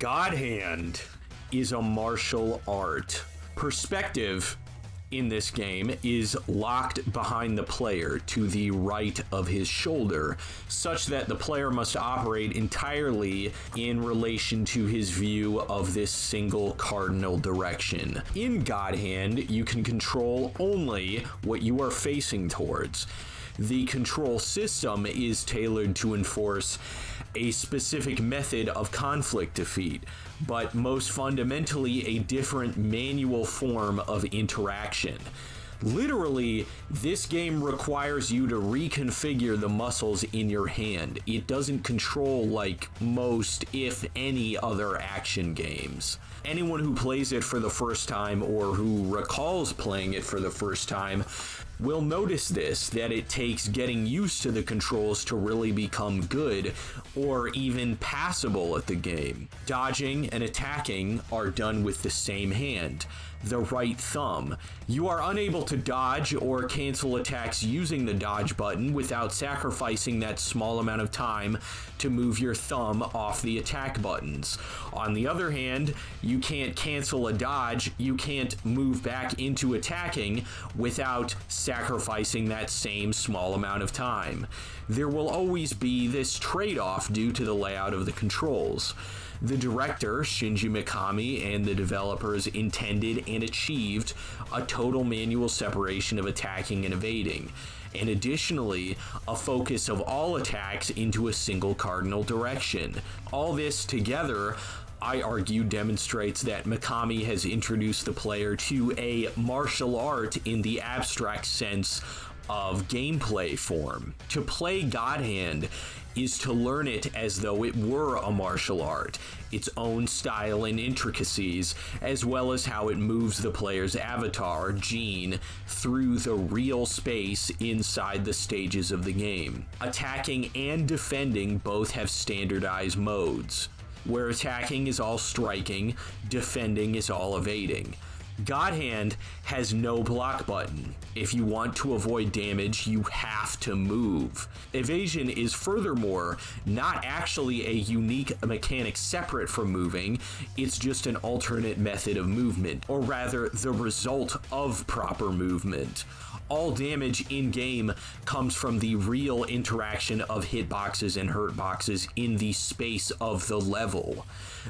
God Hand is a martial art. Perspective in this game is locked behind the player to the right of his shoulder, such that the player must operate entirely in relation to his view of this single cardinal direction. In God Hand, you can control only what you are facing towards. The control system is tailored to enforce a specific method of conflict defeat, but most fundamentally a different manual form of interaction. Literally, this game requires you to reconfigure the muscles in your hand. It doesn't control like most, if any, other action games. Anyone who plays it for the first time or who recalls playing it for the first time will notice this, that it takes getting used to the controls to really become good or even passable at the game. Dodging and attacking are done with the same hand, the right thumb. You are unable to dodge or cancel attacks using the dodge button without sacrificing that small amount of time to move your thumb off the attack buttons. On the other hand, you can't cancel a dodge, you can't move back into attacking without sacrificing that same small amount of time. There will always be this trade-off due to the layout of the controls. The director, Shinji Mikami, and the developers intended and achieved a total manual separation of attacking and evading, and additionally, a focus of all attacks into a single cardinal direction. All this together, I argue, demonstrates that Mikami has introduced the player to a martial art in the abstract sense of gameplay form. To play God Hand is to learn it as though it were a martial art, its own style and intricacies, as well as how it moves the player's avatar, Jean, through the real space inside the stages of the game. Attacking and defending both have standardized modes, where attacking is all striking, defending is all evading. God Hand has no block button. If you want to avoid damage, you have to move. Evasion is furthermore not actually a unique mechanic separate from moving, it's just an alternate method of movement, or rather the result of proper movement. All damage in-game comes from the real interaction of hitboxes and hurtboxes in the space of the level.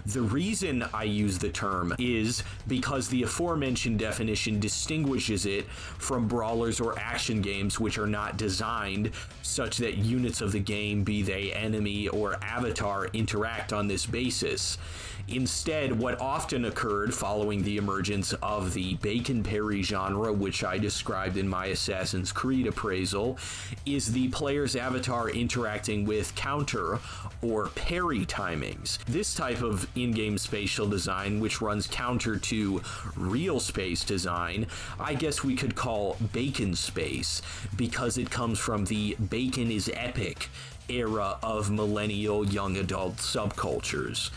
The reason I use the term is because the aforementioned definition distinguishes it from brawlers or action games which are not designed such that units of the game, be they enemy or avatar, interact on this basis. Instead, what often occurred following the emergence of the bacon parry genre, which I described in my Assassin's Creed appraisal, is the player's avatar interacting with counter or parry timings. This type of in-game spatial design, which runs counter to real space design, I guess we could call bacon space, because it comes from the bacon is epic era of millennial young adult subcultures.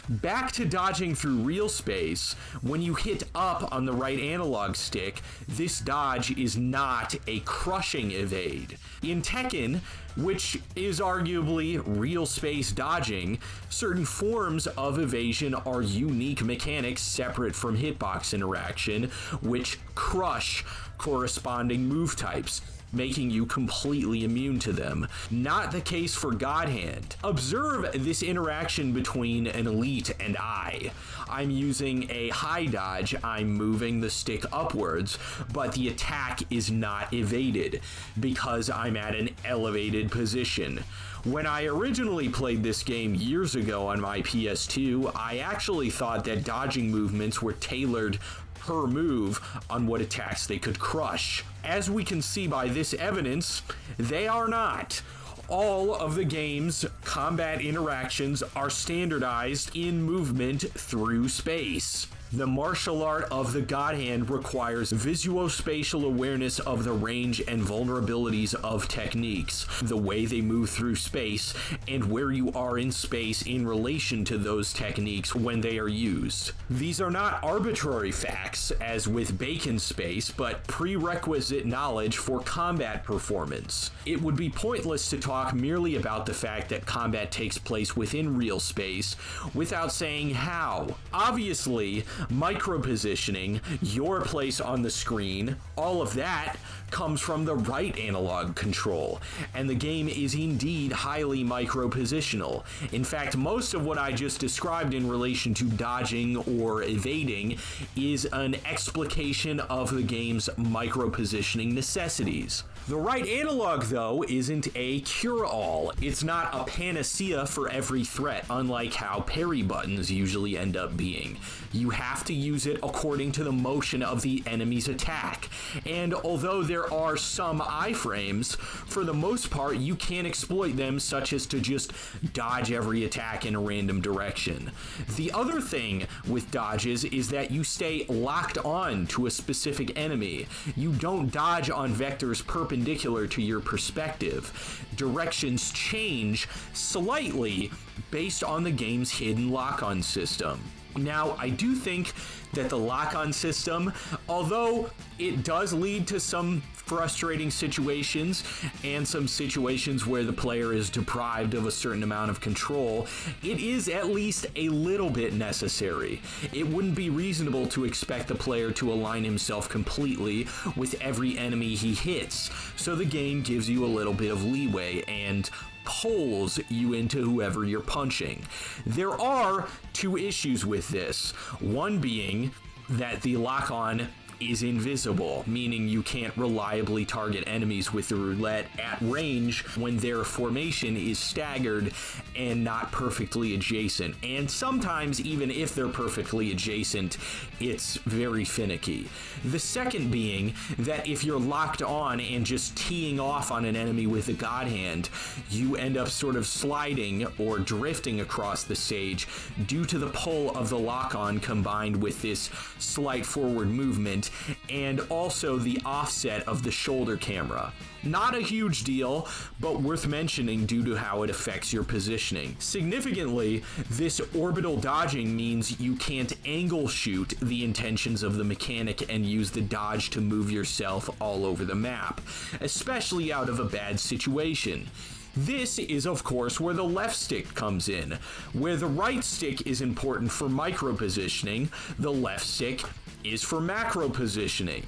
Back to dodging through real space, when you hit up on the right analog stick, this dodge is not a crushing evade. In Tekken, which is arguably real space dodging, certain forms of evasion are unique mechanics separate from hitbox interaction, which crush corresponding move types, making you completely immune to them. Not the case for God Hand. Observe this interaction between an elite and I. I'm using a high dodge, I'm moving the stick upwards, but the attack is not evaded because I'm at an elevated position. When I originally played this game years ago on my PS2, I actually thought that dodging movements were tailored per move on what attacks they could crush. As we can see by this evidence, they are not. All of the game's combat interactions are standardized in movement through space. The martial art of the God Hand requires visuospatial awareness of the range and vulnerabilities of techniques, the way they move through space, and where you are in space in relation to those techniques when they are used. These are not arbitrary facts, as with Bacon space, but prerequisite knowledge for combat performance. It would be pointless to talk merely about the fact that combat takes place within real space without saying how. Obviously, micro-positioning, your place on the screen, all of that comes from the right analog control, and the game is indeed highly micro-positional. In fact, most of what I just described in relation to dodging or evading is an explication of the game's micro-positioning necessities. The right analog, though, isn't a cure-all. It's not a panacea for every threat, unlike how parry buttons usually end up being. You have to use it according to the motion of the enemy's attack. And although there are some iframes, for the most part you can exploit them, such as to just dodge every attack in a random direction. The other thing with dodges is that you stay locked on to a specific enemy. You don't dodge on vectors perpendicular to your perspective. Directions change slightly based on the game's hidden lock-on system. Now, I do think that the lock-on system, although it does lead to some frustrating situations and some situations where the player is deprived of a certain amount of control, it is at least a little bit necessary. It wouldn't be reasonable to expect the player to align himself completely with every enemy he hits, so the game gives you a little bit of leeway and pulls you into whoever you're punching. There are two issues with this. One being that the lock-on is invisible, meaning you can't reliably target enemies with the roulette at range when their formation is staggered and not perfectly adjacent. And sometimes, even if they're perfectly adjacent, it's very finicky. The second being that if you're locked on and just teeing off on an enemy with a God Hand, you end up sort of sliding or drifting across the stage due to the pull of the lock-on combined with this slight forward movement and also the offset of the shoulder camera. Not a huge deal, but worth mentioning due to how it affects your positioning. Significantly, this orbital dodging means you can't angle shoot the intentions of the mechanic and use the dodge to move yourself all over the map, especially out of a bad situation. This is, of course, where the left stick comes in. Where the right stick is important for micro positioning, the left stick is for macro positioning.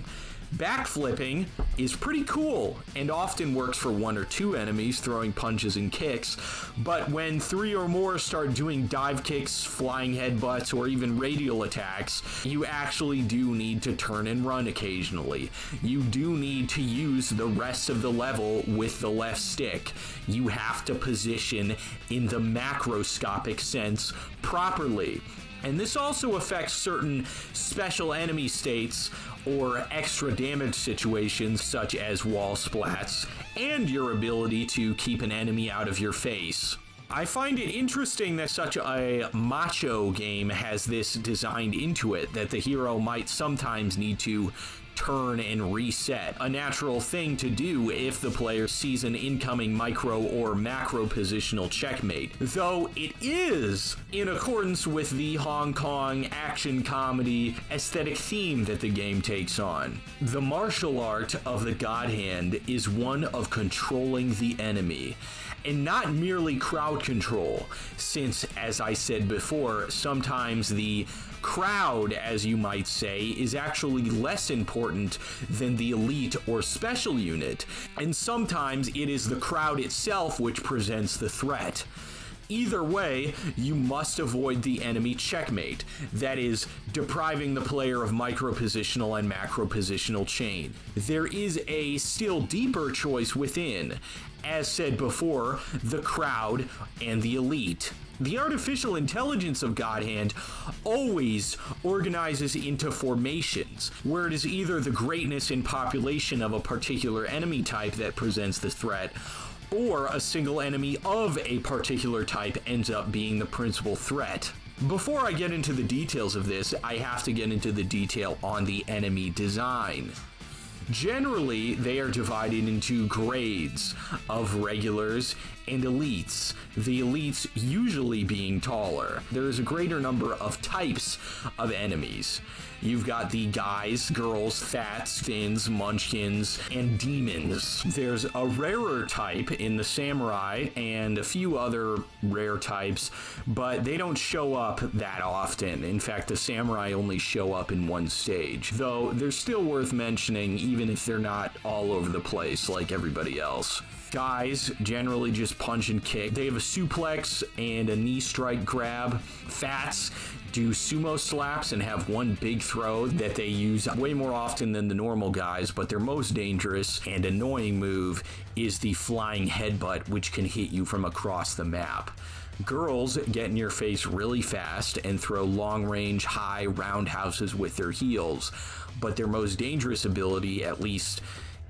Backflipping is pretty cool and often works for one or two enemies throwing punches and kicks, but when three or more start doing dive kicks, flying headbutts, or even radial attacks, you actually do need to turn and run occasionally. You do need to use the rest of the level with the left stick. You have to position in the macroscopic sense properly. And this also affects certain special enemy states or extra damage situations such as wall splats, and your ability to keep an enemy out of your face. I find it interesting that such a macho game has this designed into it, that the hero might sometimes need to turn and reset, a natural thing to do if the player sees an incoming micro or macro positional checkmate, though it is in accordance with the Hong Kong action comedy aesthetic theme that the game takes on. The martial art of the God Hand is one of controlling the enemy, and not merely crowd control, since, as I said before, sometimes the crowd, as you might say, is actually less important than the elite or special unit, and sometimes it is the crowd itself which presents the threat. Either way, you must avoid the enemy checkmate, that is, depriving the player of micro-positional and macro-positional chain. There is a still deeper choice within, as said before, the crowd and the elite. The artificial intelligence of God Hand always organizes into formations, where it is either the greatness in population of a particular enemy type that presents the threat, or a single enemy of a particular type ends up being the principal threat. Before I get into the details of this, I have to get into the detail on the enemy design. Generally, they are divided into grades of regulars and elites, the elites usually being taller. There is a greater number of types of enemies. You've got the guys, girls, fats, thins, munchkins, and demons. There's a rarer type in the samurai and a few other rare types, but they don't show up that often. In fact, the samurai only show up in one stage, though they're still worth mentioning even if they're not all over the place like everybody else. Guys generally just punch and kick. They have a suplex and a knee strike grab. Fats do sumo slaps and have one big throw that they use way more often than the normal guys, but their most dangerous and annoying move is the flying headbutt, which can hit you from across the map. Girls get in your face really fast and throw long-range, high roundhouses with their heels, but their most dangerous ability, at least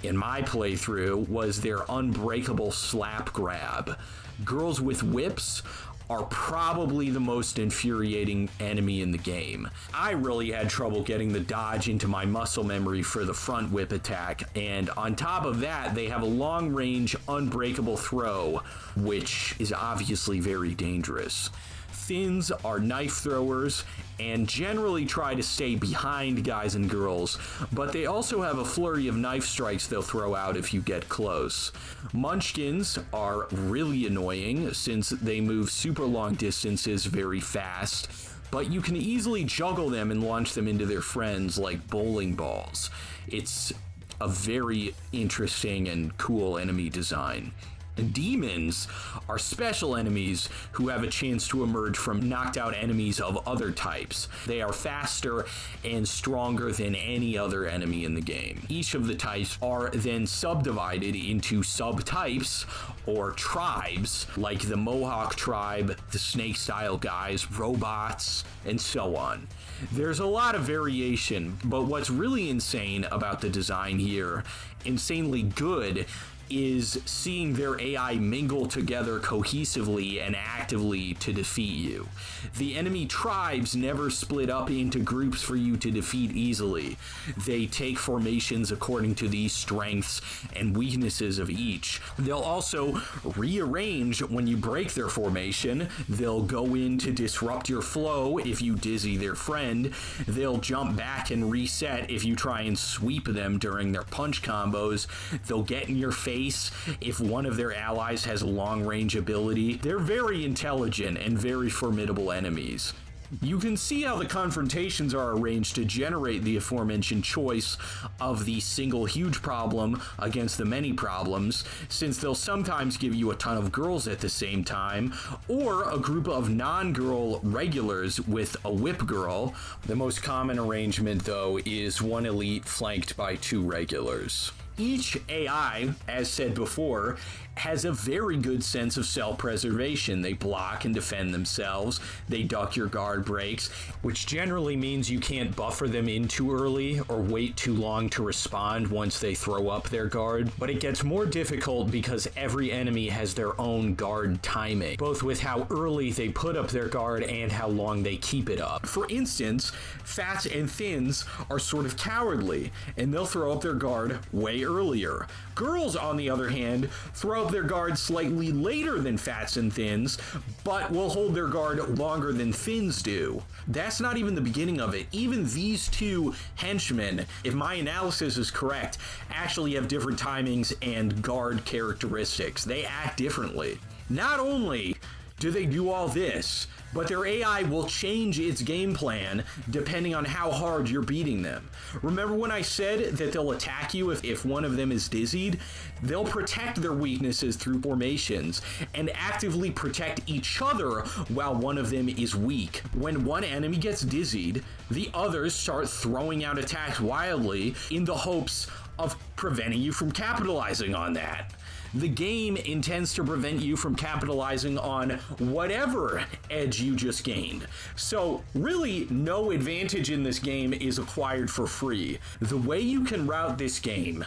in my playthrough, was their unbreakable slap grab. Girls with whips are probably the most infuriating enemy in the game. I really had trouble getting the dodge into my muscle memory for the front whip attack, and on top of that, they have a long-range, unbreakable throw, which is obviously very dangerous. Thins are knife throwers and generally try to stay behind guys and girls, but they also have a flurry of knife strikes they'll throw out if you get close. Munchkins are really annoying since they move super long distances very fast, but you can easily juggle them and launch them into their friends like bowling balls. It's a very interesting and cool enemy design. Demons are special enemies who have a chance to emerge from knocked out enemies of other types. They are faster and stronger than any other enemy in the game. Each of the types are then subdivided into subtypes or tribes, like the Mohawk tribe, the snake-style guys, robots, and so on. There's a lot of variation, but what's really insane about the design here, insanely good, is seeing their AI mingle together cohesively and actively to defeat you. The enemy tribes never split up into groups for you to defeat easily. They take formations according to the strengths and weaknesses of each. They'll also rearrange when you break their formation. They'll go in to disrupt your flow if you dizzy their friend. They'll jump back and reset if you try and sweep them during their punch combos. They'll get in your face if one of their allies has a long-range ability. They're very intelligent and very formidable enemies. You can see how the confrontations are arranged to generate the aforementioned choice of the single huge problem against the many problems, since they'll sometimes give you a ton of girls at the same time, or a group of non-girl regulars with a whip girl. The most common arrangement, though, is one elite flanked by two regulars. Each AI, as said before, has a very good sense of self-preservation. They block and defend themselves. They duck your guard breaks, which generally means you can't buffer them in too early or wait too long to respond once they throw up their guard. But it gets more difficult because every enemy has their own guard timing, both with how early they put up their guard and how long they keep it up. For instance, fats and thins are sort of cowardly, and they'll throw up their guard way earlier. Girls, on the other hand, throw up their guard slightly later than fats and thins, but will hold their guard longer than thins do. That's not even the beginning of it. Even these two henchmen, if my analysis is correct, actually have different timings and guard characteristics. They act differently. Not only do they do all this, but their AI will change its game plan depending on how hard you're beating them. Remember when I said that they'll attack you if one of them is dizzied? They'll protect their weaknesses through formations and actively protect each other while one of them is weak. When one enemy gets dizzied, the others start throwing out attacks wildly in the hopes of preventing you from capitalizing on that. The game intends to prevent you from capitalizing on whatever edge you just gained. So really, no advantage in this game is acquired for free. The way you can route this game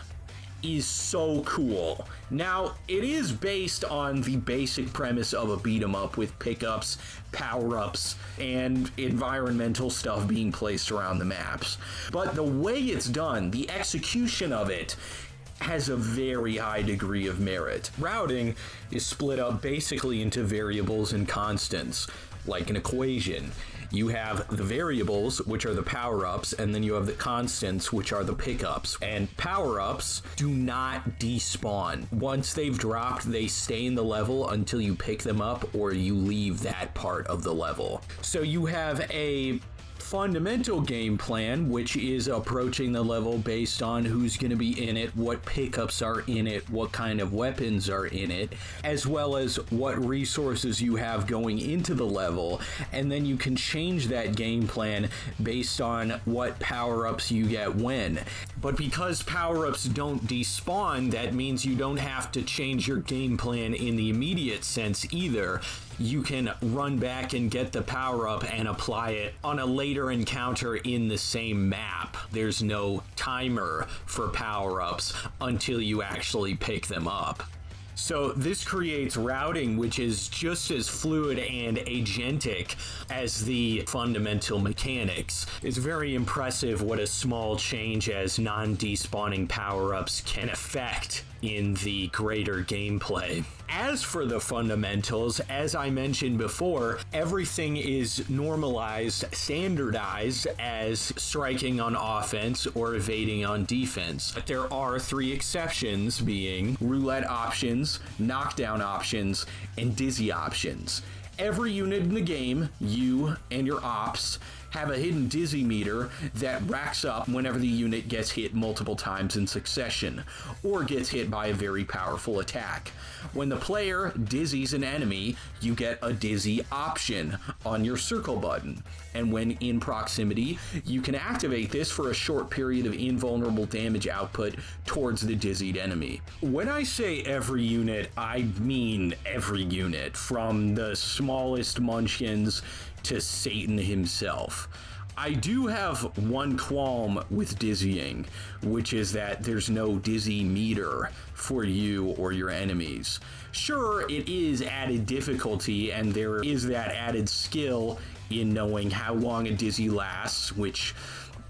is so cool. Now, it is based on the basic premise of a beat 'em up with pickups, power-ups, and environmental stuff being placed around the maps. But the way it's done, the execution of it, has a very high degree of merit. Routing is split up basically into variables and constants, like an equation. You have the variables, which are the power-ups, and then you have the constants, which are the pickups. And power-ups do not despawn. Once they've dropped, they stay in the level until you pick them up or you leave that part of the level. So you have a fundamental game plan, which is approaching the level based on who's going to be in it, what pickups are in it, what kind of weapons are in it, as well as what resources you have going into the level, and then you can change that game plan based on what power-ups you get when. But because power-ups don't despawn, that means you don't have to change your game plan in the immediate sense either. You can run back and get the power-up and apply it on a later encounter in the same map. There's no timer for power-ups until you actually pick them up. So this creates routing which is just as fluid and agentic as the fundamental mechanics. It's very impressive what a small change as non-despawning power-ups can affect in the greater gameplay. As for the fundamentals, as I mentioned before, everything is normalized, standardized as striking on offense or evading on defense. But there are 3 exceptions, being roulette options, knockdown options, and dizzy options. Every unit in the game, you and your ops, have a hidden dizzy meter that racks up whenever the unit gets hit multiple times in succession, or gets hit by a very powerful attack. When the player dizzies an enemy, you get a dizzy option on your circle button, and when in proximity, you can activate this for a short period of invulnerable damage output towards the dizzied enemy. When I say every unit, I mean every unit, from the smallest munchkins to Satan himself. I do have one qualm with dizzying, which is that there's no dizzy meter for you or your enemies. Sure, it is added difficulty, and there is that added skill in knowing how long a dizzy lasts, which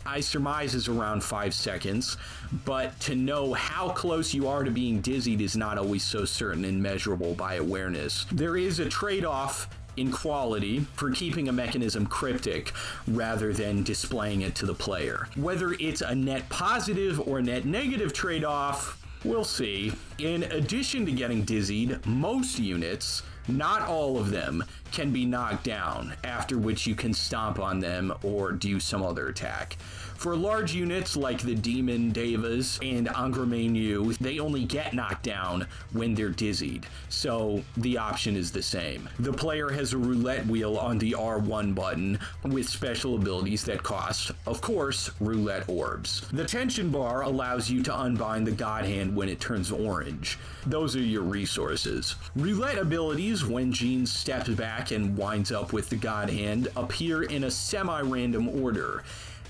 I surmise is around 5 seconds, but to know how close you are to being dizzied is not always so certain and measurable by awareness. There is a trade-off in quality for keeping a mechanism cryptic rather than displaying it to the player. Whether it's a net positive or net negative trade-off, we'll see. In addition to getting dizzied, most units, not all of them, can be knocked down, after which you can stomp on them or do some other attack. For large units like the Demon Devas and Angrameinu, they only get knocked down when they're dizzied, so the option is the same. The player has a roulette wheel on the R1 button with special abilities that cost, of course, roulette orbs. The tension bar allows you to unbind the God Hand when it turns orange. Those are your resources. Roulette abilities, when Jean steps back and winds up with the God Hand, appear in a semi-random order.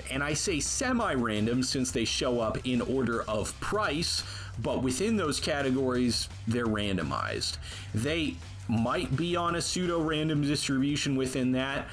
And I say semi-random since they show up in order of price, but within those categories, they're randomized. They might be on a pseudo-random distribution within that.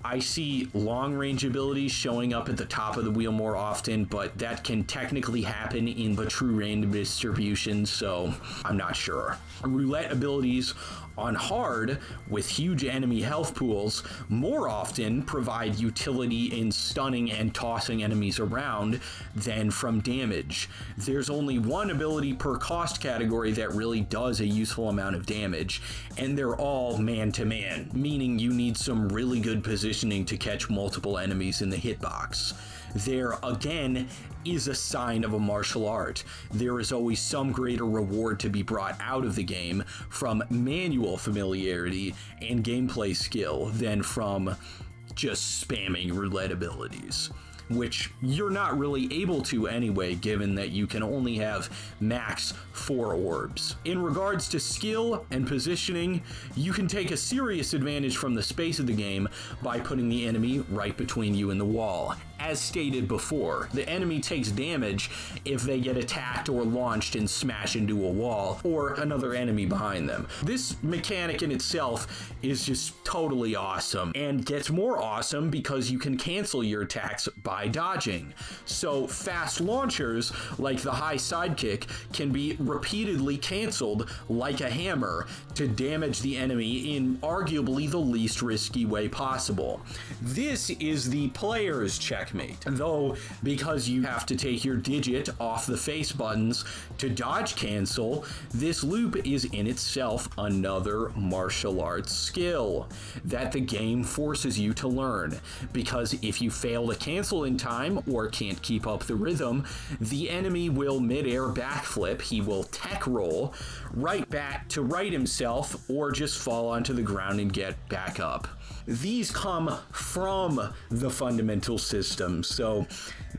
I see long-range abilities showing up at the top of the wheel more often, but that can technically happen in the true random distribution, so I'm not sure. Roulette abilities on hard, with huge enemy health pools, more often provide utility in stunning and tossing enemies around than from damage. There's only one ability per cost category that really does a useful amount of damage, and they're all man-to-man, meaning you need some really good positioning to catch multiple enemies in the hitbox. There, again, is a sign of a martial art. There is always some greater reward to be brought out of the game from manual familiarity and gameplay skill than from just spamming roulette abilities, which you're not really able to anyway, given that you can only have max 4 orbs. In regards to skill and positioning, you can take a serious advantage from the space of the game by putting the enemy right between you and the wall. as stated before. The enemy takes damage if they get attacked or launched and smash into a wall or another enemy behind them. This mechanic in itself is just totally awesome, and gets more awesome because you can cancel your attacks by dodging. So fast launchers like the high sidekick can be repeatedly canceled like a hammer to damage the enemy in arguably the least risky way possible. This is the player's checkmate, though, because you have to take your digit off the face buttons to dodge cancel, this loop is in itself another martial arts skill that the game forces you to learn, because if you fail to cancel in time or can't keep up the rhythm, the enemy will mid-air backflip, he will tech roll right back to right himself or just fall onto the ground and get back up. These come from the fundamental system, so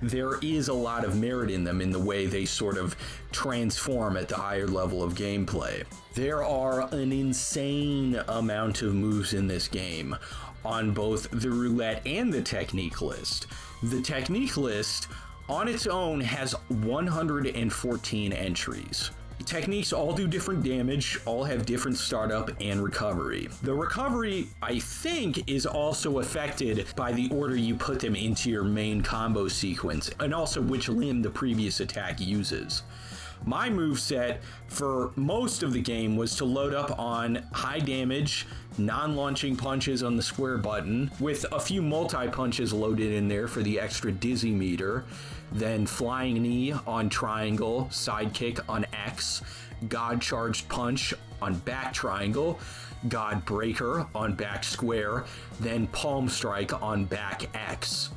there is a lot of merit in them in the way they sort of transform at the higher level of gameplay. There are an insane amount of moves in this game on both the roulette and the technique list. The technique list on its own has 114 entries. Techniques all do different damage, all have different startup and recovery. The recovery, I think, is also affected by the order you put them into your main combo sequence, and also which limb the previous attack uses. My moveset for most of the game was to load up on high damage, non-launching punches on the square button, with a few multi-punches loaded in there for the extra dizzy meter, then flying knee on triangle, sidekick on X, God charged punch on back triangle, God breaker on back square, then palm strike on back X.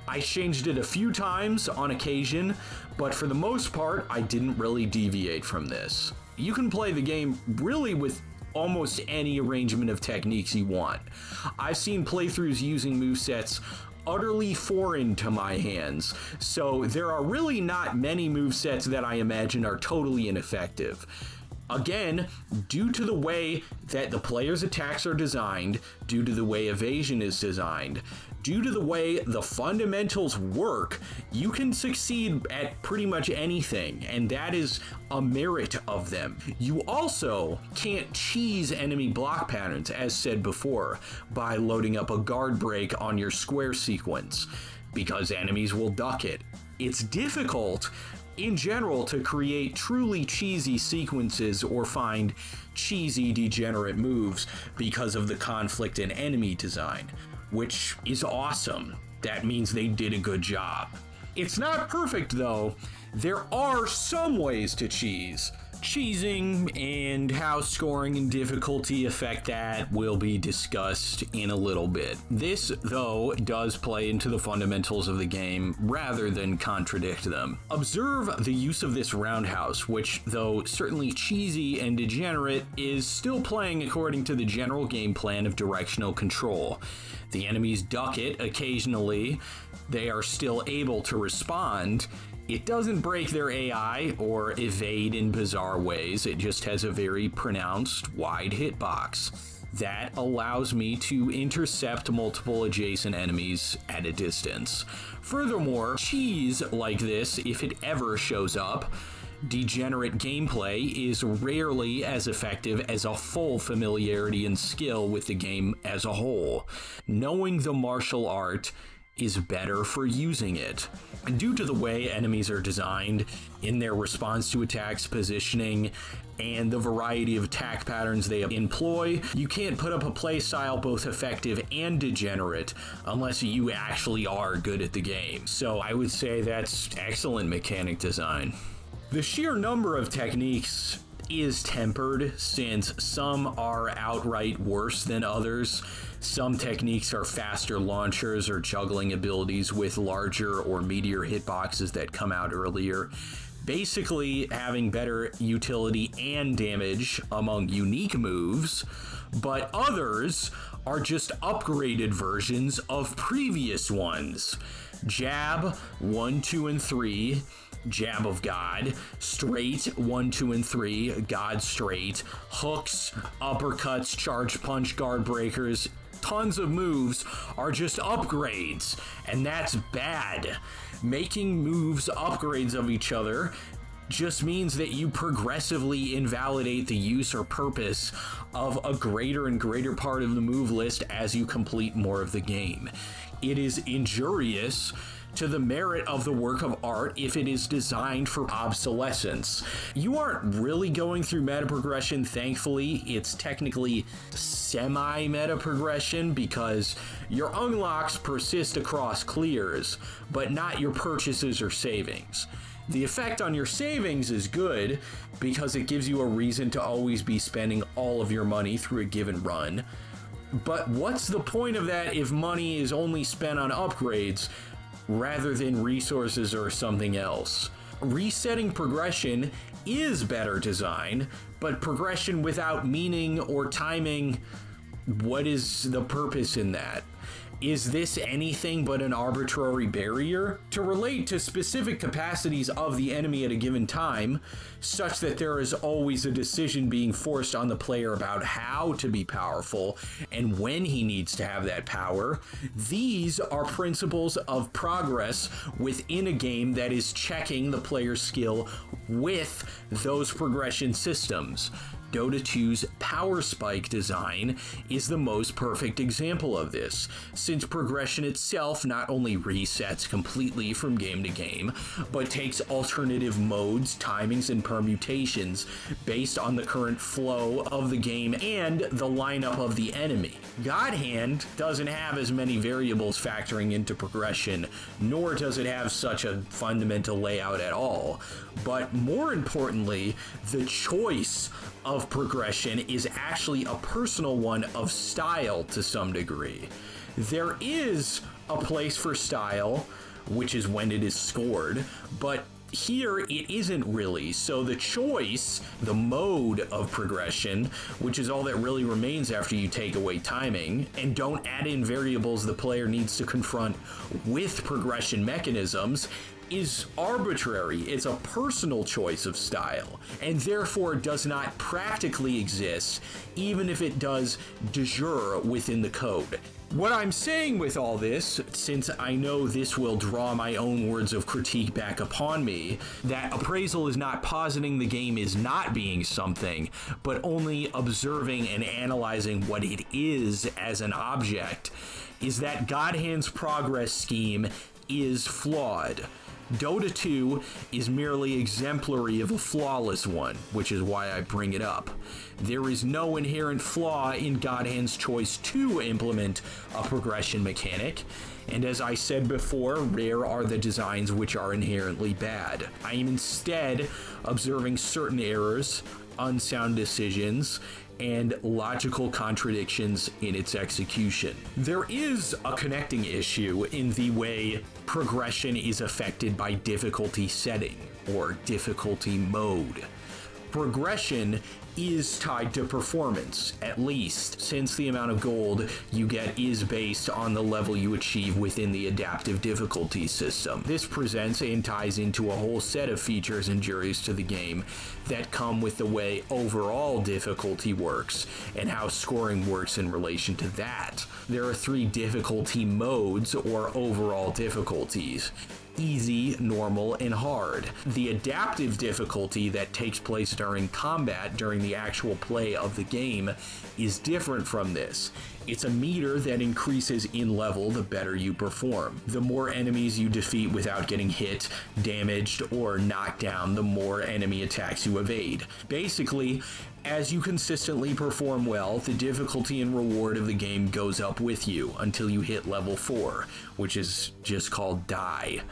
I changed it a few times on occasion, but for the most part, I didn't really deviate from this. You can play the game really with almost any arrangement of techniques you want. I've seen playthroughs using movesets utterly foreign to my hands, so there are really not many movesets that I imagine are totally ineffective. Again, due to the way that the player's attacks are designed, due to the way evasion is designed, due to the way the fundamentals work, you can succeed at pretty much anything, and that is a merit of them. You also can't cheese enemy block patterns, as said before, by loading up a guard break on your square sequence, because enemies will duck it. It's difficult in general to create truly cheesy sequences or find cheesy degenerate moves because of the conflict in enemy design, which is awesome. That means they did a good job. It's not perfect though. There are some ways to cheese. Cheesing and how scoring and difficulty affect that will be discussed in a little bit. This, though, does play into the fundamentals of the game rather than contradict them. Observe the use of this roundhouse, which, though certainly cheesy and degenerate, is still playing according to the general game plan of directional control. The enemies duck it occasionally. They are still able to respond. It doesn't break their AI or evade in bizarre ways, it just has a very pronounced wide hitbox that allows me to intercept multiple adjacent enemies at a distance. Furthermore, cheese like this, if it ever shows up, degenerate gameplay is rarely as effective as a full familiarity and skill with the game as a whole. Knowing the martial art is better for using it. Due to the way enemies are designed in their response to attacks, positioning, and the variety of attack patterns they employ, you can't put up a playstyle both effective and degenerate unless you actually are good at the game. So I would say that's excellent mechanic design. The sheer number of techniques is tempered, since some are outright worse than others. Some techniques are faster launchers or juggling abilities with larger or meatier hitboxes that come out earlier, basically having better utility and damage among unique moves, but others are just upgraded versions of previous ones. Jab, 1, 2, and 3, Jab of God, straight, 1, 2, and 3, God straight, hooks, uppercuts, charge punch, guard breakers, tons of moves are just upgrades, and that's bad. Making moves upgrades of each other just means that you progressively invalidate the use or purpose of a greater and greater part of the move list as you complete more of the game. It is injurious to the merit of the work of art if it is designed for obsolescence. You aren't really going through meta progression, thankfully. It's technically semi-meta progression because your unlocks persist across clears, but not your purchases or savings. The effect on your savings is good because it gives you a reason to always be spending all of your money through a given run. But what's the point of that if money is only spent on upgrades rather than resources or something else? Resetting progression is better design, but progression without meaning or timing, what is the purpose in that? Is this anything but an arbitrary barrier? To relate to specific capacities of the enemy at a given time, such that there is always a decision being forced on the player about how to be powerful and when he needs to have that power, these are principles of progress within a game that is checking the player's skill with those progression systems. Dota 2's Power Spike design is the most perfect example of this, since progression itself not only resets completely from game to game, but takes alternative modes, timings, and permutations based on the current flow of the game and the lineup of the enemy. God Hand doesn't have as many variables factoring into progression, nor does it have such a fundamental layout at all. But more importantly, the choice of progression is actually a personal one of style to some degree. There is a place for style, which is when it is scored, but here it isn't really. So the choice, the mode of progression, which is all that really remains after you take away timing and don't add in variables the player needs to confront with progression mechanisms, is arbitrary. It's a personal choice of style, and therefore does not practically exist, even if it does de jure within the code. What I'm saying with all this, since I know this will draw my own words of critique back upon me, that appraisal is not positing the game is not being something, but only observing and analyzing what it is as an object, is that God Hand's progress scheme is flawed. Dota 2 is merely exemplary of a flawless one, which is why I bring it up. There is no inherent flaw in God Hand's choice to implement a progression mechanic, and as I said before, rare are the designs which are inherently bad. I am instead observing certain errors, unsound decisions, and logical contradictions in its execution. There is a connecting issue in the way progression is affected by difficulty setting or difficulty mode. Progression is tied to performance, at least, since the amount of gold you get is based on the level you achieve within the adaptive difficulty system. This presents and ties into a whole set of features injurious to the game that come with the way overall difficulty works and how scoring works in relation to that. There are 3 difficulty modes or overall difficulties: easy, normal, and hard. The adaptive difficulty that takes place during combat, during the actual play of the game, is different from this. It's a meter that increases in level the better you perform. The more enemies you defeat without getting hit, damaged, or knocked down, the more enemy attacks you evade. Basically, as you consistently perform well, the difficulty and reward of the game goes up with you until you hit level 4, which is just called die.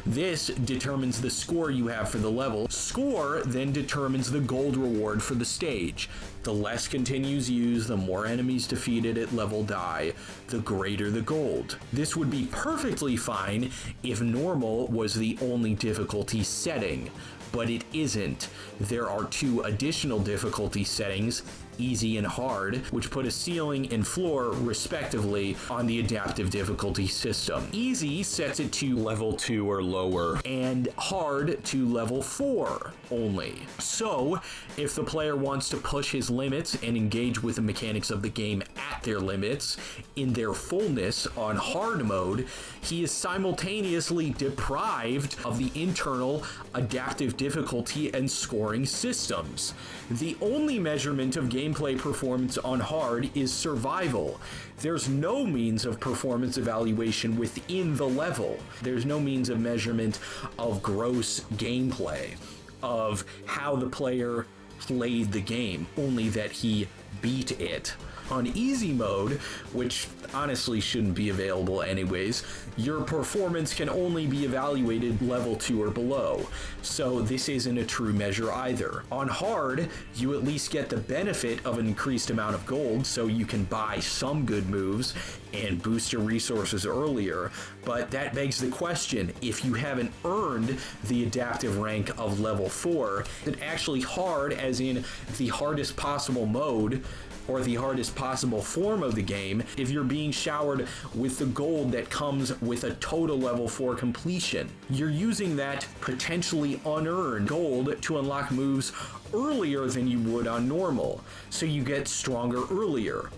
This determines the score you have for the level. Score then determines the gold reward for the stage. The less continues used, the more enemies defeated at level die, the greater the gold. This would be perfectly fine if normal was the only difficulty setting, but it isn't. There are 2 additional difficulty settings easy and hard, which put a ceiling and floor, respectively, on the adaptive difficulty system. Easy sets it to level 2 or lower, and hard to level 4 only. So, if the player wants to push his limits and engage with the mechanics of the game at their limits, in their fullness on hard mode, he is simultaneously deprived of the internal adaptive difficulty and scoring systems. The only measurement of gameplay performance on hard is survival. There's no means of performance evaluation within the level. There's no means of measurement of gross gameplay, of how the player played the game, only that he beat it. On easy mode, which honestly shouldn't be available anyways, your performance can only be evaluated level 2 or below, so this isn't a true measure either. On hard, you at least get the benefit of an increased amount of gold, so you can buy some good moves and boost your resources earlier, but that begs the question, if you haven't earned the adaptive rank of level 4, then actually hard, as in the hardest possible mode, or the hardest possible form of the game, if you're being showered with the gold that comes with a total level 4 completion. You're using that potentially unearned gold to unlock moves earlier than you would on normal, so you get stronger earlier.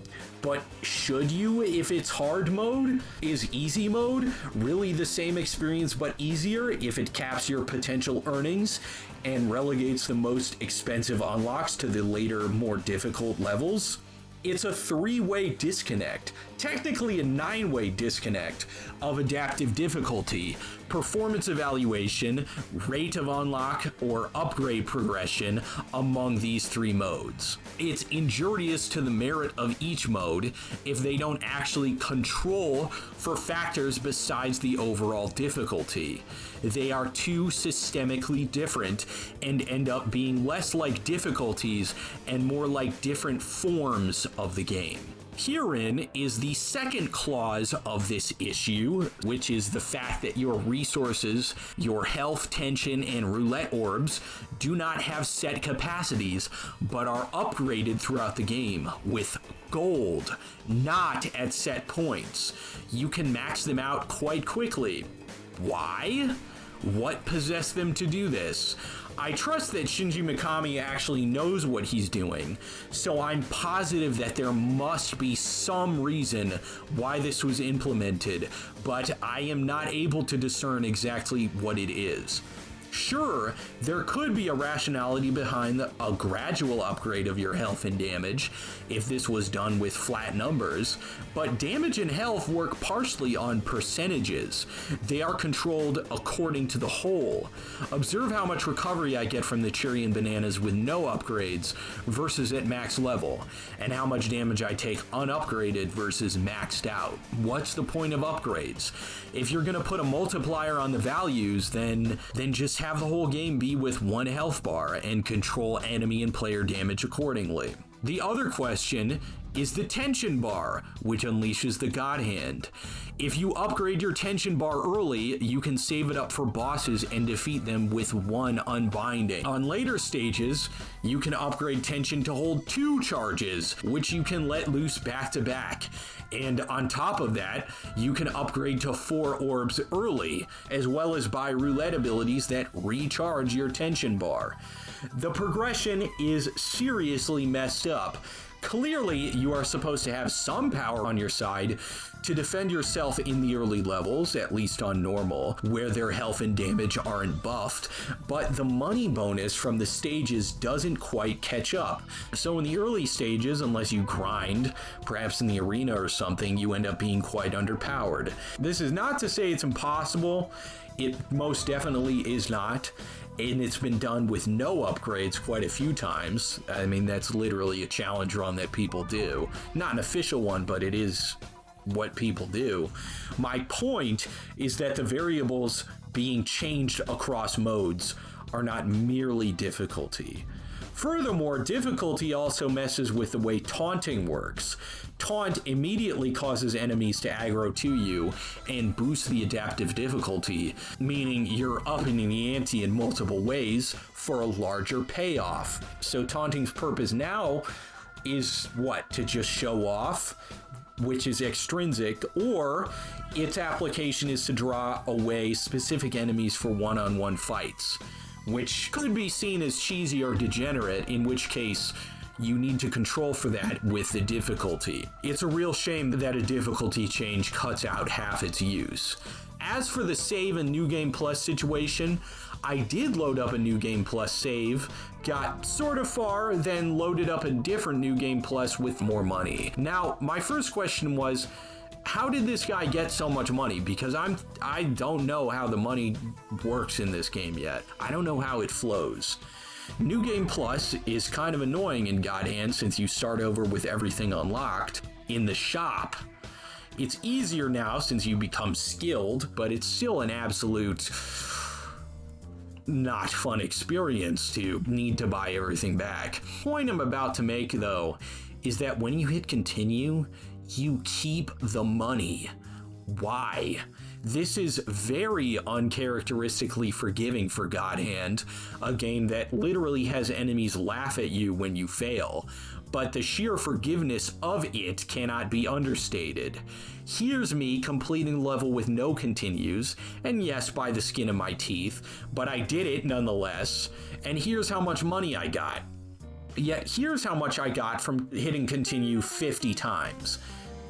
But should you if it's hard mode? Is easy mode really the same experience but easier if it caps your potential earnings and relegates the most expensive unlocks to the later, more difficult levels? It's a 3-way disconnect, technically a 9-way disconnect of adaptive difficulty, performance evaluation, rate of unlock, or upgrade progression among these 3 modes. It's injurious to the merit of each mode if they don't actually control for factors besides the overall difficulty. They are too systemically different and end up being less like difficulties and more like different forms of the game. Herein is the second clause of this issue, which is the fact that your resources, your health, tension, and roulette orbs do not have set capacities, but are upgraded throughout the game with gold, not at set points. You can max them out quite quickly. Why? What possessed them to do this? I trust that Shinji Mikami actually knows what he's doing, so I'm positive that there must be some reason why this was implemented, but I am not able to discern exactly what it is. Sure, there could be a rationality behind a gradual upgrade of your health and damage if this was done with flat numbers, but damage and health work partially on percentages. They are controlled according to the whole. Observe how much recovery I get from the cherry and bananas with no upgrades versus at max level, and how much damage I take unupgraded versus maxed out. What's the point of upgrades? If you're gonna put a multiplier on the values, then just have the whole game be with 1 health bar and control enemy and player damage accordingly. The other question is the tension bar, which unleashes the God Hand. If you upgrade your tension bar early, you can save it up for bosses and defeat them with 1 unbinding. On later stages, you can upgrade tension to hold 2 charges, which you can let loose back to back. And on top of that, you can upgrade to 4 orbs early, as well as buy roulette abilities that recharge your tension bar. The progression is seriously messed up. Clearly, you are supposed to have some power on your side to defend yourself in the early levels, at least on normal, where their health and damage aren't buffed, but the money bonus from the stages doesn't quite catch up. So in the early stages, unless you grind, perhaps in the arena or something, you end up being quite underpowered. This is not to say it's impossible. It most definitely is not. And it's been done with no upgrades quite a few times. I mean, that's literally a challenge run that people do. Not an official one, but it is what people do. My point is that the variables being changed across modes are not merely difficulty. Furthermore, difficulty also messes with the way taunting works. Taunt immediately causes enemies to aggro to you and boosts the adaptive difficulty, meaning you're upping the ante in multiple ways for a larger payoff. So taunting's purpose now is what? To just show off, which is extrinsic, or its application is to draw away specific enemies for one-on-one fights, which could be seen as cheesy or degenerate, in which case you need to control for that with the difficulty. It's a real shame that a difficulty change cuts out half its use. As for the save and New Game Plus situation, I did load up a New Game Plus save, got sort of far, then loaded up a different New Game Plus with more money. Now, my first question was, how did this guy get so much money? Because I don't know how the money works in this game yet. I don't know how it flows. New Game Plus is kind of annoying in God Hand since you start over with everything unlocked in the shop. It's easier now since you become skilled, but it's still an absolute not fun experience to need to buy everything back. The point I'm about to make, though, is that when you hit continue, you keep the money. Why? This is very uncharacteristically forgiving for God Hand, a game that literally has enemies laugh at you when you fail, but the sheer forgiveness of it cannot be understated. Here's me completing the level with no continues, and yes, by the skin of my teeth, but I did it nonetheless, and here's how much money I got. Yet here's how much I got from hitting continue 50 times.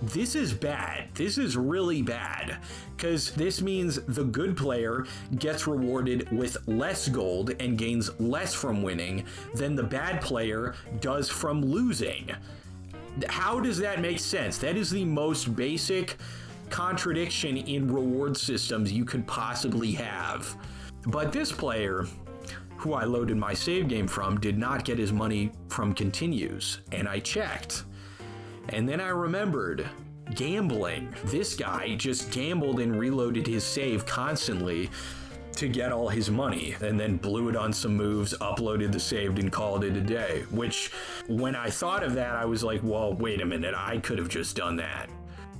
This is bad. This is really bad, because this means the good player gets rewarded with less gold and gains less from winning than the bad player does from losing. How does that make sense? That is the most basic contradiction in reward systems you could possibly have. But this player, who I loaded my save game from, did not get his money from continues, and I checked. And then I remembered gambling. This guy just gambled and reloaded his save constantly to get all his money, and then blew it on some moves, uploaded the saved, and called it a day. Which, when I thought of that, I was like, well, wait a minute, I could have just done that.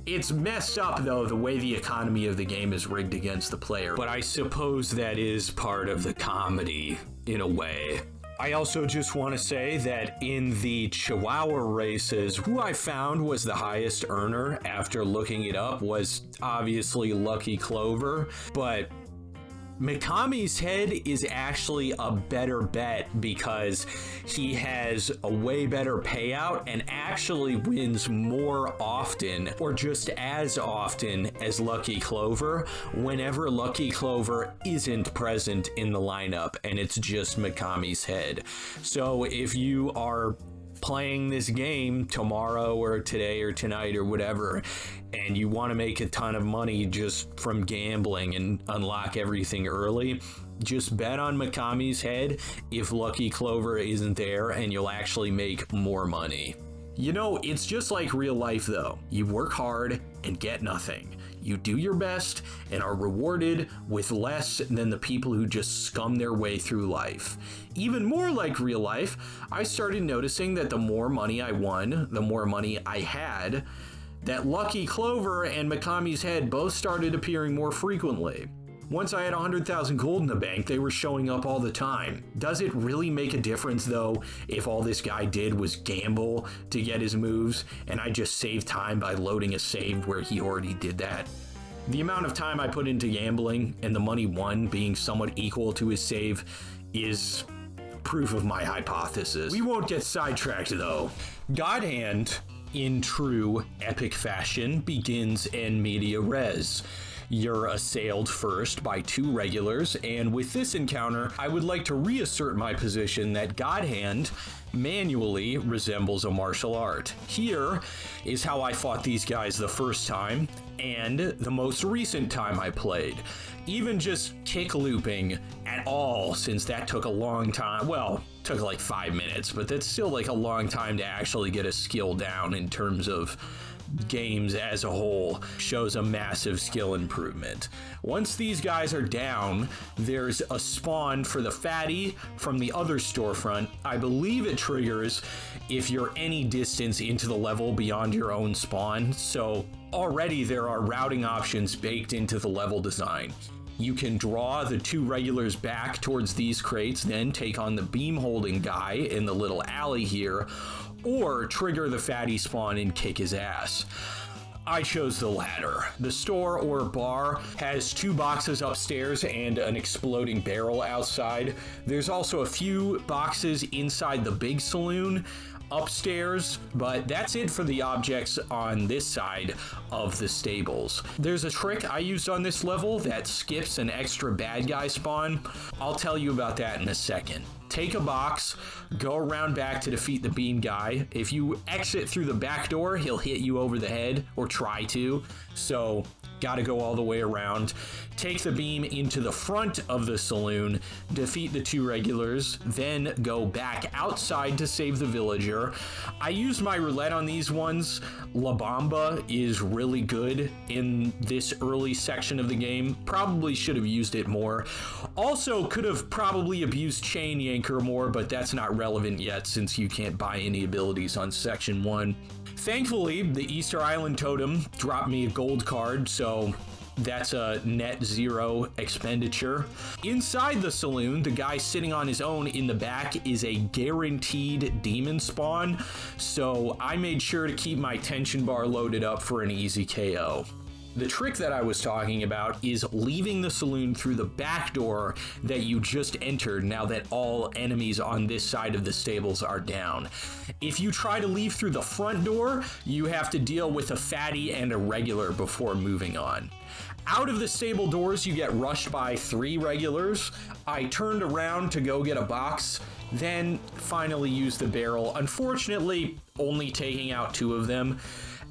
It's messed up, though, the way the economy of the game is rigged against the player, but I suppose that is part of the comedy, in a way. I also just want to say that in the Chihuahua races, who I found was the highest earner after looking it up was obviously Lucky Clover, but Mikami's head is actually a better bet because he has a way better payout and actually wins more often, or just as often as Lucky Clover, whenever Lucky Clover isn't present in the lineup and it's just Mikami's head. So if you are playing this game tomorrow or today or tonight or whatever, and you want to make a ton of money just from gambling and unlock everything early, just bet on Mikami's head if Lucky Clover isn't there, and you'll actually make more money. You know, it's just like real life though. You work hard and get nothing. You do your best and are rewarded with less than the people who just scum their way through life. Even more like real life, I started noticing that the more money I won, the more money I had, that Lucky Clover and Mikami's head both started appearing more frequently. Once I had 100,000 gold in the bank, they were showing up all the time. Does it really make a difference though if all this guy did was gamble to get his moves and I just saved time by loading a save where he already did that? The amount of time I put into gambling and the money won being somewhat equal to his save is proof of my hypothesis. We won't get sidetracked though. God Hand, in true epic fashion, begins in media res. You're assailed first by two regulars, and with this encounter, I would like to reassert my position that God Hand manually resembles a martial art. Here is how I fought these guys the first time, and the most recent time I played. Even just kick looping at all, since that took a long time, well, took like 5 minutes, but that's still like a long time to actually get a skill down in terms of games as a whole, shows a massive skill improvement. Once these guys are down, there's a spawn for the fatty from the other storefront. I believe it triggers if you're any distance into the level beyond your own spawn, so already there are routing options baked into the level design. You can draw the two regulars back towards these crates, then take on the beam holding guy in the little alley here, or trigger the fatty spawn and kick his ass. I chose the latter. The store or bar has 2 boxes upstairs and an exploding barrel outside. There's also a few boxes inside the big saloon upstairs, but that's it for the objects on this side of the stables. There's a trick I used on this level that skips an extra bad guy spawn. I'll tell you about that in a second. Take a box, go around back to defeat the beam guy. If you exit through the back door, he'll hit you over the head, or try to, so gotta go all the way around. Take the beam into the front of the saloon, defeat the 2 regulars, then go back outside to save the villager. I used my roulette on these ones. La Bamba is really good in this early section of the game. Probably should have used it more. Also could have probably abused Chain Yanker more, but that's not relevant yet since you can't buy any abilities on section 1. Thankfully, the Easter Island Totem dropped me a gold card, so that's a net 0 expenditure. Inside the saloon, the guy sitting on his own in the back is a guaranteed demon spawn, so I made sure to keep my tension bar loaded up for an easy KO. The trick that I was talking about is leaving the saloon through the back door that you just entered now that all enemies on this side of the stables are down. If you try to leave through the front door, you have to deal with a fatty and a regular before moving on. Out of the stable doors, you get rushed by 3 regulars. I turned around to go get a box, then finally used the barrel, unfortunately only taking out 2 of them.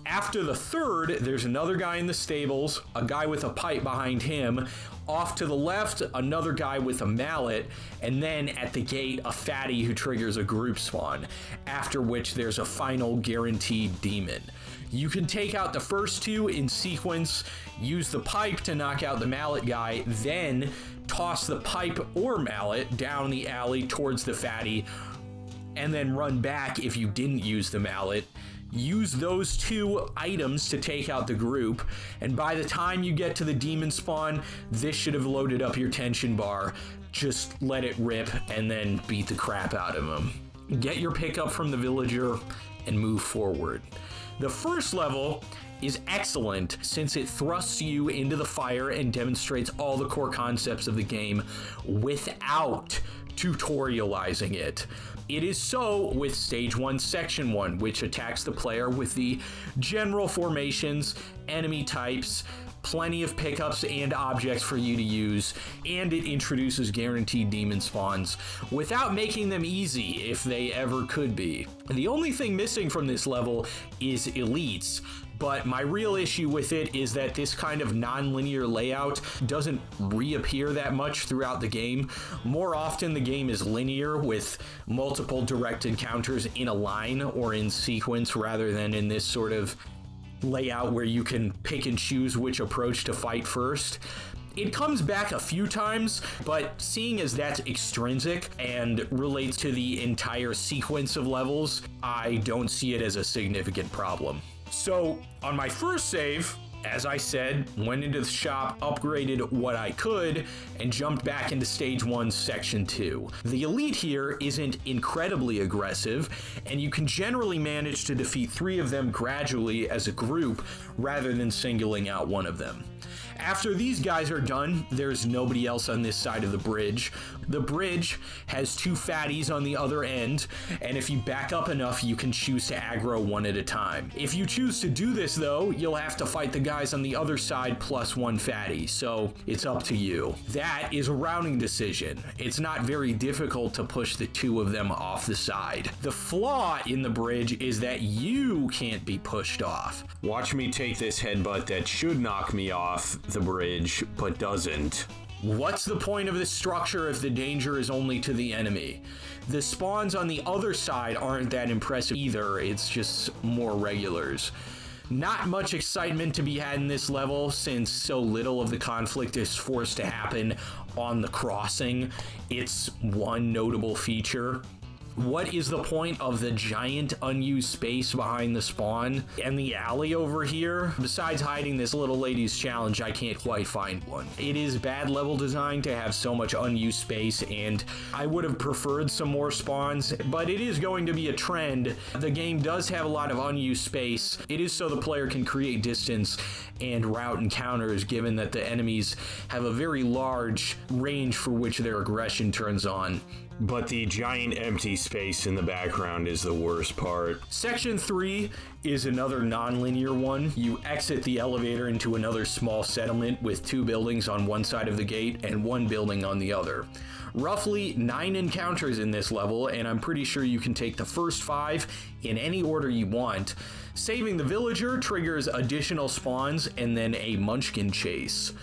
After the 3rd, there's another guy in the stables, a guy with a pipe behind him. Off to the left, another guy with a mallet, and then at the gate, a fatty who triggers a group spawn, after which there's a final guaranteed demon. You can take out the first 2 in sequence, use the pipe to knock out the mallet guy, then toss the pipe or mallet down the alley towards the fatty, and then run back if you didn't use the mallet. Use those 2 items to take out the group, and by the time you get to the demon spawn, this should have loaded up your tension bar. Just let it rip and then beat the crap out of them. Get your pickup from the villager and move forward. The first level is excellent since it thrusts you into the fire and demonstrates all the core concepts of the game without tutorializing it. It is so with Stage 1, Section 1, which attacks the player with the general formations, enemy types, plenty of pickups and objects for you to use, and it introduces guaranteed demon spawns without making them easy if they ever could be. The only thing missing from this level is elites, but my real issue with it is that this kind of non-linear layout doesn't reappear that much throughout the game. More often the game is linear with multiple direct encounters in a line or in sequence rather than in this sort of layout where you can pick and choose which approach to fight first. It comes back a few times, but seeing as that's extrinsic and relates to the entire sequence of levels, I don't see it as a significant problem. So on my first save, as I said, went into the shop, upgraded what I could, and jumped back into Stage 1, Section 2. The elite here isn't incredibly aggressive, and you can generally manage to defeat 3 of them gradually as a group rather than singling out one of them. After these guys are done, there's nobody else on this side of the bridge. The bridge has 2 fatties on the other end, and if you back up enough, you can choose to aggro one at a time. If you choose to do this though, you'll have to fight the guys on the other side plus 1 fatty, so it's up to you. That is a routing decision. It's not very difficult to push the 2 of them off the side. The flaw in the bridge is that you can't be pushed off. Watch me take this headbutt that should knock me off the bridge, but doesn't. What's the point of this structure if the danger is only to the enemy? The spawns on the other side aren't that impressive either, it's just more regulars. Not much excitement to be had in this level since so little of the conflict is forced to happen on the crossing. It's one notable feature. What is the point of the giant unused space behind the spawn and the alley over here? Besides hiding this little lady's challenge, I can't quite find one. It is bad level design to have so much unused space, and I would have preferred some more spawns, but it is going to be a trend. The game does have a lot of unused space. It is so the player can create distance and route encounters, given that the enemies have a very large range for which their aggression turns on. But the giant empty space in the background is the worst part. Section 3 is another non-linear one. You exit the elevator into another small settlement with 2 buildings on one side of the gate and 1 building on the other. Roughly 9 encounters in this level, and I'm pretty sure you can take the first 5 in any order you want. Saving the villager triggers additional spawns and then a munchkin chase.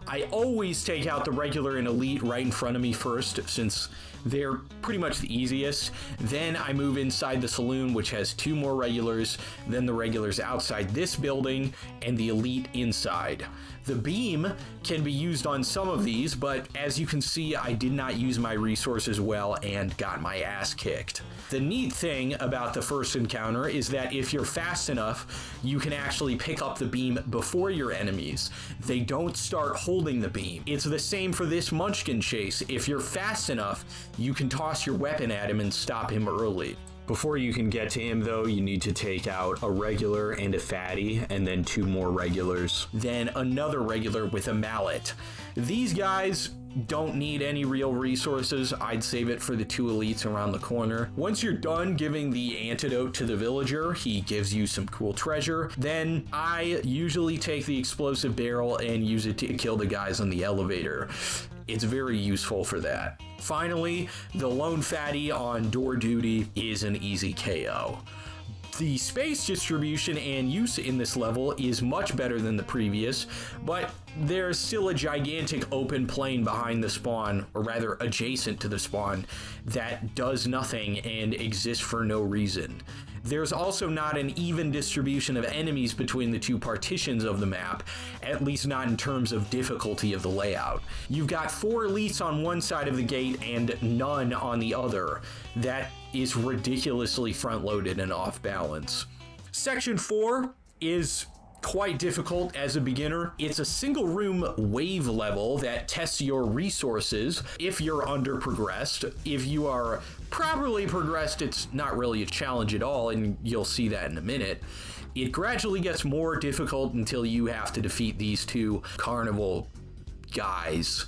I always take out the regular and elite right in front of me first, since they're pretty much the easiest. Then I move inside the saloon, which has 2 more regulars, then the regulars outside this building, and the elite inside. The beam can be used on some of these, but as you can see, I did not use my resources well and got my ass kicked. The neat thing about the first encounter is that if you're fast enough, you can actually pick up the beam before your enemies. They don't start holding the beam. It's the same for this munchkin chase. If you're fast enough, you can toss your weapon at him and stop him early. Before you can get to him, though, you need to take out a regular and a fatty, and then 2 more regulars. Then another regular with a mallet. These guys don't need any real resources. I'd save it for the 2 elites around the corner. Once you're done giving the antidote to the villager, he gives you some cool treasure. Then I usually take the explosive barrel and use it to kill the guys on the elevator. It's very useful for that. Finally, the lone fatty on door duty is an easy KO. The space distribution and use in this level is much better than the previous, but there's still a gigantic open plain behind the spawn, or rather adjacent to the spawn, that does nothing and exists for no reason. There's also not an even distribution of enemies between the 2 partitions of the map, at least not in terms of difficulty of the layout. You've got 4 elites on one side of the gate and none on the other. That is ridiculously front-loaded and off balance. Section 4 is quite difficult as a beginner. It's a single room wave level that tests your resources if you're under progressed. If you are properly progressed, it's not really a challenge at all, and you'll see that in a minute. It gradually gets more difficult until you have to defeat these 2 carnival guys.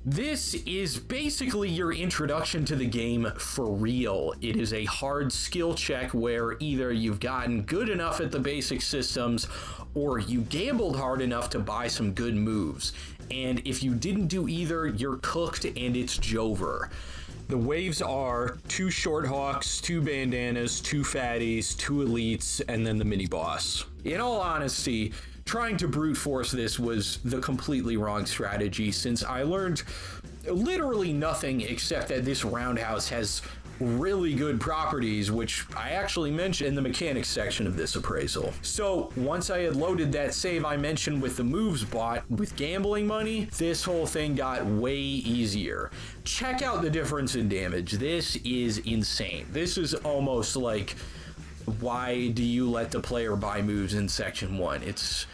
This is basically your introduction to the game for real. It is a hard skill check where either you've gotten good enough at the basic systems or you gambled hard enough to buy some good moves. And if you didn't do either, you're cooked and it's Jover. The waves are 2 short hawks, 2 bandanas, 2 fatties, 2 elites, and then the mini boss. In all honesty, trying to brute force this was the completely wrong strategy, since I learned literally nothing except that this roundhouse has really good properties, which I actually mentioned in the mechanics section of this appraisal. So once I had loaded that save I mentioned with the moves bot with gambling money, this whole thing got way easier. Check out the difference in damage. This is insane. This is almost like, why do you let the player buy moves in section 1? It's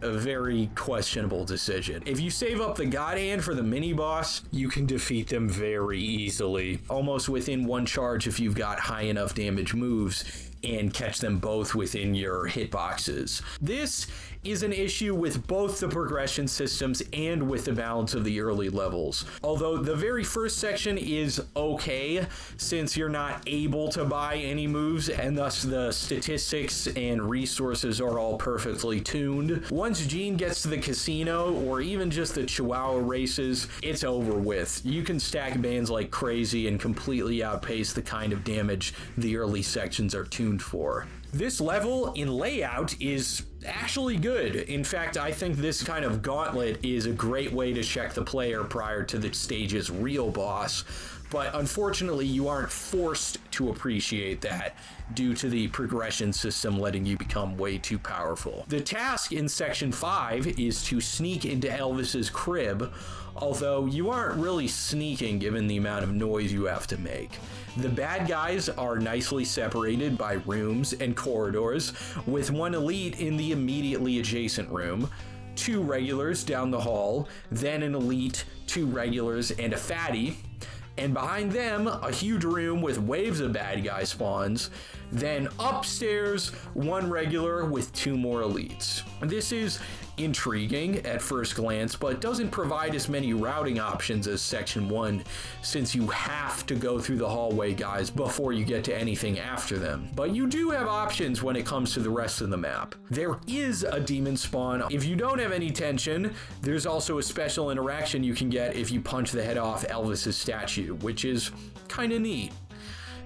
a very questionable decision. If you save up the God Hand for the mini boss, you can defeat them very easily, almost within 1 charge if you've got high enough damage moves, and catch them both within your hitboxes. This is an issue with both the progression systems and with the balance of the early levels. Although the very first section is okay, since you're not able to buy any moves, and thus the statistics and resources are all perfectly tuned. Once Gene gets to the casino, or even just the Chihuahua races, it's over with. You can stack bands like crazy and completely outpace the kind of damage the early sections are tuned for. This level in layout is actually good. In fact, I think this kind of gauntlet is a great way to check the player prior to the stage's real boss. But unfortunately, you aren't forced to appreciate that due to the progression system letting you become way too powerful. The task in Section 5 is to sneak into Elvis's crib, although you aren't really sneaking given the amount of noise you have to make. The bad guys are nicely separated by rooms and corridors, with one elite in the immediately adjacent room, 2 regulars down the hall, then an elite, 2 regulars, and a fatty, and behind them, a huge room with waves of bad guy spawns, then upstairs, 1 regular with 2 more elites. This is intriguing at first glance, but doesn't provide as many routing options as Section 1, since you have to go through the hallway guys before you get to anything after them. But you do have options when it comes to the rest of the map. There is a demon spawn. If you don't have any tension, there's also a special interaction you can get if you punch the head off Elvis's statue, which is kind of neat.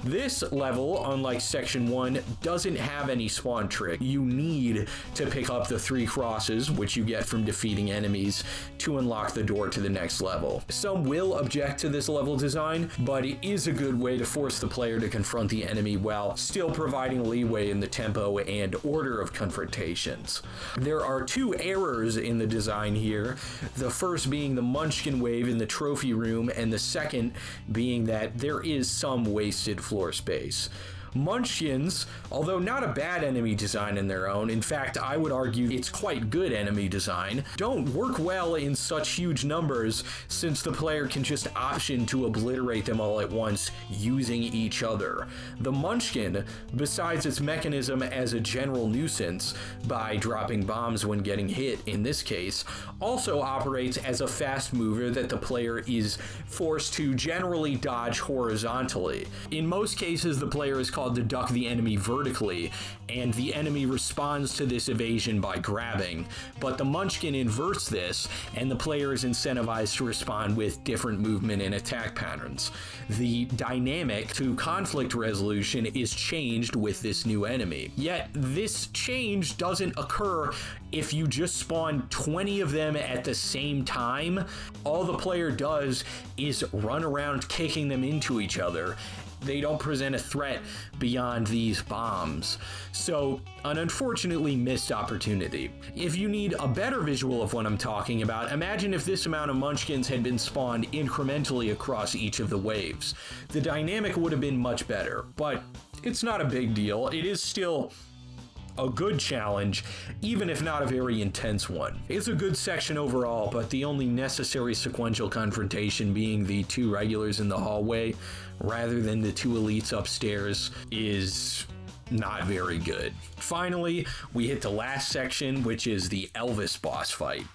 This level, unlike Section 1, doesn't have any spawn trick. You need to pick up the 3 crosses, which you get from defeating enemies, to unlock the door to the next level. Some will object to this level design, but it is a good way to force the player to confront the enemy while still providing leeway in the tempo and order of confrontations. There are 2 errors in the design here, the first being the Munchkin wave in the trophy room, and the second being that there is some wasted floor space. Munchkins, although not a bad enemy design in their own, in fact, I would argue it's quite good enemy design, don't work well in such huge numbers since the player can just option to obliterate them all at once using each other. The Munchkin, besides its mechanism as a general nuisance by dropping bombs when getting hit in this case, also operates as a fast mover that the player is forced to generally dodge horizontally. In most cases, the player is called to duck the enemy vertically, and the enemy responds to this evasion by grabbing, but the Munchkin inverts this, and the player is incentivized to respond with different movement and attack patterns. The dynamic to conflict resolution is changed with this new enemy, yet this change doesn't occur if you just spawn 20 of them at the same time. All the player does is run around kicking them into each other. They don't present a threat beyond these bombs. So, an unfortunately missed opportunity. If you need a better visual of what I'm talking about, imagine if this amount of Munchkins had been spawned incrementally across each of the waves. The dynamic would have been much better, but it's not a big deal. It is still a good challenge, even if not a very intense one. It's a good section overall, but the only necessary sequential confrontation being the 2 regulars in the hallway rather than the 2 elites upstairs is not very good. Finally, we hit the last section, which is the Elvis boss fight.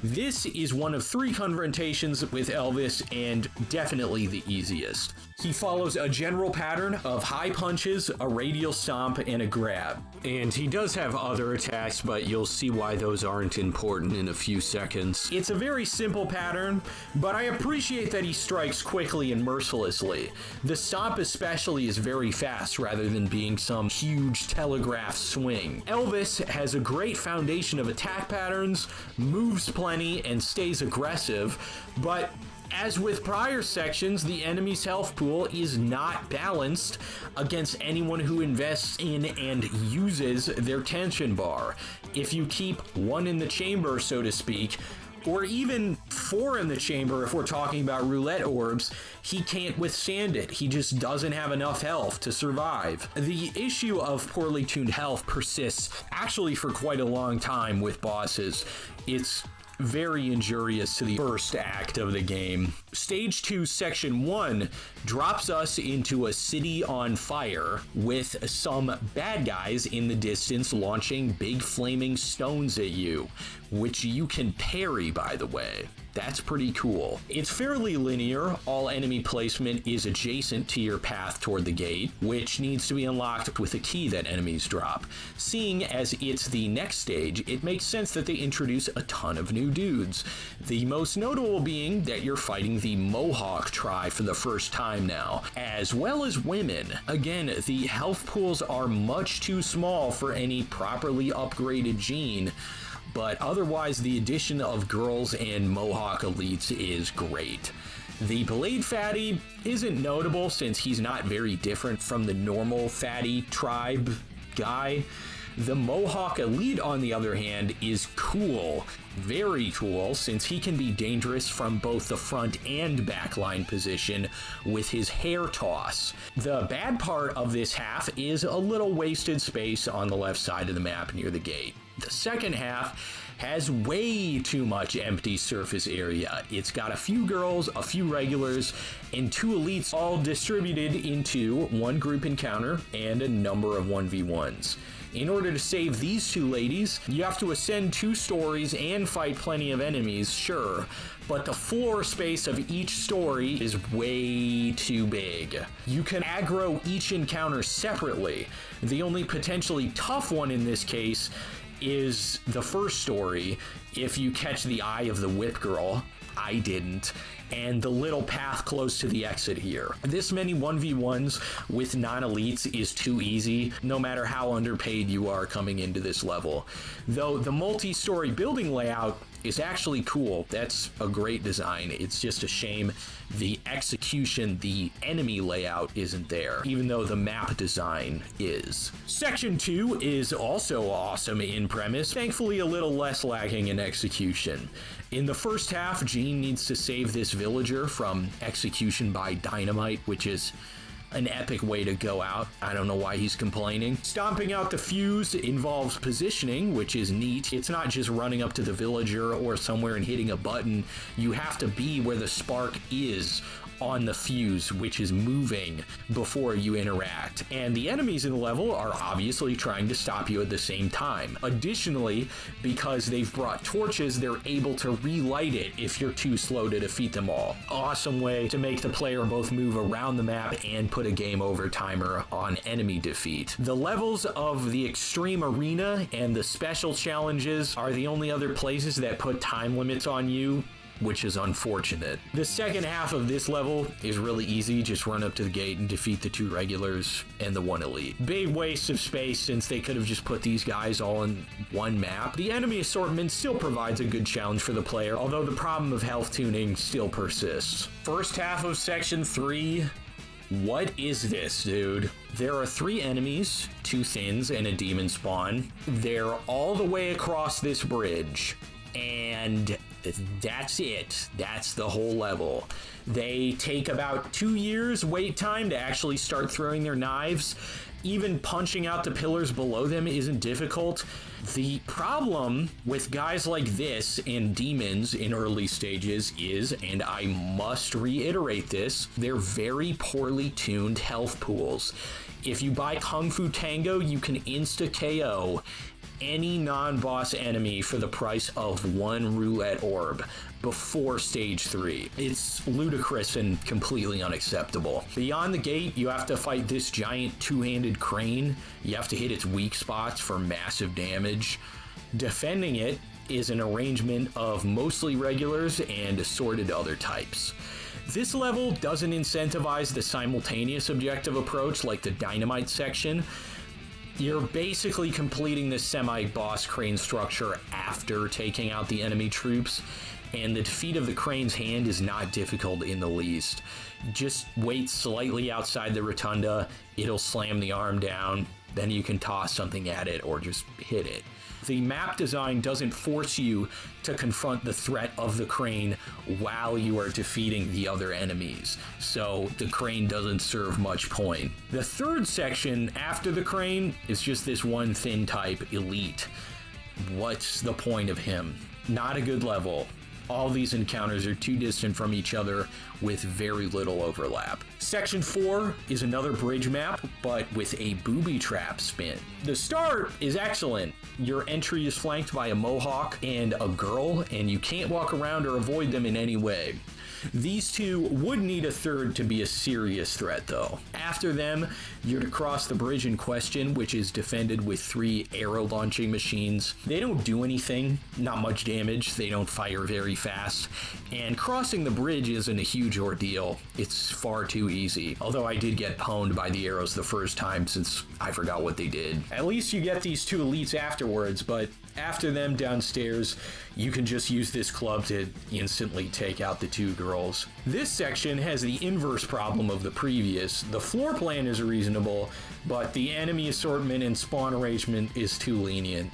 This is one of 3 confrontations with Elvis, and definitely the easiest. He follows a general pattern of high punches, a radial stomp, and a grab. And he does have other attacks, but you'll see why those aren't important in a few seconds. It's a very simple pattern, but I appreciate that he strikes quickly and mercilessly. The stomp especially is very fast rather than being some huge telegraph swing. Elvis has a great foundation of attack patterns, moves plenty, and stays aggressive, but as with prior sections, the enemy's health pool is not balanced against anyone who invests in and uses their tension bar. If you keep 1 in the chamber, so to speak, or even 4 in the chamber if we're talking about roulette orbs, he can't withstand it. He just doesn't have enough health to survive. The issue of poorly tuned health persists actually for quite a long time with bosses. It's very injurious to the first act of the game. Stage 2, Section 1 drops us into a city on fire with some bad guys in the distance launching big flaming stones at you, which you can parry, by the way. That's pretty cool. It's fairly linear. All enemy placement is adjacent to your path toward the gate, which needs to be unlocked with a key that enemies drop. Seeing as it's the next stage, it makes sense that they introduce a ton of new dudes. The most notable being that you're fighting the Mohawk tribe for the first time now, as well as women. Again, the health pools are much too small for any properly upgraded gene, but otherwise the addition of girls and Mohawk elites is great. The Blade Fatty isn't notable since he's not very different from the normal Fatty tribe guy. The Mohawk Elite, on the other hand, is cool, very cool, since he can be dangerous from both the front and backline position with his hair toss. The bad part of this half is a little wasted space on the left side of the map near the gate. The second half has way too much empty surface area. It's got a few girls, a few regulars, and 2 elites all distributed into one group encounter and a number of 1v1s. In order to save these 2 ladies, you have to ascend 2 stories and fight plenty of enemies, sure, but the floor space of each story is way too big. You can aggro each encounter separately. The only potentially tough one in this case is the first story, if you catch the eye of the whip girl. I didn't. And the little path close to the exit here. This many 1v1s with non-elites is too easy, no matter how underpaid you are coming into this level. Though the multi-story building layout is actually cool. That's a great design. It's just a shame the execution, the enemy layout isn't there, even though the map design is. Section 2 is also awesome in premise, thankfully a little less lacking in execution. In the first half, Jean needs to save this villager from execution by dynamite, which is an epic way to go out. I don't know why he's complaining. Stomping out the fuse involves positioning, which is neat. It's not just running up to the villager or somewhere and hitting a button. You have to be where the spark is on the fuse, which is moving before you interact. And the enemies in the level are obviously trying to stop you at the same time. Additionally, because they've brought torches, they're able to relight it if you're too slow to defeat them all. Awesome way to make the player both move around the map and put a game over timer on enemy defeat. The levels of the extreme arena and the special challenges are the only other places that put time limits on you, which is unfortunate. The second half of this level is really easy. Just run up to the gate and defeat the 2 regulars and the 1 elite. Big waste of space since they could have just put these guys all in one map. The enemy assortment still provides a good challenge for the player, although the problem of health tuning still persists. First half of section 3. What is this, dude? There are 3 enemies, 2 thins, and a demon spawn. They're all the way across this bridge, and that's it. That's the whole level. They take about 2 years wait time to actually start throwing their knives. Even punching out the pillars below them isn't difficult. The problem with guys like this and demons in early stages is, and I must reiterate this, they're very poorly tuned health pools. If you buy Kung Fu Tango, you can insta-KO any non-boss enemy for the price of 1 roulette orb before stage 3. It's ludicrous and completely unacceptable. Beyond the gate, you have to fight this giant 2-handed crane. You have to hit its weak spots for massive damage. Defending it is an arrangement of mostly regulars and assorted other types. This level doesn't incentivize the simultaneous objective approach like the dynamite section. You're basically completing the semi-boss crane structure after taking out the enemy troops, and the defeat of the crane's hand is not difficult in the least. Just wait slightly outside the rotunda, it'll slam the arm down, then you can toss something at it or just hit it. The map design doesn't force you to confront the threat of the crane while you are defeating the other enemies, so the crane doesn't serve much point. The third section after the crane is just this one thin type elite. What's the point of him? Not a good level. All these encounters are too distant from each other with very little overlap. Section 4 is another bridge map, but with a booby trap spin. The start is excellent. Your entry is flanked by a Mohawk and a girl, and you can't walk around or avoid them in any way. These 2 would need a third to be a serious threat, though. After them, you're to cross the bridge in question, which is defended with 3 arrow launching machines. They don't do anything, not much damage, they don't fire very fast, and crossing the bridge isn't a huge ordeal. It's far too easy, although I did get pwned by the arrows the first time since I forgot what they did. At least you get these 2 elites afterwards, but After them downstairs, you can just use this club to instantly take out the two girls. This section has the inverse problem of the previous. The floor plan is reasonable, but the enemy assortment and spawn arrangement is too lenient.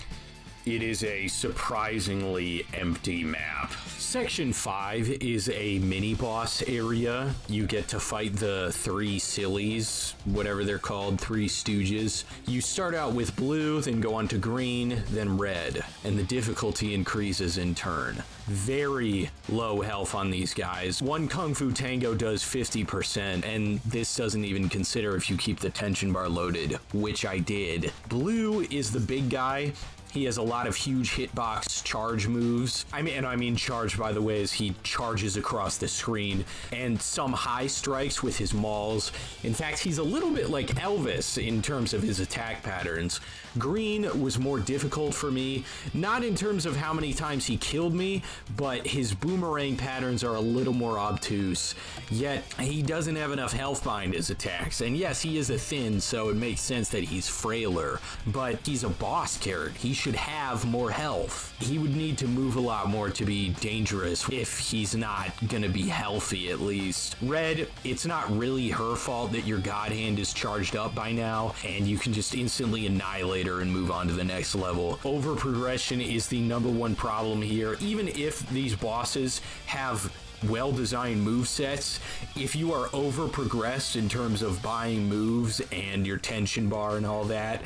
It is a surprisingly empty map. Section 5 is a mini-boss area. You get to fight the three sillies, whatever they're called, three stooges. You start out with blue, then go on to green, then red, and the difficulty increases in turn. Very low health on these guys. One Kung Fu Tango does 50%, and this doesn't even consider if you keep the tension bar loaded, which I did. Blue is the big guy. He has a lot of huge hitbox charge moves. I mean charge, by the way, as he charges across the screen, and some high strikes with his mauls. In fact, he's a little bit like Elvis in terms of his attack patterns. Green was more difficult for me, not in terms of how many times he killed me, but his boomerang patterns are a little more obtuse. Yet, he doesn't have enough health behind his attacks. And yes, he is a thin, so it makes sense that he's frailer, but he's a boss carrot. He should have more health. He would need to move a lot more to be dangerous if he's not gonna be healthy, at least. Red, it's not really her fault that your God Hand is charged up by now, and you can just instantly annihilate her and move on to the next level. Over progression is the number one problem here. Even if these bosses have well-designed move sets, if you are over progressed in terms of buying moves and your tension bar and all that,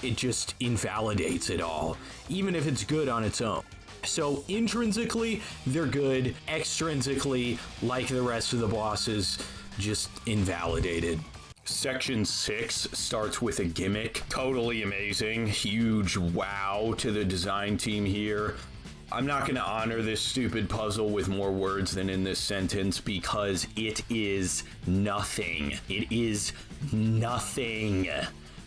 it just invalidates it all, even if it's good on its own. So intrinsically, they're good. Extrinsically, like the rest of the bosses, just invalidated. Section 6 starts with a gimmick. Totally amazing. Huge wow to the design team here. I'm not going to honor this stupid puzzle with more words than in this sentence because it is nothing. It is nothing.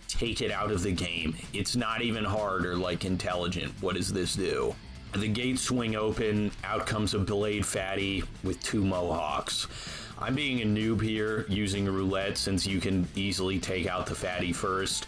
Take it out of the game. It's not even hard or like intelligent. What does this do? The gates swing open. Out comes a blade fatty with two mohawks. I'm being a noob here using roulette since you can easily take out the fatty first.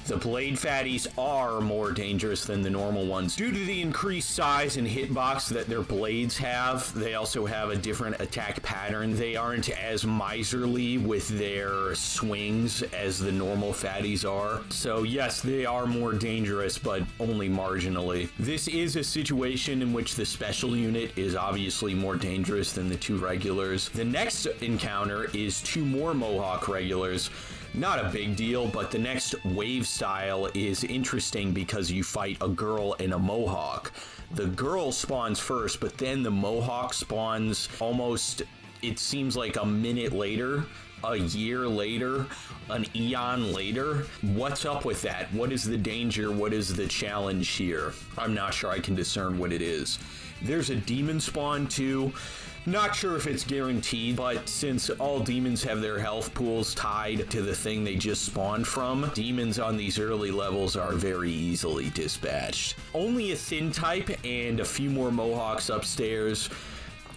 The blade fatties are more dangerous than the normal ones. Due to the increased size and hitbox that their blades have, they also have a different attack pattern. They aren't as miserly with their swings as the normal fatties are. So yes, they are more dangerous, but only marginally. This is a situation in which the special unit is obviously more dangerous than the two regulars. The next encounter is two more Mohawk regulars. Not a big deal, but the next wave style is interesting because you fight a girl and a Mohawk. The girl spawns first, but then the Mohawk spawns almost, it seems like a minute later, a year later, an eon later. What's up with that? What is the danger? What is the challenge here? I'm not sure I can discern what it is. There's a demon spawn too. Not sure if it's guaranteed, but since all demons have their health pools tied to the thing they just spawned from, demons on these early levels are very easily dispatched. Only a thin type and a few more Mohawks upstairs.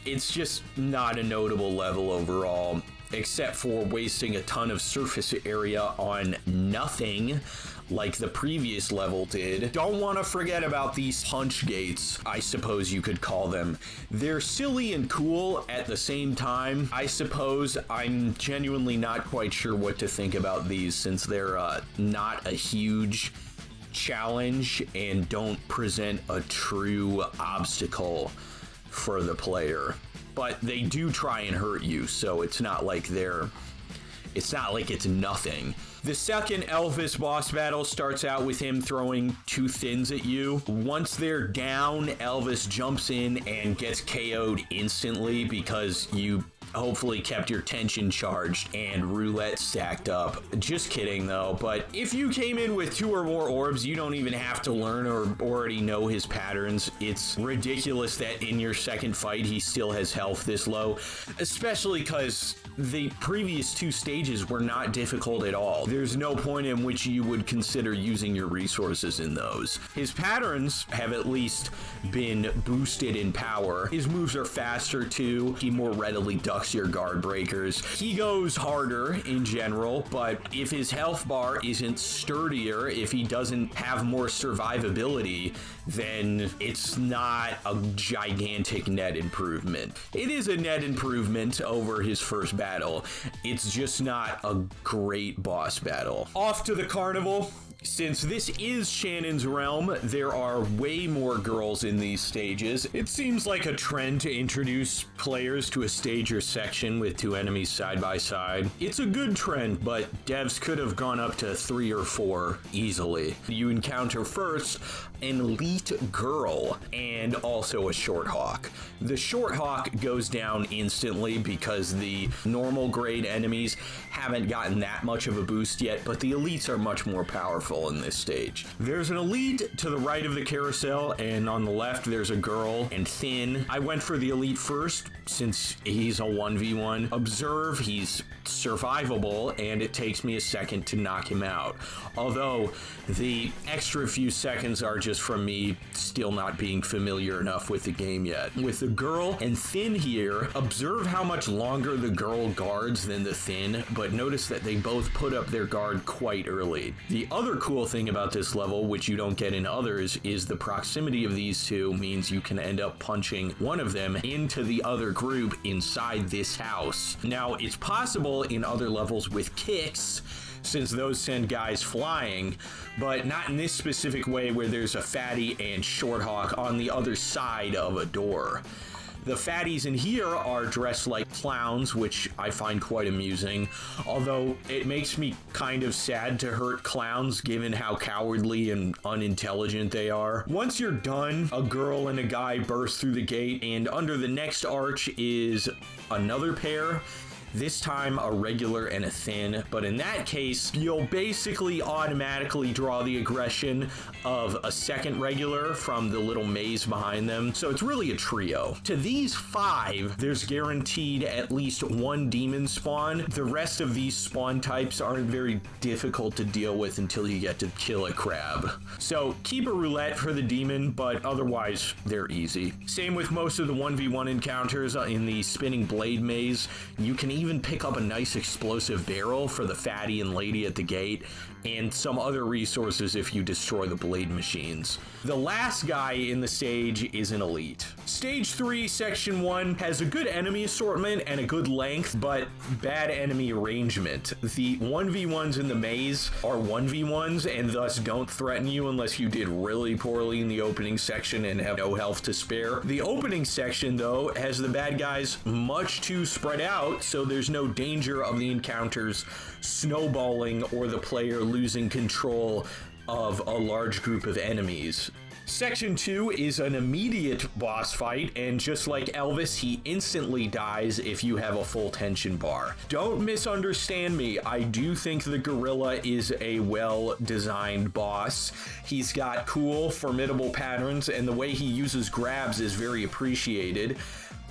It's just not a notable level overall, except for wasting a ton of surface area on nothing like the previous level did. Don't want to forget about these punch gates, I suppose you could call them. They're silly and cool at the same time. I suppose I'm genuinely not quite sure what to think about these since they're not a huge challenge and don't present a true obstacle for the player. But they do try and hurt you, so it's not like it's nothing. The second Elvis boss battle starts out with him throwing two thins at you. Once they're down, Elvis jumps in and gets KO'd instantly because you hopefully kept your tension charged and roulette stacked up. Just kidding though, but if you came in with two or more orbs, you don't even have to learn or already know his patterns. It's ridiculous that in your second fight he still has health this low, especially because the previous two stages were not difficult at all. There's no point in which you would consider using your resources in those. His patterns have at least been boosted in power. His moves are faster too. He more readily ducks fucks your guard breakers. He goes harder in general, but if his health bar isn't sturdier, if he doesn't have more survivability, then it's not a gigantic net improvement. It is a net improvement over his first battle. It's just not a great boss battle. Off to the carnival. Since this is Shannon's realm, there are way more girls in these stages. It seems like a trend to introduce players to a stage or section with two enemies side by side. It's a good trend, but devs could have gone up to 3 or 4 easily. You encounter first an elite girl and also a short hawk. The short hawk goes down instantly because the normal grade enemies haven't gotten that much of a boost yet, but the elites are much more powerful in this stage. There's an elite to the right of the carousel, and on the left there's a girl and Thin. I went for the elite first since he's a 1v1. Observe, he's survivable, and it takes me a second to knock him out. Although the extra few seconds are just from me still not being familiar enough with the game yet. With the girl and Thin here, observe how much longer the girl guards than the Thin, but notice that they both put up their guard quite early. The other cool thing about this level, which you don't get in others, is the proximity of these two means you can end up punching one of them into the other group inside this house. Now, it's possible in other levels with kicks, since those send guys flying, but not in this specific way where there's a fatty and short hawk on the other side of a door. The fatties in here are dressed like clowns, which I find quite amusing, although it makes me kind of sad to hurt clowns given how cowardly and unintelligent they are. Once you're done, a girl and a guy burst through the gate, and under the next arch is another pair. This time a regular and a Thin, but in that case, you'll basically automatically draw the aggression of a second regular from the little maze behind them, so it's really a trio. To these 5, there's guaranteed at least 1 demon spawn. The rest of these spawn types aren't very difficult to deal with until you get to kill a crab. So keep a roulette for the demon, but otherwise they're easy. Same with most of the 1v1 encounters in the spinning blade maze. You can even pick up a nice explosive barrel for the fatty and lady at the gate, and some other resources if you destroy the blade machines. The last guy in the stage is an elite. Stage 3, Section 1 has a good enemy assortment and a good length, but bad enemy arrangement. The 1v1s in the maze are 1v1s and thus don't threaten you unless you did really poorly in the opening section and have no health to spare. The opening section, though, has the bad guys much too spread out, so there's no danger of the encounters snowballing or the player losing control of a large group of enemies. Section 2 is an immediate boss fight, and just like Elvis, he instantly dies if you have a full tension bar. Don't misunderstand me, I do think the gorilla is a well-designed boss. He's got cool, formidable patterns, and the way he uses grabs is very appreciated.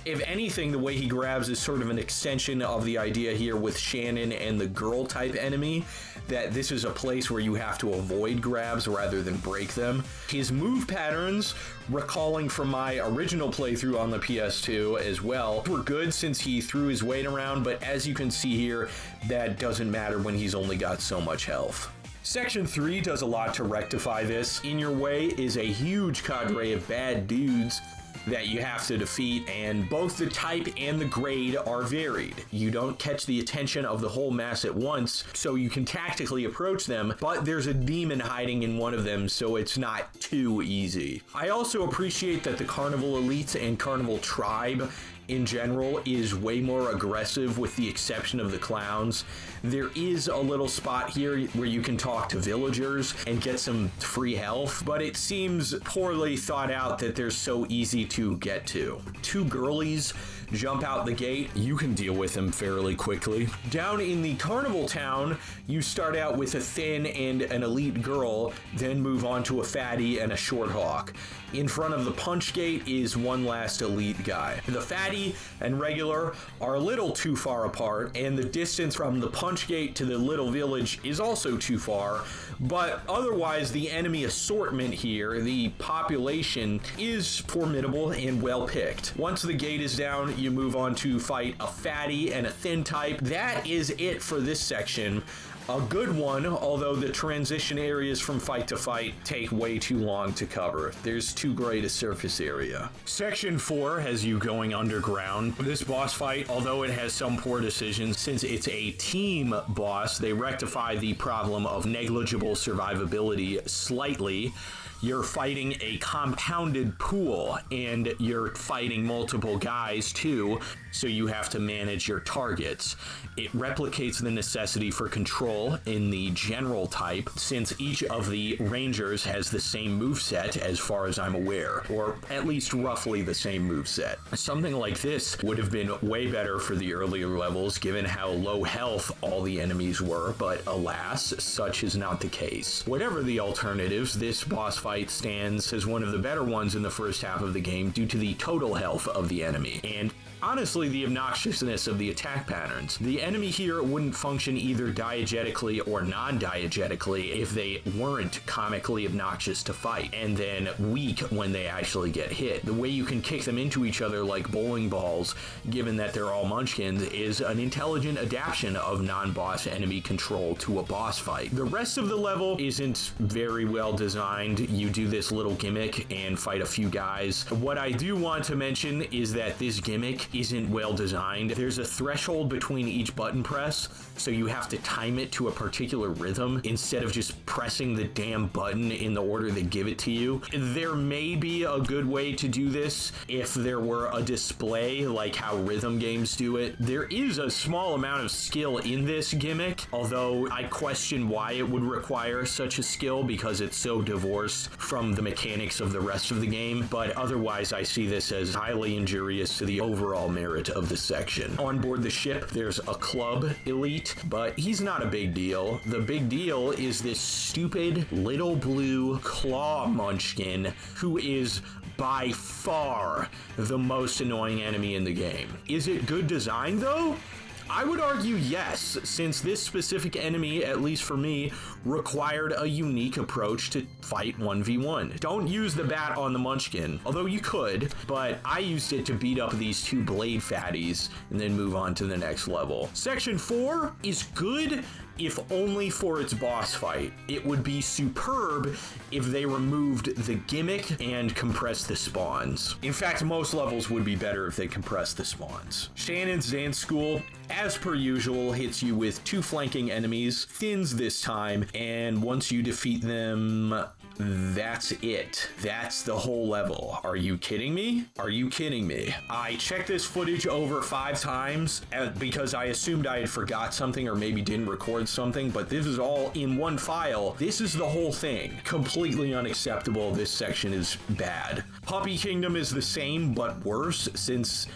If anything, the way he grabs is sort of an extension of the idea here with Shannon and the girl type enemy, that this is a place where you have to avoid grabs rather than break them. His move patterns, recalling from my original playthrough on the PS2 as well, were good since he threw his weight around, but as you can see here, that doesn't matter when he's only got so much health. Section 3 does a lot to rectify this. In your way is a huge cadre of bad dudes that you have to defeat, and both the type and the grade are varied. You don't catch the attention of the whole mass at once, so you can tactically approach them, but there's a demon hiding in one of them, so it's not too easy. I also appreciate that the Carnival Elites and Carnival Tribe in general is way more aggressive with the exception of the clowns. There is a little spot here where you can talk to villagers and get some free health, but it seems poorly thought out that they're so easy to get to. 2 girlies jump out the gate, you can deal with them fairly quickly. Down in the carnival town, you start out with a Thin and an elite girl, then move on to a fatty and a short hawk. In front of the punch gate is one last elite guy. The fatty and regular are a little too far apart, and the distance from the punch gate to the little village is also too far, but otherwise the enemy assortment here, the population, is formidable and well picked. Once the gate is down, you move on to fight a fatty and a thin type. That is it for this section. A good one, although the transition areas from fight to fight take way too long to cover. There's too great a surface area. Section 4 has you going underground. This boss fight, although it has some poor decisions, since it's a team boss, they rectify the problem of negligible survivability slightly. You're fighting a compounded pool, and you're fighting multiple guys too, so you have to manage your targets. It replicates the necessity for control in the general type, since each of the rangers has the same moveset as far as I'm aware, or at least roughly the same moveset. Something like this would have been way better for the earlier levels, given how low health all the enemies were, but alas, such is not the case. Whatever the alternatives, this boss fight stands as one of the better ones in the first half of the game due to the total health of the enemy, and honestly the obnoxiousness of the attack patterns. The enemy here wouldn't function either diegetically or non-diegetically if they weren't comically obnoxious to fight, and then weak when they actually get hit. The way you can kick them into each other like bowling balls, given that they're all munchkins, is an intelligent adaptation of non-boss enemy control to a boss fight. The rest of the level isn't very well designed. You do this little gimmick and fight a few guys. What I do want to mention is that this gimmick isn't well designed. There's a threshold between each button press, so you have to time it to a particular rhythm instead of just pressing the damn button in the order they give it to you. There may be a good way to do this if there were a display like how rhythm games do it. There is a small amount of skill in this gimmick, although I question why it would require such a skill because it's so divorced from the mechanics of the rest of the game, but otherwise I see this as highly injurious to the overall merit of the section. On board the ship, there's a club elite, but he's not a big deal. The big deal is this stupid little blue claw munchkin who is by far the most annoying enemy in the game. Is it good design though? I would argue yes, since this specific enemy, at least for me, required a unique approach to fight 1v1. Don't use the bat on the munchkin, although you could, but I used it to beat up these two blade fatties and then move on to the next level. Section 4 is good, if only for its boss fight. It would be superb if they removed the gimmick and compressed the spawns. In fact, most levels would be better if they compressed the spawns. Shannon's Dance School, as per usual, hits you with two flanking enemies, thins this time, and once you defeat them, that's it. That's the whole level. Are you kidding me? Are you kidding me? I checked this footage over 5 times because I assumed I had forgot something or maybe didn't record something, but this is all in one file. This is the whole thing. Completely unacceptable. This section is bad. Puppy Kingdom is the same, but worse, since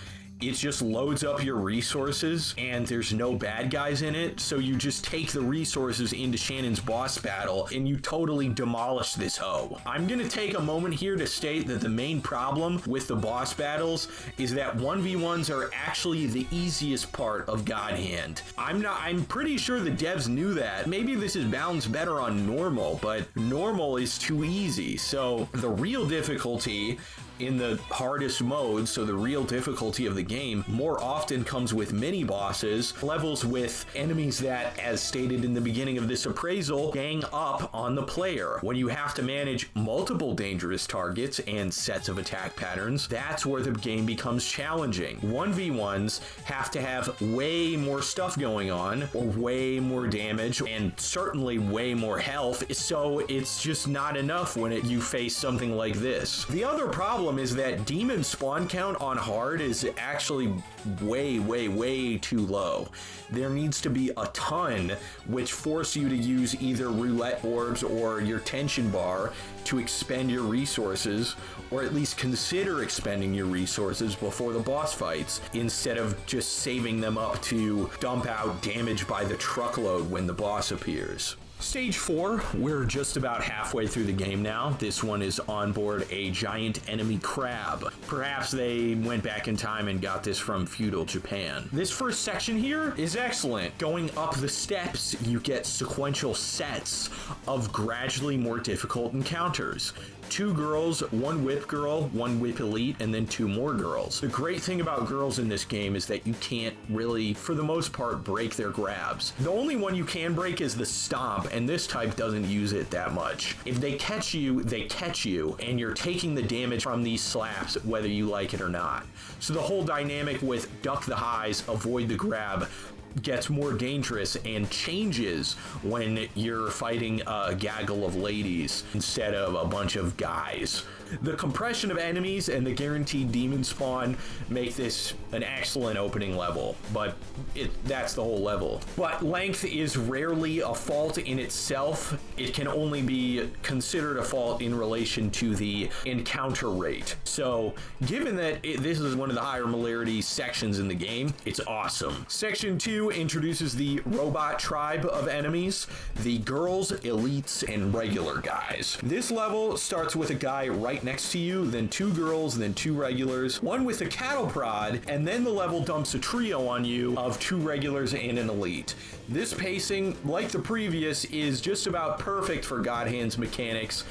it just loads up your resources and there's no bad guys in it, so you just take the resources into Shannon's boss battle and you totally demolish this hoe. I'm gonna take a moment here to state that the main problem with the boss battles is that 1v1s are actually the easiest part of God Hand. I'm pretty sure the devs knew that. Maybe this is balanced better on normal, but normal is too easy. So the real difficulty in the hardest mode, so the real difficulty of the game, more often comes with mini bosses, levels with enemies that, as stated in the beginning of this appraisal, gang up on the player. When you have to manage multiple dangerous targets and sets of attack patterns, that's where the game becomes challenging. 1v1s have to have way more stuff going on, or way more damage, and certainly way more health, so it's just not enough when you face something like this. The other problem is that demon spawn count on hard is actually way too low. There needs to be a ton, which force you to use either roulette orbs or your tension bar to expend your resources, or at least consider expending your resources before the boss fights, instead of just saving them up to dump out damage by the truckload when the boss appears. Stage 4, we're just about halfway through the game now. This one is on board a giant enemy crab. Perhaps they went back in time and got this from feudal Japan. This first section here is excellent. Going up the steps, you get sequential sets of gradually more difficult encounters. 2 girls, 1 whip girl, 1 whip elite, and then 2 more girls. The great thing about girls in this game is that you can't really, for the most part, break their grabs. The only one you can break is the stomp, and this type doesn't use it that much. If they catch you, they catch you, and you're taking the damage from these slaps whether you like it or not. So the whole dynamic with duck the highs, avoid the grab, gets more dangerous and changes when you're fighting a gaggle of ladies instead of a bunch of guys. The compression of enemies and the guaranteed demon spawn make this an excellent opening level, but that's the whole level. But length is rarely a fault in itself. It can only be considered a fault in relation to the encounter rate. So given that this is one of the higher molarity sections in the game, it's awesome. Section 2 introduces the robot tribe of enemies, the girls, elites, and regular guys. This level starts with a guy right next to you, then 2 girls, then 2 regulars, 1 with a cattle prod, and then the level dumps a trio on you of 2 regulars and an elite. This pacing, like the previous, is just about perfect for God Hand's mechanics.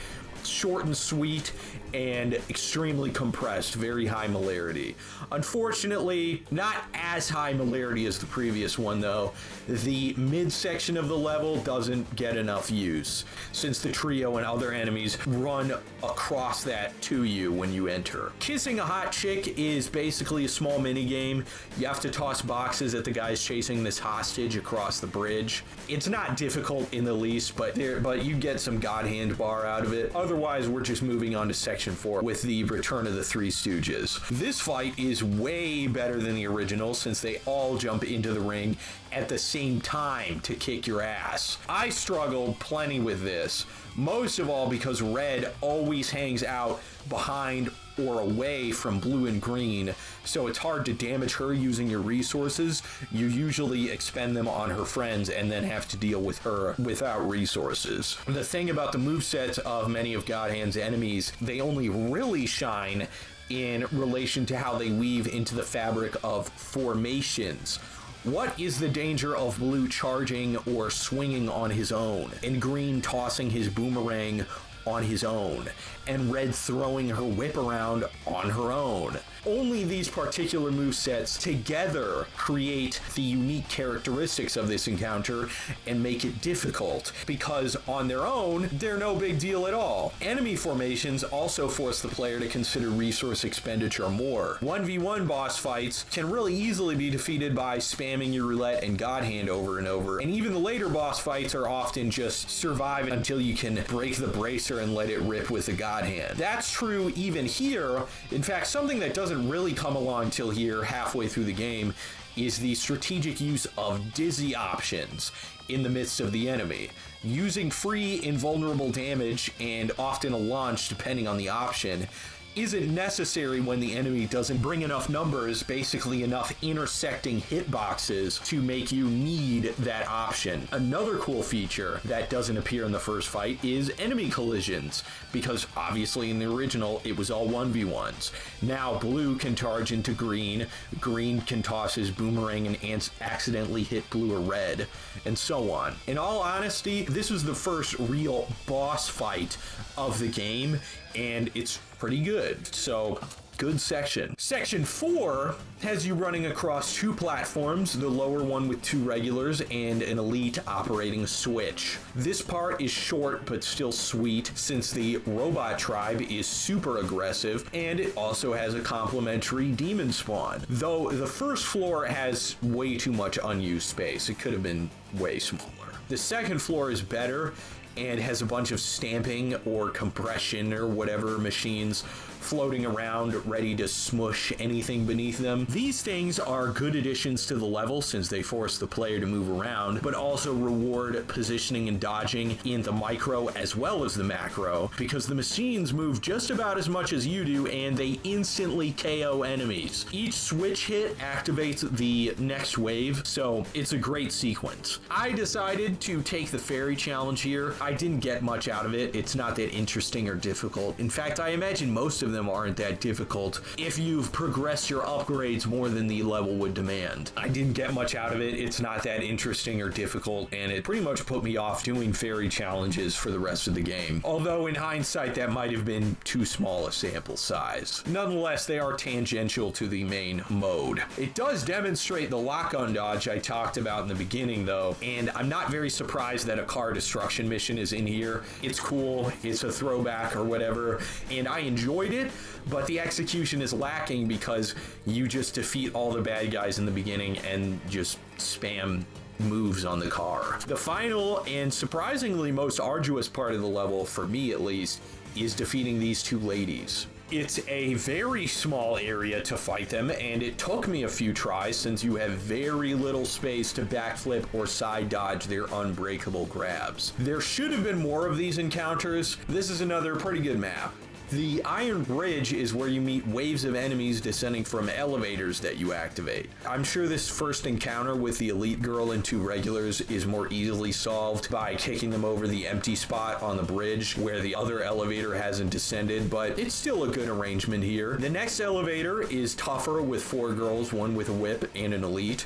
Short and sweet and extremely compressed, very high molarity. Unfortunately, not as high molarity as the previous one though. The midsection of the level doesn't get enough use, since the trio and other enemies run across that to you when you enter. Kissing a hot chick is basically a small mini game. You have to toss boxes at the guys chasing this hostage across the bridge. It's not difficult in the least, but you get some God Hand bar out of it. Otherwise, we're just moving on to Section 4 with the return of the Three Stooges. This fight is way better than the original since they all jump into the ring at the same time to kick your ass. I struggled plenty with this, most of all because red always hangs out behind or away from blue and green, so it's hard to damage her using your resources. You usually expend them on her friends and then have to deal with her without resources. The thing about the movesets of many of God Hand's enemies, they only really shine in relation to how they weave into the fabric of formations. What is the danger of blue charging or swinging on his own, and green tossing his boomerang on his own, and red throwing her whip around on her own? Only these particular movesets together create the unique characteristics of this encounter and make it difficult, because on their own, they're no big deal at all. Enemy formations also force the player to consider resource expenditure more. 1v1 boss fights can really easily be defeated by spamming your roulette and God Hand over and over, and even the later boss fights are often just survive until you can break the bracer and let it rip with the God Hand. That's true even here. In fact, something that doesn't really come along till here halfway through the game is the strategic use of dizzy options in the midst of the enemy. Using free invulnerable damage and often a launch depending on the option isn't necessary when the enemy doesn't bring enough numbers, basically enough intersecting hitboxes to make you need that option. Another cool feature that doesn't appear in the first fight is enemy collisions, because obviously in the original it was all 1v1s. Now blue can charge into green, green can toss his boomerang and accidentally hit blue or red, and so on. In all honesty, this was the first real boss fight of the game, and it's pretty good. So, good section. Section 4 has you running across 2 platforms, the lower one with 2 regulars and an elite operating a switch. This part is short but still sweet since the robot tribe is super aggressive, and it also has a complimentary demon spawn. Though the first floor has way too much unused space. It could have been way smaller. The second floor is better and has a bunch of stamping or compression or whatever machines floating around ready to smush anything beneath them. These things are good additions to the level since they force the player to move around, but also reward positioning and dodging in the micro as well as the macro, because the machines move just about as much as you do and they instantly KO enemies. Each switch hit activates the next wave, so it's a great sequence. I decided to take the fairy challenge here. I didn't get much out of it. It's not that interesting or difficult. In fact, I imagine most of of them aren't that difficult if you've progressed your upgrades more than the level would demand. I didn't get much out of it. It's not that interesting or difficult, and it pretty much put me off doing fairy challenges for the rest of the game. Although in hindsight, that might have been too small a sample size. Nonetheless, they are tangential to the main mode. It does demonstrate the lock-on dodge I talked about in the beginning, though, and I'm not very surprised that a car destruction mission is in here. It's cool, it's a throwback or whatever, and I enjoyed it, but the execution is lacking because you just defeat all the bad guys in the beginning and just spam moves on the car. The final and surprisingly most arduous part of the level, for me at least, is defeating these two ladies. It's a very small area to fight them, and it took me a few tries since you have very little space to backflip or side dodge their unbreakable grabs. There should have been more of these encounters. This is another pretty good map. The Iron Bridge is where you meet waves of enemies descending from elevators that you activate. I'm sure this first encounter with the elite girl and two regulars is more easily solved by kicking them over the empty spot on the bridge where the other elevator hasn't descended, but it's still a good arrangement here. The next elevator is tougher with 4 girls, one with a whip and an elite.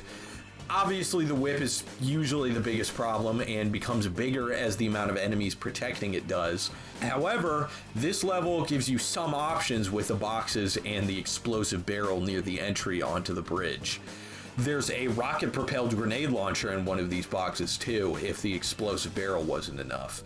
Obviously, the whip is usually the biggest problem and becomes bigger as the amount of enemies protecting it does. However, this level gives you some options with the boxes and the explosive barrel near the entry onto the bridge. There's a rocket-propelled grenade launcher in one of these boxes too, if the explosive barrel wasn't enough.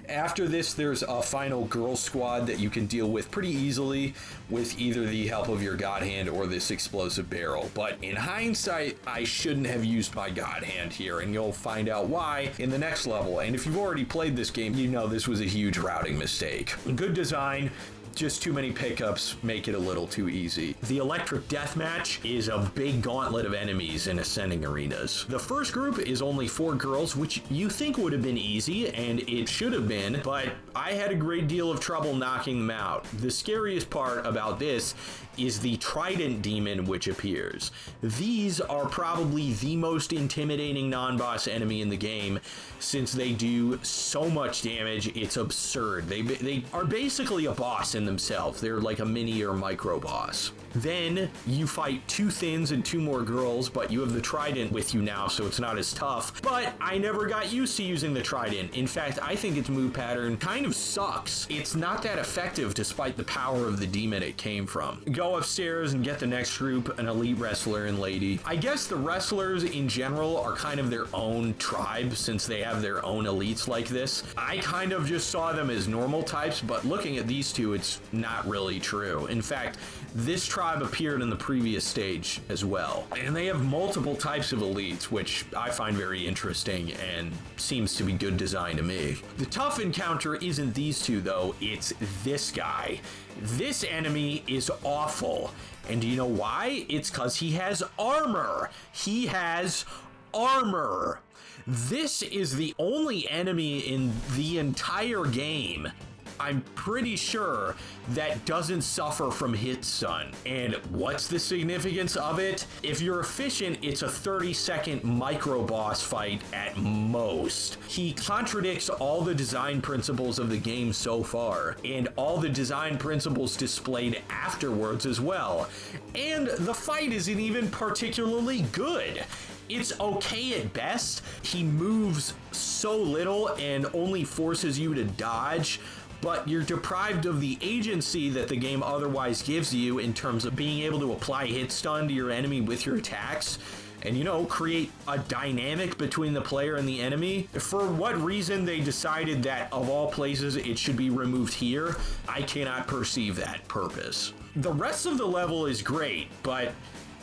After this, there's a final girl squad that you can deal with pretty easily with either the help of your God Hand or this explosive barrel. But in hindsight, I shouldn't have used my God Hand here, and you'll find out why in the next level. And if you've already played this game, you know this was a huge routing mistake. Good design. Just too many pickups make it a little too easy. The electric deathmatch is a big gauntlet of enemies in ascending arenas. The first group is only 4 girls, which you think would have been easy, and it should have been, but I had a great deal of trouble knocking them out. The scariest part about this is the trident demon which appears. These are probably the most intimidating non-boss enemy in the game since they do so much damage, it's absurd. They are basically a boss in themselves. They're like a mini or micro boss. Then you fight 2 thins and 2 more girls, but you have the trident with you now, so it's not as tough. But I never got used to using the trident. In fact, I think its move pattern kind of sucks. It's not that effective despite the power of the demon it came from. Go upstairs and get the next group, an elite wrestler and lady. I guess the wrestlers in general are kind of their own tribe since they have their own elites like this. I kind of just saw them as normal types, but looking at these two, it's not really true. In fact, this tribe appeared in the previous stage as well. And they have multiple types of elites, which I find very interesting and seems to be good design to me. The tough encounter isn't these two though, it's this guy. This enemy is awful. And do you know why? It's because he has armor. He has armor. This is the only enemy in the entire game, I'm pretty sure, that doesn't suffer from hit stun. And what's the significance of it? If you're efficient, it's a 30-second micro boss fight at most. He contradicts all the design principles of the game so far, and all the design principles displayed afterwards as well. And the fight isn't even particularly good. It's okay at best. He moves so little and only forces you to dodge, but you're deprived of the agency that the game otherwise gives you in terms of being able to apply hit stun to your enemy with your attacks and, you know, create a dynamic between the player and the enemy. For what reason they decided that of all places it should be removed here, I cannot perceive that purpose. The rest of the level is great, but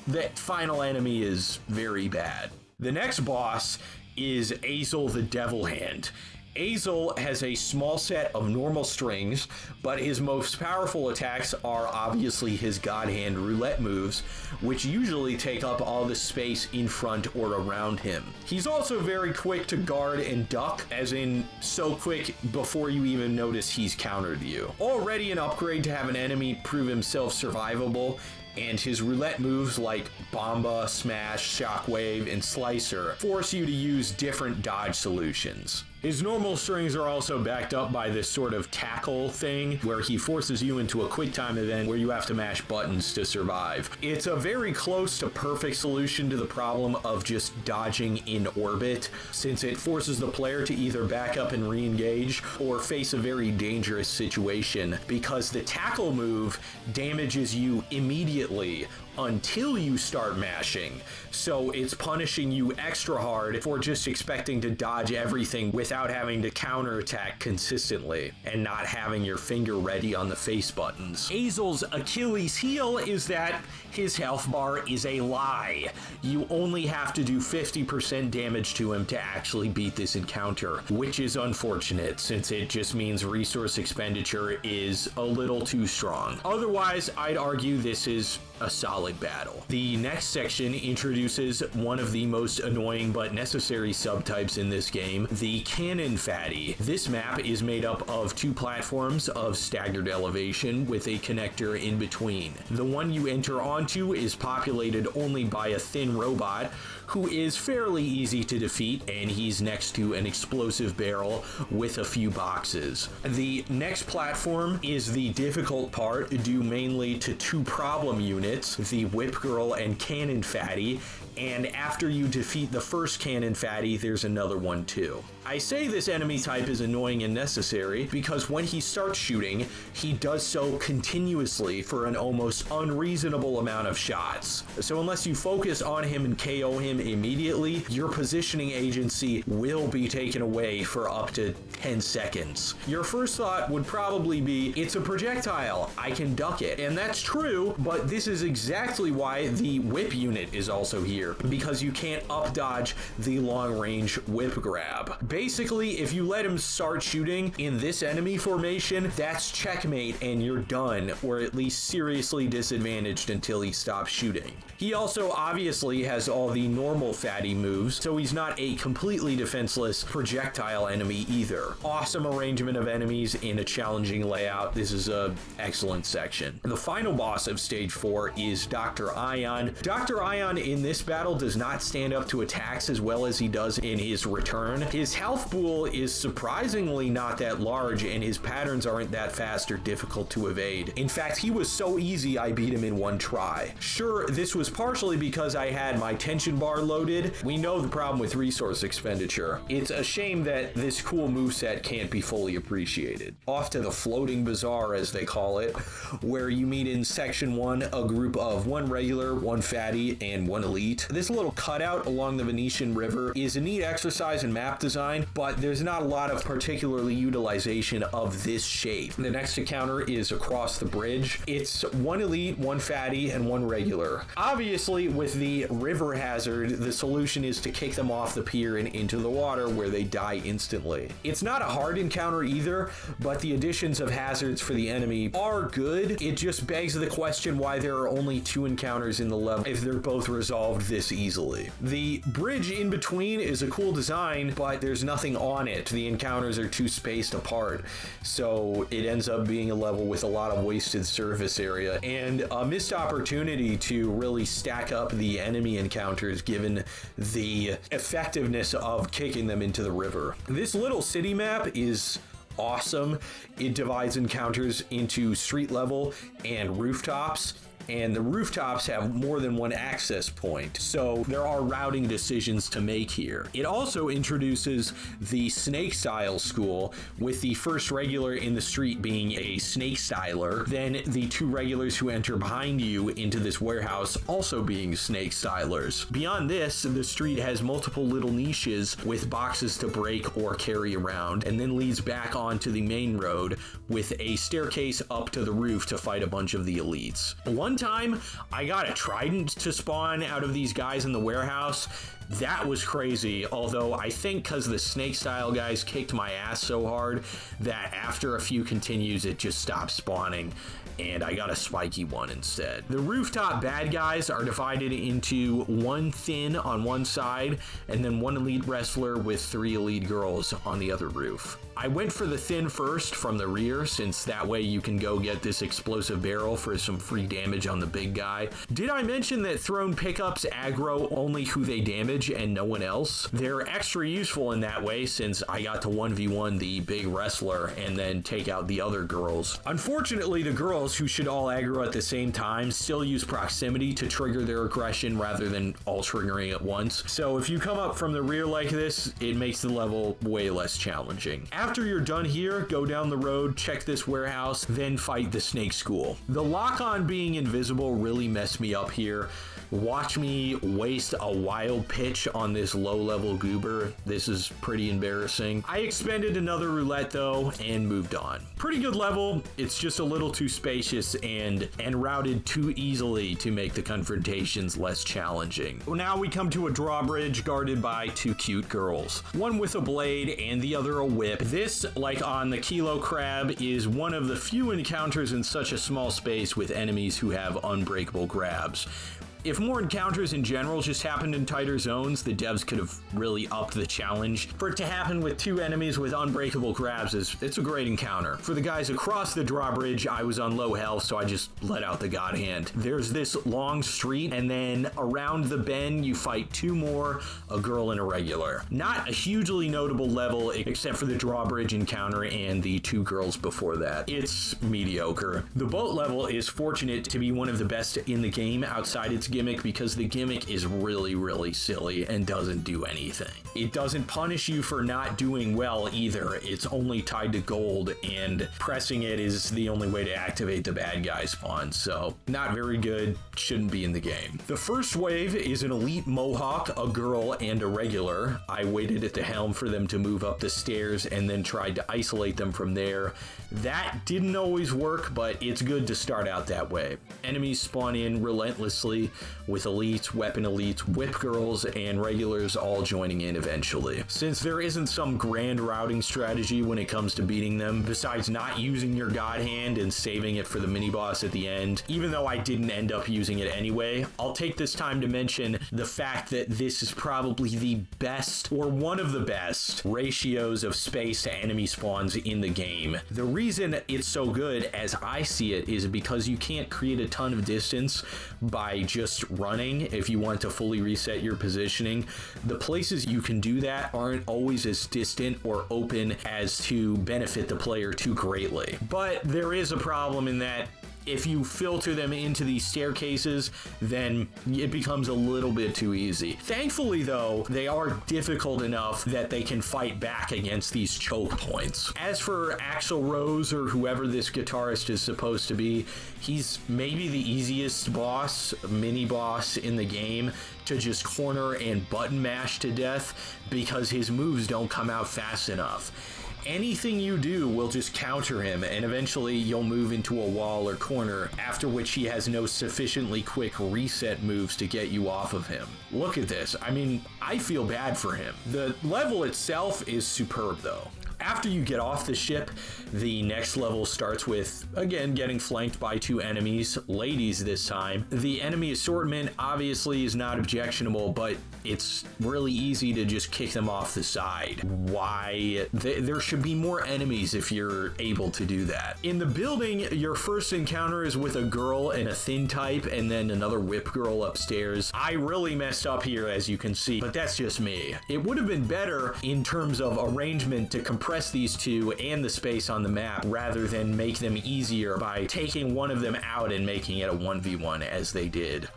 the final enemy is very bad. The next boss is Azel the Devil Hand. Azel has a small set of normal strings, but his most powerful attacks are obviously his God Hand roulette moves, which usually take up all the space in front or around him. He's also very quick to guard and duck, as in so quick before you even notice he's countered you. Already an upgrade to have an enemy prove himself survivable, and his roulette moves like Bomba, Smash, Shockwave, and Slicer force you to use different dodge solutions. His normal strings are also backed up by this sort of tackle thing where he forces you into a quick time event where you have to mash buttons to survive. It's a very close to perfect solution to the problem of just dodging in orbit, since it forces the player to either back up and re-engage or face a very dangerous situation, because the tackle move damages you immediately until you start mashing. So it's punishing you extra hard for just expecting to dodge everything without having to counterattack consistently and not having your finger ready on the face buttons. Azel's Achilles heel is that his health bar is a lie. You only have to do 50% damage to him to actually beat this encounter, which is unfortunate since it just means resource expenditure is a little too strong. Otherwise, I'd argue this is a solid battle. The next section introduces one of the most annoying but necessary subtypes in this game, the Cannon Fatty. This map is made up of 2 platforms of staggered elevation with a connector in between. The one you enter onto is populated only by a thin robot who is fairly easy to defeat, and he's next to an explosive barrel with a few boxes. The next platform is the difficult part due mainly to 2 problem units, the Whip Girl and Cannon Fatty, and after you defeat the first Cannon Fatty, there's another one too. I say this enemy type is annoying and necessary because when he starts shooting, he does so continuously for an almost unreasonable amount of shots. So unless you focus on him and KO him immediately, your positioning agency will be taken away for up to 10 seconds. Your first thought would probably be, it's a projectile, I can duck it. And that's true, but this is exactly why the whip unit is also here, because you can't up dodge the long range whip grab. Basically, if you let him start shooting in this enemy formation, that's checkmate and you're done, or at least seriously disadvantaged until he stops shooting. He also obviously has all the normal fatty moves, so he's not a completely defenseless projectile enemy either. Awesome arrangement of enemies in a challenging layout. This is an excellent section. The final boss of stage 4 is Dr. Ion. Dr. Ion in this battle does not stand up to attacks as well as he does in his return. His health pool is surprisingly not that large, and his patterns aren't that fast or difficult to evade. In fact, he was so easy I beat him in 1 try. Sure, this was partially because I had my tension bar loaded. We know the problem with resource expenditure. It's a shame that this cool moveset can't be fully appreciated. Off to the floating bazaar, as they call it, where you meet in section 1 a group of 1 regular, 1 fatty, and 1 elite. This little cutout along the Venetian River is a neat exercise in map design, but there's not a lot of particularly utilization of this shape. The next encounter is across the bridge. It's 1 elite, 1 fatty, and 1 regular. Obviously, with the river hazard, the solution is to kick them off the pier and into the water where they die instantly. It's not a hard encounter either, but the additions of hazards for the enemy are good. It just begs the question why there are only 2 encounters in the level if they're both resolved this easily. The bridge in between is a cool design, but there's nothing on it. The encounters are too spaced apart, so it ends up being a level with a lot of wasted surface area and a missed opportunity to really stack up the enemy encounters given the effectiveness of kicking them into the river. This little city map is awesome. It divides encounters into street level and rooftops, and the rooftops have more than 1 access point, so there are routing decisions to make here. It also introduces the snake style school, with the first regular in the street being a snake styler, then the 2 regulars who enter behind you into this warehouse also being snake stylers. Beyond this, the street has multiple little niches with boxes to break or carry around, and then leads back onto the main road with a staircase up to the roof to fight a bunch of the elites. One time, I got a trident to spawn out of these guys in the warehouse. That was crazy, although I think because the snake style guys kicked my ass so hard that after a few continues, it just stopped spawning. and I got a spiky one instead. The rooftop bad guys are divided into one thin on one side, and then one elite wrestler with 3 elite girls on the other roof. I went for the thin first from the rear, since that way you can go get this explosive barrel for some free damage on the big guy. Did I mention that thrown pickups aggro only who they damage and no one else? They're extra useful in that way, since I got to 1v1 the big wrestler and then take out the other girls. Unfortunately, the girls, who should all aggro at the same time, still use proximity to trigger their aggression rather than all triggering at once. So if you come up from the rear like this, it makes the level way less challenging. After you're done here, go down the road, check this warehouse, then fight the snake school. The lock-on being invisible really messed me up here. Watch me waste a wild pitch on this low-level goober. This is pretty embarrassing. I expended another roulette though and moved on. Pretty good level. It's just a little too spacious and routed too easily to make the confrontations less challenging. Now we come to a drawbridge guarded by 2 cute girls. One with a blade and the other a whip. This, like on the Kilo Crab, is one of the few encounters in such a small space with enemies who have unbreakable grabs. If more encounters in general just happened in tighter zones, the devs could have really upped the challenge. For it to happen with 2 enemies with unbreakable grabs it's a great encounter. For the guys across the drawbridge, I was on low health, so I just let out the God Hand. There's this long street, and then around the bend, you fight 2 more, a girl and a regular. Not a hugely notable level, except for the drawbridge encounter and the 2 girls before that. It's mediocre. The boat level is fortunate to be one of the best in the game outside its gimmick, because the gimmick is really silly and doesn't do anything. It doesn't punish you for not doing well either. It's only tied to gold, and pressing it is the only way to activate the bad guy spawn, so not very good, shouldn't be in the game. The first wave is an elite mohawk, a girl, and a regular. I waited at the helm for them to move up the stairs and then tried to isolate them from there. That didn't always work, but it's good to start out that way. Enemies spawn in relentlessly, with elites, weapon elites, whip girls, and regulars all joining in eventually. Since there isn't some grand routing strategy when it comes to beating them, besides not using your God Hand and saving it for the mini-boss at the end, even though I didn't end up using it anyway, I'll take this time to mention the fact that this is probably the best, or one of the best, ratios of space to enemy spawns in the game. The reason it's so good, as I see it, is because you can't create a ton of distance by just running if you want to fully reset your positioning. The places you can do that aren't always as distant or open as to benefit the player too greatly. But there is a problem in that if you filter them into these staircases, then it becomes a little bit too easy. Thankfully, though, they are difficult enough that they can fight back against these choke points. As for Axl Rose, or whoever this guitarist is supposed to be, he's maybe the easiest boss, mini-boss in the game to just corner and button mash to death, because his moves don't come out fast enough. Anything you do will just counter him, and eventually you'll move into a wall or corner, after which he has no sufficiently quick reset moves to get you off of him. Look at this. I mean, I feel bad for him. The level itself is superb, though. After you get off the ship, the next level starts with, again, getting flanked by 2 enemies, ladies this time. The enemy assortment obviously is not objectionable, but it's really easy to just kick them off the side. Why? There should be more enemies if you're able to do that. In the building, your first encounter is with a girl and a thin type, and then another whip girl upstairs. I really messed up here, as you can see, but that's just me. It would have been better in terms of arrangement to compress these 2 and the space on the map, rather than make them easier by taking one of them out and making it a 1v1 as they did.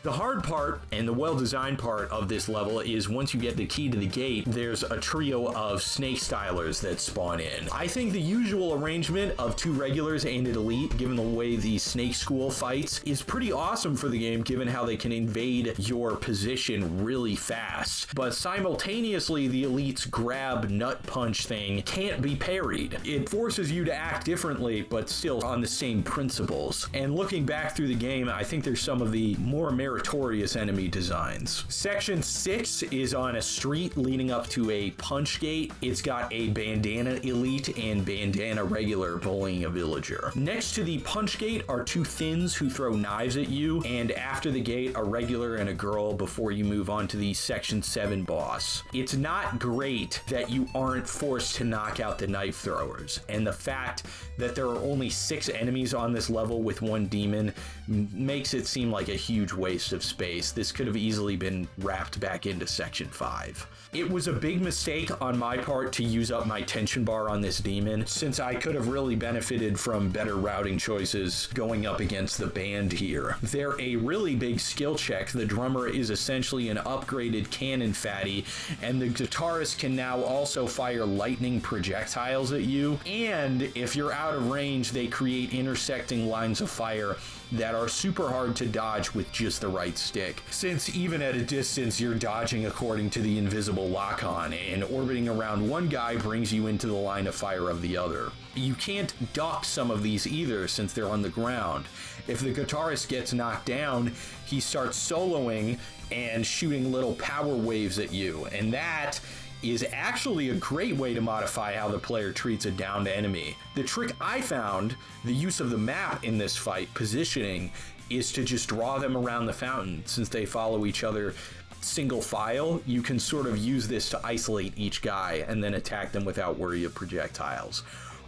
The hard part and the well-designed part of this level is once you get the key to the gate, there's a trio of snake stylers that spawn in. I think the usual arrangement of 2 regulars and an elite, given the way the snake school fights, is pretty awesome for the game, given how they can invade your position really fast. But simultaneously, the elite's grab nut punch thing can't be parried. It forces you to act differently, but still on the same principles. And looking back through the game, I think there's some of the more meritorious enemy designs. Section 6 is on a street leading up to a punch gate. It's got a bandana elite and bandana regular bullying a villager. Next to the punch gate are two thins who throw knives at you, and after the gate, a regular and a girl before you move on to the Section 7 boss. It's not great that you aren't forced to knock out the knife throwers, and the fact that there are only 6 enemies on this level with one demon makes it seem like a huge waste of space. This could have easily been wrapped back into Section 5. It was a big mistake on my part to use up my tension bar on this demon, since I could have really benefited from better routing choices going up against the band here. They're a really big skill check. The drummer is essentially an upgraded cannon fatty, and the guitarist can now also fire lightning projectiles at you, and if you're out of range, they create intersecting lines of fire that are super hard to dodge with just the right stick, since even at a distance you're dodging according to the invisible lock-on, and orbiting around one guy brings you into the line of fire of the other. You can't duck some of these either since they're on the ground. If the guitarist gets knocked down, he starts soloing and shooting little power waves at you, and that is actually a great way to modify how the player treats a downed enemy. The trick I found, the use of the map in this fight, positioning, is to just draw them around the fountain. Since they follow each other single file, you can sort of use this to isolate each guy and then attack them without worry of projectiles.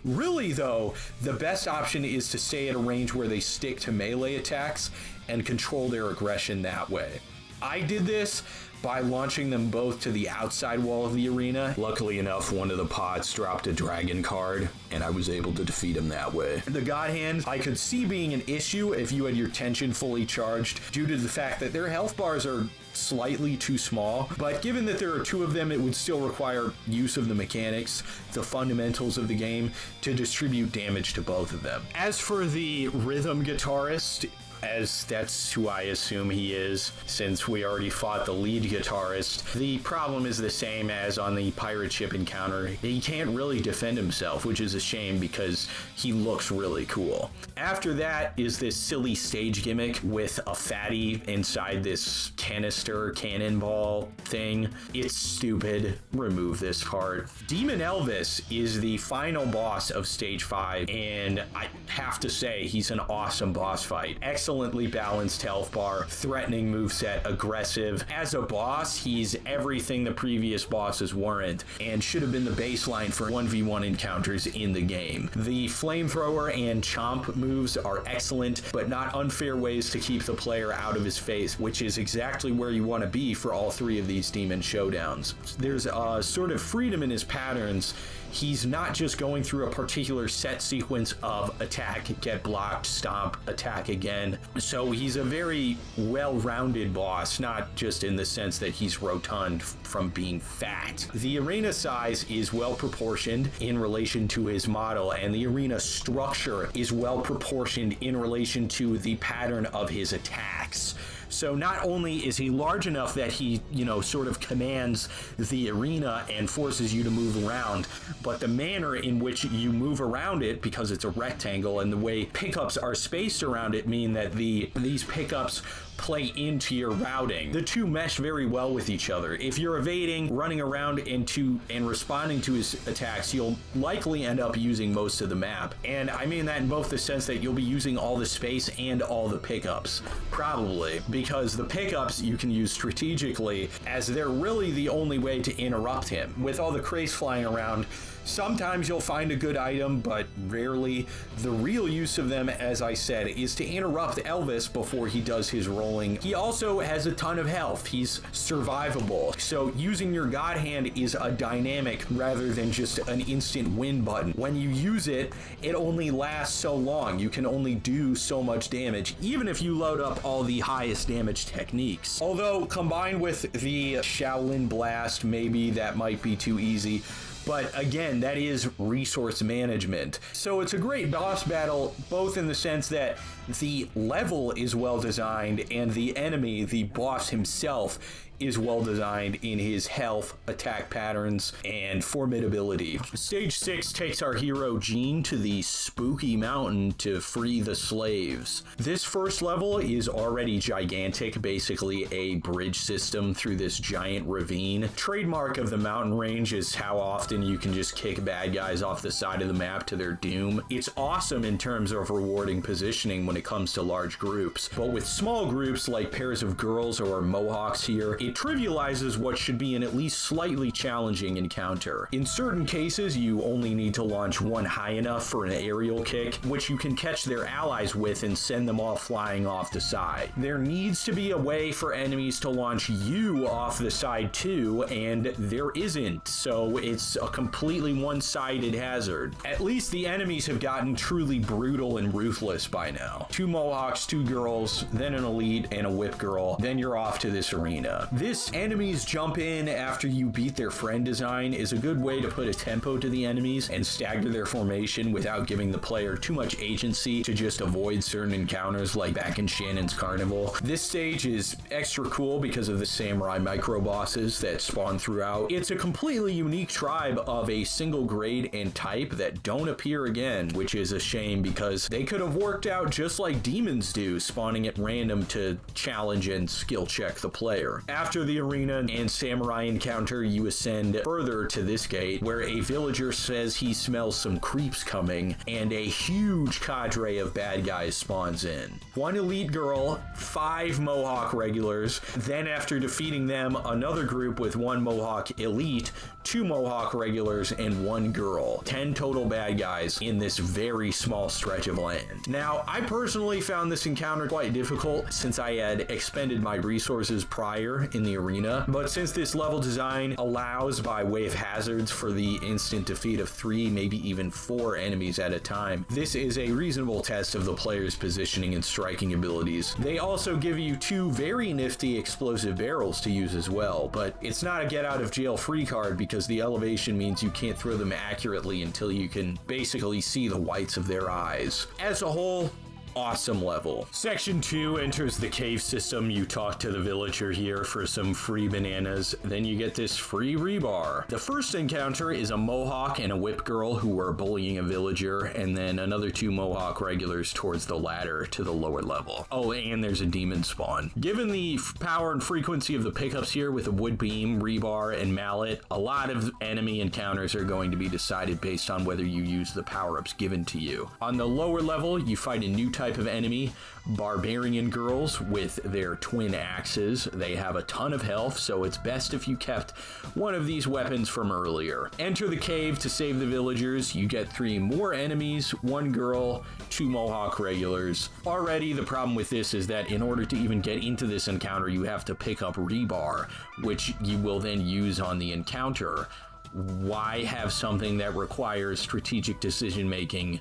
Really though, the best option is to stay at a range where they stick to melee attacks and control their aggression that way. I did this by launching them both to the outside wall of the arena. Luckily enough, one of the pots dropped a dragon card, and I was able to defeat him that way. The God Hand, I could see being an issue if you had your tension fully charged, due to the fact that their health bars are slightly too small, but given that there are 2 of them, it would still require use of the mechanics, the fundamentals of the game, to distribute damage to both of them. As for the rhythm guitarist, as that's who I assume he is, since we already fought the lead guitarist, the problem is the same as on the pirate ship encounter. He can't really defend himself, which is a shame because he looks really cool. After that is this silly stage gimmick with a fatty inside this canister cannonball thing. It's stupid. Remove this part. Demon Elvis is the final boss of stage 5, and I have to say he's an awesome boss fight. Excellently balanced health bar, threatening moveset, aggressive. As a boss, he's everything the previous bosses weren't, and should have been the baseline for 1v1 encounters in the game. The flamethrower and chomp moves are excellent, but not unfair ways to keep the player out of his face, which is exactly where you want to be for all 3 of these demon showdowns. There's a sort of freedom in his patterns. He's not just going through a particular set sequence of attack, get blocked, stomp, attack again. So he's a very well-rounded boss, not just in the sense that he's rotund from being fat. The arena size is well proportioned in relation to his model, and the arena structure is well proportioned in relation to the pattern of his attacks. So not only is he large enough that he, sort of commands the arena and forces you to move around, but the manner in which you move around it, because it's a rectangle, and the way pickups are spaced around it mean that these pickups play into your routing. The 2 mesh very well with each other. If you're evading, running around and responding to his attacks, you'll likely end up using most of the map. And I mean that in both the sense that you'll be using all the space and all the pickups. Probably. Because the pickups you can use strategically, as they're really the only way to interrupt him. With all the crates flying around, sometimes you'll find a good item, but rarely. The real use of them, as I said, is to interrupt Elvis before he does his rolling. He also has a ton of health. He's survivable. So using your God Hand is a dynamic rather than just an instant win button. When you use it, it only lasts so long. You can only do so much damage, even if you load up all the highest damage techniques. Although combined with the Shaolin Blast, maybe that might be too easy. But again, that is resource management. So it's a great boss battle, both in the sense that The level is well designed, and the enemy, the boss himself, is well designed in his health, attack patterns, and formidability. Stage 6 takes our hero Jean to the spooky mountain to free the slaves. This first level is already gigantic, basically a bridge system through this giant ravine. Trademark of the mountain range is how often you can just kick bad guys off the side of the map to their doom. It's awesome in terms of rewarding positioning when it comes to large groups, but with small groups like pairs of girls or Mohawks here, it trivializes what should be an at least slightly challenging encounter. In certain cases, you only need to launch one high enough for an aerial kick, which you can catch their allies with and send them all flying off the side. There needs to be a way for enemies to launch you off the side too, and there isn't, so it's a completely one-sided hazard. At least the enemies have gotten truly brutal and ruthless by now. 2 Mohawks, 2 girls, then an elite and a whip girl, then you're off to this arena. This enemies jump in after you beat their friend design is a good way to put a tempo to the enemies and stagger their formation without giving the player too much agency to just avoid certain encounters like back in Shannon's Carnival. This stage is extra cool because of the samurai micro bosses that spawn throughout. It's a completely unique tribe of a single grade and type that don't appear again, which is a shame because they could have worked out just like demons do, spawning at random to challenge and skill check the player. After the arena and samurai encounter, you ascend further to this gate where a villager says he smells some creeps coming and a huge cadre of bad guys spawns in. 1 elite girl, 5 Mohawk regulars, then after defeating them, another group with 1 Mohawk elite, 2 Mohawk regulars, and 1 girl. 10 total bad guys in this very small stretch of land. Now, I personally found this encounter quite difficult since I had expended my resources prior in the arena, but since this level design allows by way of hazards for the instant defeat of 3, maybe even 4 enemies at a time, this is a reasonable test of the player's positioning and striking abilities. They also give you 2 very nifty explosive barrels to use as well, but it's not a get out of jail free card because the elevation means you can't throw them accurately until you can basically see the whites of their eyes. As a whole, awesome level. Section 2 enters the cave system. You talk to the villager here for some free bananas, then you get this free rebar. The first encounter is a Mohawk and a whip girl who are bullying a villager, and then another 2 Mohawk regulars towards the ladder to the lower level. Oh, and there's a demon spawn. Given the power and frequency of the pickups here with a wood beam, rebar, and mallet, a lot of enemy encounters are going to be decided based on whether you use the power-ups given to you. On the lower level, you fight a new type of enemy, barbarian girls with their twin axes. They have a ton of health, so it's best if you kept one of these weapons from earlier. Enter the cave to save the villagers. You get 3 more enemies, 1 girl, 2 Mohawk regulars. Already the problem with this is that in order to even get into this encounter, you have to pick up rebar, which you will then use on the encounter. Why have something that requires strategic decision making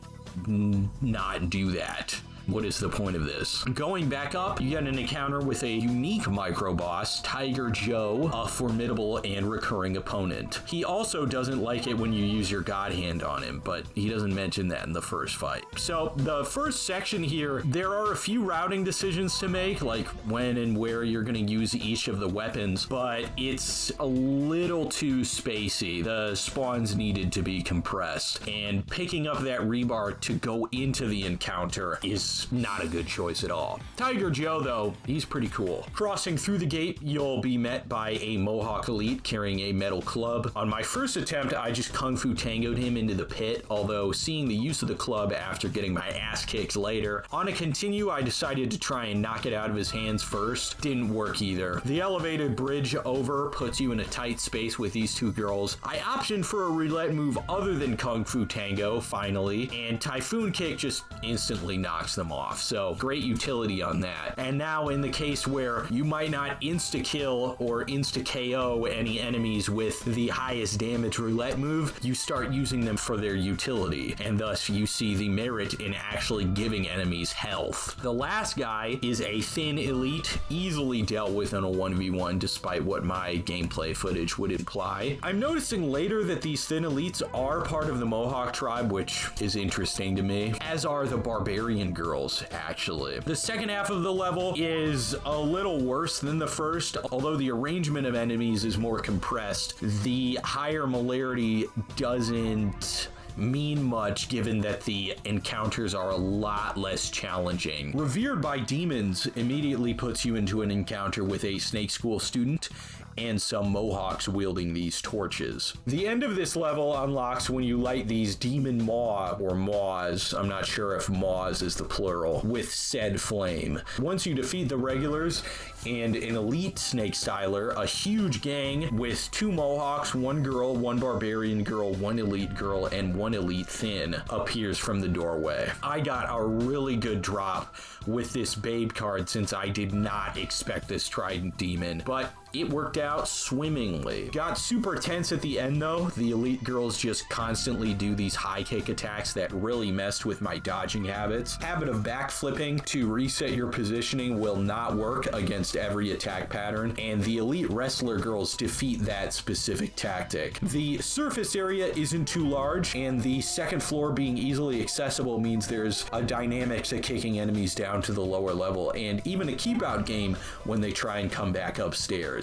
not do that? What is the point of this? Going back up, you get an encounter with a unique micro boss, Tiger Joe, a formidable and recurring opponent. He also doesn't like it when you use your god hand on him, but he doesn't mention that in the first fight. So the first section here, there are a few routing decisions to make, like when and where you're going to use each of the weapons, but it's a little too spacey. The spawns needed to be compressed, and picking up that rebar to go into the encounter is not a good choice at all. Tiger Joe, though, he's pretty cool. Crossing through the gate, you'll be met by a Mohawk elite carrying a metal club. On my first attempt, I just Kung Fu Tangoed him into the pit, although seeing the use of the club after getting my ass kicked later, on a continue, I decided to try and knock it out of his hands first. Didn't work either. The elevated bridge over puts you in a tight space with these 2 girls. I optioned for a roulette move other than Kung Fu Tango, finally, and Typhoon Kick just instantly knocks them off, so great utility on that. And now in the case where you might not insta-kill or insta-KO any enemies with the highest damage roulette move, you start using them for their utility, and thus you see the merit in actually giving enemies health. The last guy is a thin elite, easily dealt with in a 1v1 despite what my gameplay footage would imply. I'm noticing later that these thin elites are part of the Mohawk tribe, which is interesting to me, as are the barbarian girls. girls, actually. The second half of the level is a little worse than the first, although the arrangement of enemies is more compressed. The higher molarity doesn't mean much given that the encounters are a lot less challenging. Revered by Demons immediately puts you into an encounter with a snake school student and some mohawks wielding these torches. The end of this level unlocks when you light these demon maw, or maws, I'm not sure if maws is the plural, with said flame. Once you defeat the regulars and an elite snake styler, a huge gang with 2 mohawks, 1 girl, 1 barbarian girl, 1 elite girl, and 1 elite thin appears from the doorway. I got a really good drop with this babe card since I did not expect this trident demon, but it worked out swimmingly. Got super tense at the end though. The elite girls just constantly do these high kick attacks that really messed with my dodging habits. Habit of backflipping to reset your positioning will not work against every attack pattern, and the elite wrestler girls defeat that specific tactic. The surface area isn't too large, and the second floor being easily accessible means there's a dynamic to kicking enemies down to the lower level, and even a keep out game when they try and come back upstairs.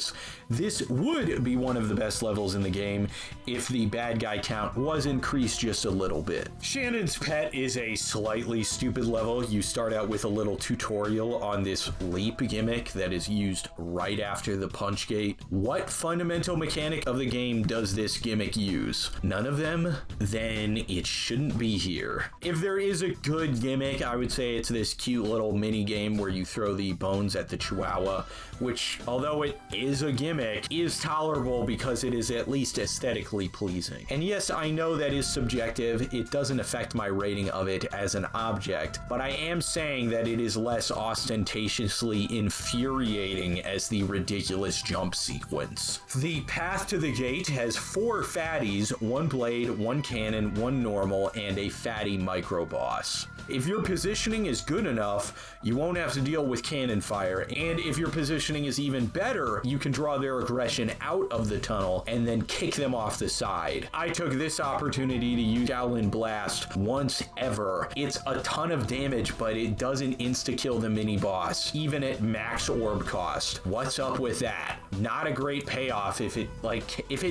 This would be one of the best levels in the game if the bad guy count was increased just a little bit. Shannon's Pet is a slightly stupid level. You start out with a little tutorial on this leap gimmick that is used right after the punch gate. What fundamental mechanic of the game does this gimmick use? None of them? Then it shouldn't be here. If there is a good gimmick, I would say it's this cute little mini game where you throw the bones at the chihuahua, which, although it is a gimmick, is tolerable because it is at least aesthetically pleasing. And yes, I know that is subjective. It doesn't affect my rating of it as an object, but I am saying that it is less ostentatiously infuriating as the ridiculous jump sequence. The path to the gate has 4 fatties, 1 blade, 1 cannon, 1 normal, and a fatty micro boss. If your positioning is good enough, you won't have to deal with cannon fire, and if your positioning is even better, you can draw their aggression out of the tunnel and then kick them off the side. I took this opportunity to use Shaolin Blast once ever. It's a ton of damage, but it doesn't insta-kill the mini boss, even at max orb cost. What's up with that? Not a great payoff if it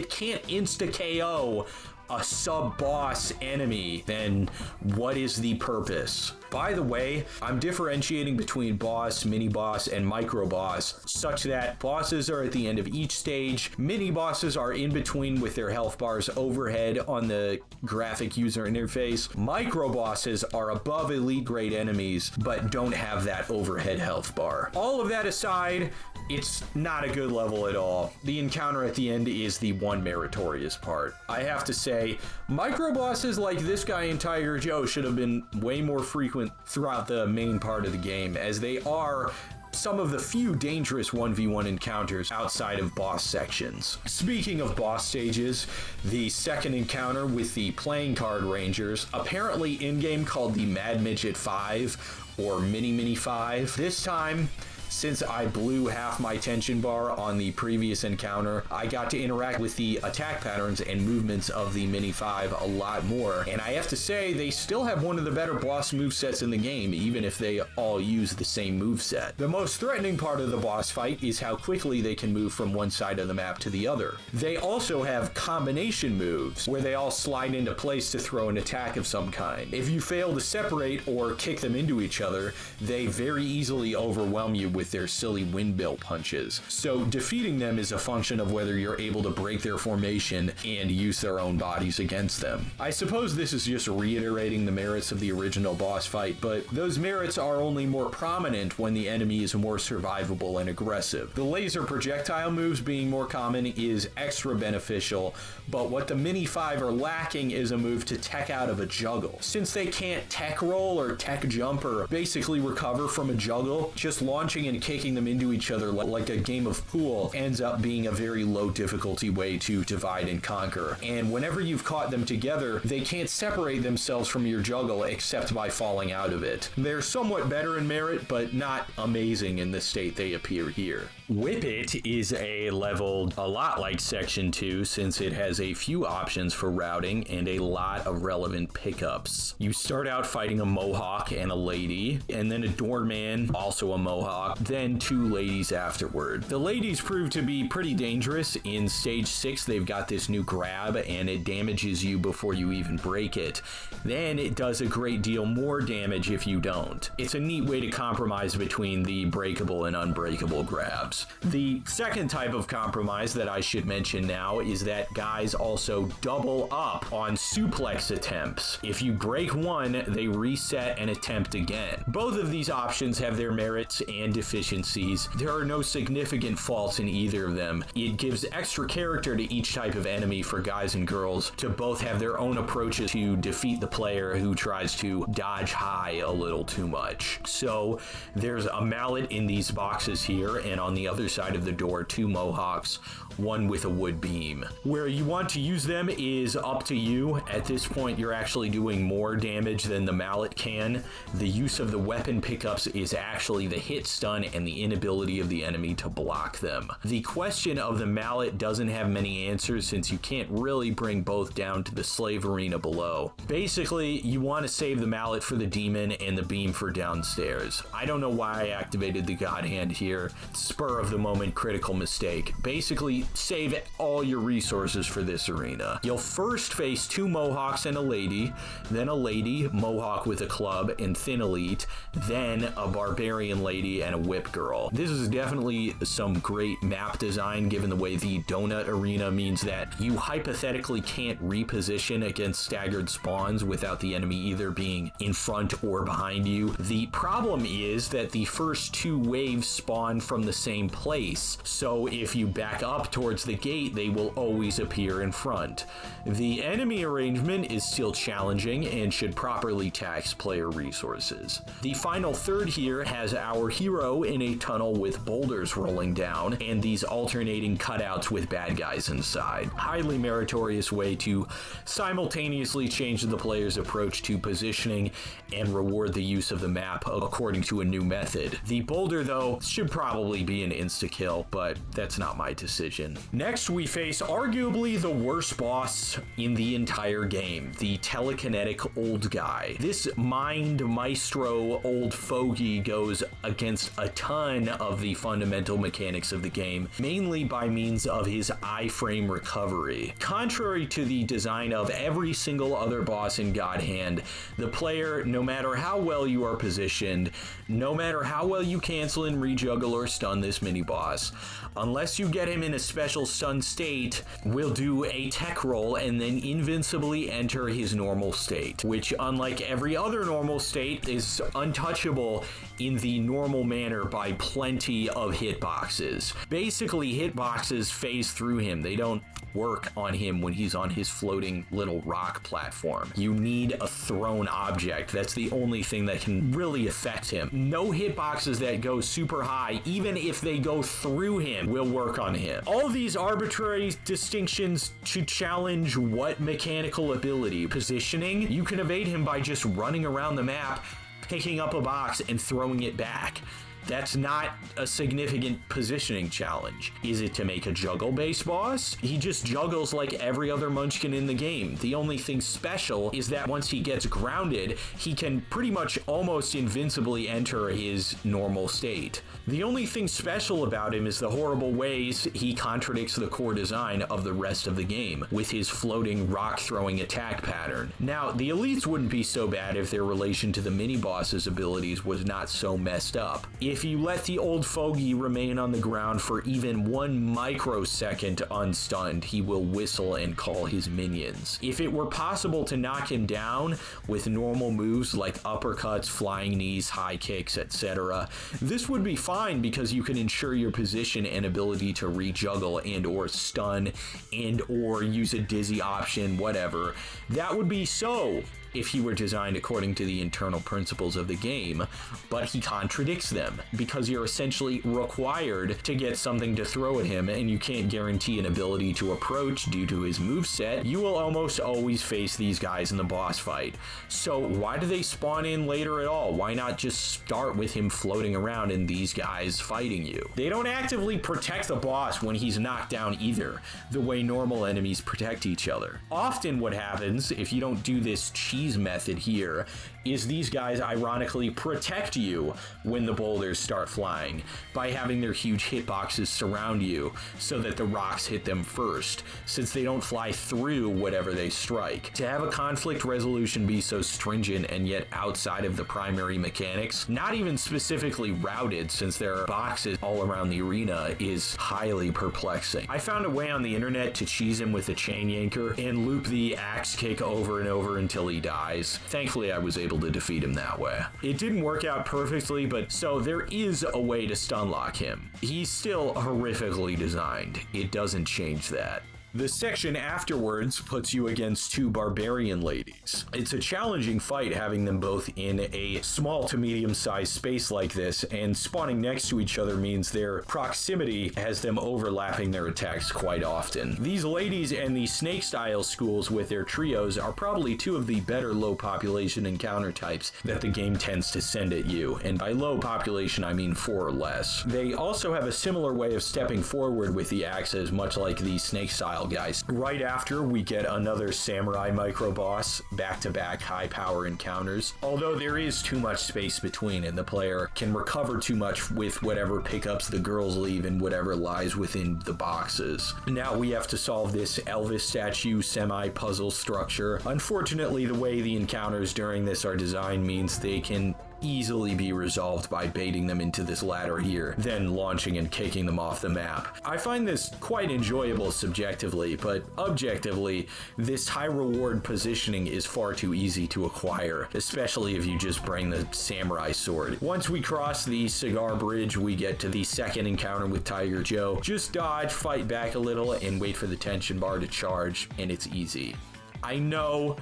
can't insta-KO a sub-boss enemy, then what is the purpose? By the way, I'm differentiating between boss, mini-boss, and micro-boss, such that bosses are at the end of each stage, mini-bosses are in between with their health bars overhead on the graphic user interface, micro-bosses are above elite-grade enemies, but don't have that overhead health bar. All of that aside, it's not a good level at all. The encounter at the end is the one meritorious part. I have to say, micro bosses like this guy in Tiger Joe should have been way more frequent throughout the main part of the game, as they are some of the few dangerous 1v1 encounters outside of boss sections. Speaking of boss stages, the second encounter with the playing card rangers, apparently in-game called the Mad Midget 5 or Mini 5. This time, since I blew half my tension bar on the previous encounter, I got to interact with the attack patterns and movements of the Mini 5 a lot more, and I have to say they still have one of the better boss movesets in the game, even if they all use the same moveset. The most threatening part of the boss fight is how quickly they can move from one side of the map to the other. They also have combination moves, where they all slide into place to throw an attack of some kind. If you fail to separate or kick them into each other, they very easily overwhelm you with their silly windmill punches. So defeating them is a function of whether you're able to break their formation and use their own bodies against them. I suppose this is just reiterating the merits of the original boss fight, but those merits are only more prominent when the enemy is more survivable and aggressive. The laser projectile moves being more common is extra beneficial, but what the Mini 5 are lacking is a move to tech out of a juggle. Since they can't tech roll or tech jump or basically recover from a juggle, just launching punching and kicking them into each other like a game of pool ends up being a very low difficulty way to divide and conquer. And whenever you've caught them together, they can't separate themselves from your juggle except by falling out of it. They're somewhat better in merit, but not amazing in the state they appear here. Whip It is a level a lot like Section 2 since it has a few options for routing and a lot of relevant pickups. You start out fighting a Mohawk and a lady, and then a doorman, also a Mohawk, then 2 ladies afterward. The ladies prove to be pretty dangerous. In Stage 6, they've got this new grab, and it damages you before you even break it. Then it does a great deal more damage if you don't. It's a neat way to compromise between the breakable and unbreakable grabs. The second type of compromise that I should mention now is that guys also double up on suplex attempts. If you break one, they reset and attempt again. Both of these options have their merits and deficiencies. There are no significant faults in either of them. It gives extra character to each type of enemy for guys and girls to both have their own approaches to defeat the player who tries to dodge high a little too much. So there's a mallet in these boxes here, and on the other side of the door, 2 Mohawks, one with a wood beam. Where you want to use them is up to you. At this point, you're actually doing more damage than the mallet can. The use of the weapon pickups is actually the hit stun and the inability of the enemy to block them. The question of the mallet doesn't have many answers since you can't really bring both down to the slave arena below. Basically, you want to save the mallet for the demon and the beam for downstairs. I don't know why I activated the God Hand here. Spur of the moment critical mistake. Basically, save all your resources for this arena. You'll first face 2 Mohawks and a lady, then a lady, Mohawk with a club, and Thin Elite, then a barbarian lady and a whip girl. This is definitely some great map design given the way the donut arena means that you hypothetically can't reposition against staggered spawns without the enemy either being in front or behind you. The problem is that the first 2 waves spawn from the same place, so if you back up towards the gate, they will always appear in front. The enemy arrangement is still challenging and should properly tax player resources. The final third here has our hero in a tunnel with boulders rolling down and these alternating cutouts with bad guys inside. Highly meritorious way to simultaneously change the player's approach to positioning and reward the use of the map according to a new method. The boulder, though, should probably be an insta-kill, but that's not my decision. Next, we face arguably the worst boss in the entire game, the telekinetic old guy. This mind maestro old fogey goes against a ton of the fundamental mechanics of the game, mainly by means of his iframe recovery. Contrary to the design of every single other boss in God Hand, the player, no matter how well you are positioned, no matter how well you cancel and rejuggle or stun this mini boss, unless you get him in a special stun state, will do a tech roll and then invincibly enter his normal state, which, unlike every other normal state, is untouchable in the normal manner by plenty of hitboxes. Basically, hitboxes phase through him. They don't work on him when he's on his floating little rock platform. You need a thrown object. That's the only thing that can really affect him. No hitboxes that go super high, even if they go through him, will work on him. All these arbitrary distinctions to challenge what mechanical ability? Positioning? You can evade him by just running around the map, picking up a box and throwing it back. That's not a significant positioning challenge. Is it to make a juggle-based boss? He just juggles like every other munchkin in the game. The only thing special is that once he gets grounded, he can pretty much almost invincibly enter his normal state. The only thing special about him is the horrible ways he contradicts the core design of the rest of the game with his floating rock-throwing attack pattern. Now, the elites wouldn't be so bad if their relation to the mini-boss's abilities was not so messed up. If you let the old fogey remain on the ground for even 1 microsecond unstunned, he will whistle and call his minions. If it were possible to knock him down with normal moves like uppercuts, flying knees, high kicks, etc., this would be fine because you can ensure your position and ability to rejuggle and or stun and or use a dizzy option, whatever. That would be so. if he were designed according to the internal principles of the game, but he contradicts them because you're essentially required to get something to throw at him and you can't guarantee an ability to approach due to his moveset. You will almost always face these guys in the boss fight. So why do they spawn in later at all? Why not just start with him floating around and these guys fighting you? They don't actively protect the boss when he's knocked down either, the way normal enemies protect each other. Often what happens, if you don't do this cheese method here, is these guys ironically protect you when the boulders start flying by having their huge hitboxes surround you so that the rocks hit them first, since they don't fly through whatever they strike. To have a conflict resolution be so stringent and yet outside of the primary mechanics, not even specifically routed since there are boxes all around the arena, is highly perplexing. I found a way on the internet to cheese him with a chain yanker and loop the axe kick over and over until he dies. Thankfully, I was able to defeat him that way. It didn't work out perfectly, but so there is a way to stun lock him. He's still horrifically designed. It doesn't change that. The section afterwards puts you against two barbarian ladies. It's a challenging fight having them both in a small to medium-sized space like this, and spawning next to each other means their proximity has them overlapping their attacks quite often. These ladies and the snake-style schools with their trios are probably two of the better low population encounter types that the game tends to send at you, and by low population I mean 4 or less. They also have a similar way of stepping forward with the axes, much like the snake-style guys. Right after, we get another samurai micro boss, back-to-back high power encounters, although there is too much space between and the player can recover too much with whatever pickups the girls leave and whatever lies within the boxes. Now we have to solve this Elvis statue semi-puzzle structure. Unfortunately, the way the encounters during this are designed means they can easily be resolved by baiting them into this ladder here, then launching and kicking them off the map. I find this quite enjoyable subjectively, but objectively, this high reward positioning is far too easy to acquire, especially if you just bring the samurai sword. Once we cross the cigar bridge, we get to the second encounter with Tiger Joe. Just dodge, fight back a little, and wait for the tension bar to charge, and it's easy. I know,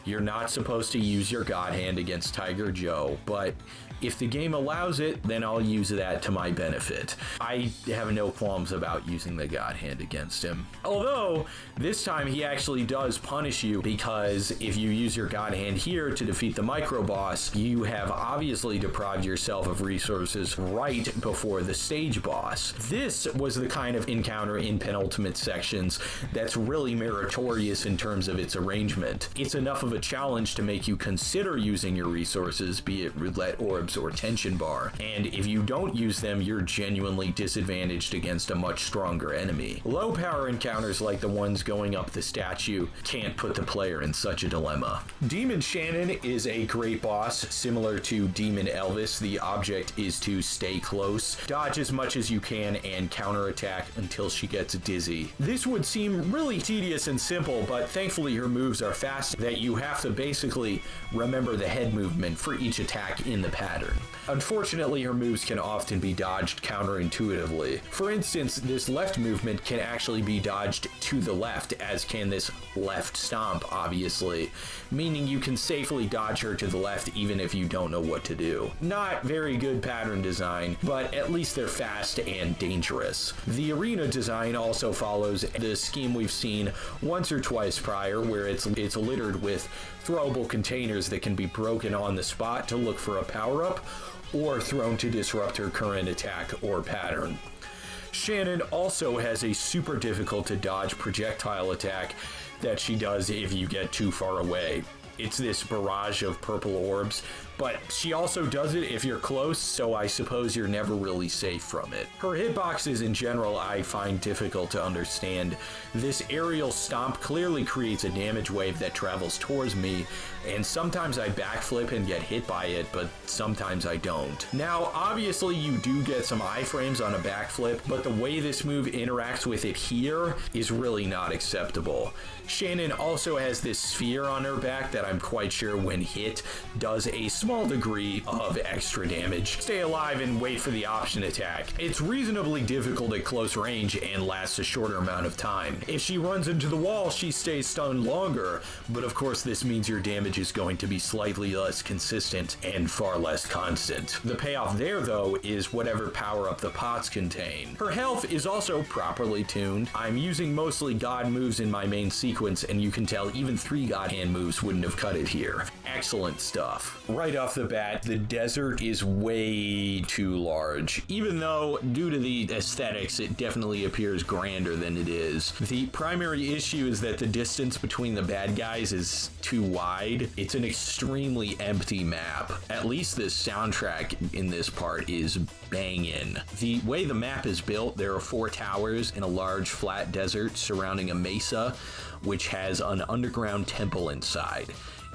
you're not supposed to use your God Hand against Tiger Joe, but if the game allows it, then I'll use that to my benefit. I have no qualms about using the God Hand against him. Although, this time he actually does punish you, because if you use your God Hand here to defeat the micro boss, you have obviously deprived yourself of resources right before the stage boss. This was the kind of encounter in penultimate sections that's really meritorious in terms of its arrangement. It's enough of a challenge to make you consider using your resources, be it roulette orbs or tension bar, and if you don't use them, you're genuinely disadvantaged against a much stronger enemy. Low power encounters like the ones going up the statue can't put the player in such a dilemma. Demon Shannon is a great boss. Similar to Demon Elvis, the object is to stay close, dodge as much as you can, and counterattack until she gets dizzy. This would seem really tedious and simple, but thankfully her moves are fast that you have to basically remember the head movement for each attack in the pattern. Unfortunately, her moves can often be dodged counterintuitively. For instance, this left movement can actually be dodged to the left, as can this left stomp, obviously, meaning you can safely dodge her to the left even if you don't know what to do. Not very good pattern design, but at least they're fast and dangerous. The arena design also follows the scheme we've seen once or twice prior, where it's littered with throwable containers that can be broken on the spot to look for a power-up, or thrown to disrupt her current attack or pattern. Shannon also has a super difficult to dodge projectile attack that she does if you get too far away. It's this barrage of purple orbs, but she also does it if you're close, so I suppose you're never really safe from it. Her hitboxes in general I find difficult to understand. This aerial stomp clearly creates a damage wave that travels towards me, and sometimes I backflip and get hit by it, but sometimes I don't. Now, obviously you do get some iframes on a backflip, but the way this move interacts with it here is really not acceptable. Shannon also has this sphere on her back that I'm quite sure when hit does a small degree of extra damage. Stay alive and wait for the option attack. It's reasonably difficult at close range and lasts a shorter amount of time. If she runs into the wall, she stays stunned longer, but of course this means your damage is going to be slightly less consistent and far less constant. The payoff there, though, is whatever power-up the pots contain. Her health is also properly tuned. I'm using mostly God moves in my main sequence, and you can tell even 3 God hand moves wouldn't have cut it here. Excellent stuff. Right off the bat, the desert is way too large. Even though, due to the aesthetics, it definitely appears grander than it is. The primary issue is that the distance between the bad guys is too wide. It's an extremely empty map. At least the soundtrack in this part is banging. The way the map is built, there are 4 towers in a large flat desert surrounding a mesa, which has an underground temple inside.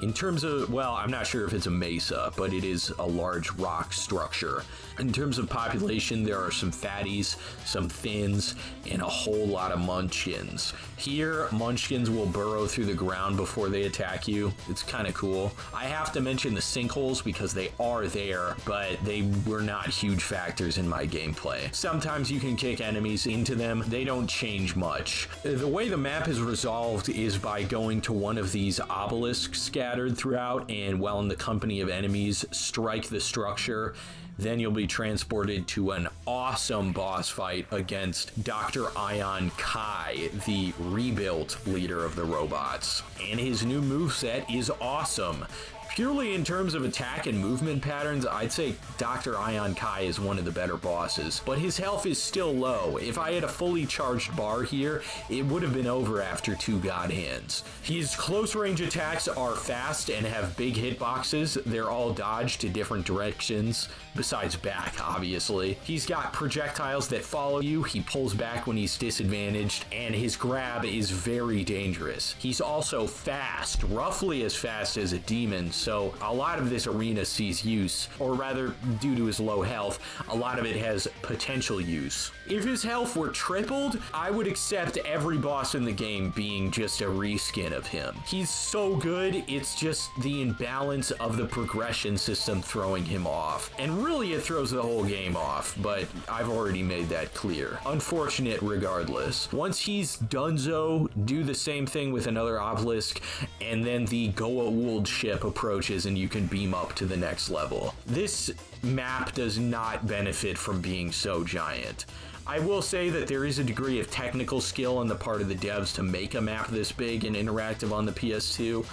In terms of, well, I'm not sure if it's a mesa, but it is a large rock structure. In terms of population, there are some fatties, some thins, and a whole lot of munchkins. Here, munchkins will burrow through the ground before they attack you. It's kind of cool. I have to mention the sinkholes because they are there, but they were not huge factors in my gameplay. Sometimes you can kick enemies into them. They don't change much. The way the map is resolved is by going to one of these obelisks scattered throughout, and while in the company of enemies, strike the structure. Then you'll be transported to an awesome boss fight against Dr. Ion Kai, the rebuilt leader of the robots. And his new moveset is awesome. Purely in terms of attack and movement patterns, I'd say Dr. Ion Kai is one of the better bosses, but his health is still low. If I had a fully charged bar here, it would have been over after 2 God Hands. His close range attacks are fast and have big hitboxes. They're all dodged to different directions, besides back, obviously. He's got projectiles that follow you, he pulls back when he's disadvantaged, and his grab is very dangerous. He's also fast, roughly as fast as a demon, so a lot of this arena sees use, or rather, due to his low health, a lot of it has potential use. If his health were tripled, I would accept every boss in the game being just a reskin of him. He's so good, it's just the imbalance of the progression system throwing him off. And really it throws the whole game off, but I've already made that clear. Unfortunate regardless. Once he's donezo, do the same thing with another obelisk, and then the Goa'uld ship approaches and you can beam up to the next level. This map does not benefit from being so giant. I will say that there is a degree of technical skill on the part of the devs to make a map this big and interactive on the PS2,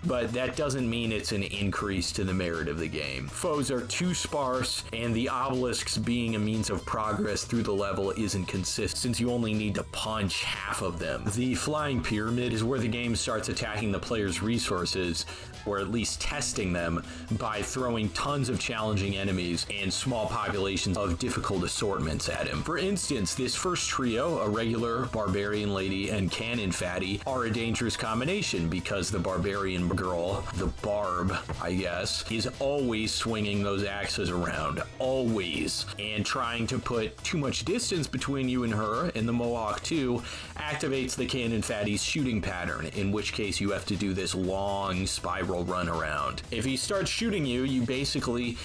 but that doesn't mean it's an increase to the merit of the game. Foes are too sparse, and the obelisks being a means of progress through the level isn't consistent, since you only need to punch half of them. The flying pyramid is where the game starts attacking the player's resources, or at least testing them, by throwing tons of challenging enemies and small populations of difficult assortments at him. For instance, this first trio, a regular barbarian lady and cannon fatty, are a dangerous combination because the barbarian girl, the barb, I guess, is always swinging those axes around, always, and trying to put too much distance between you and her, and the Mohawk too, activates the cannon fatty's shooting pattern, in which case you have to do this long spiral run around. If he starts shooting you, you basically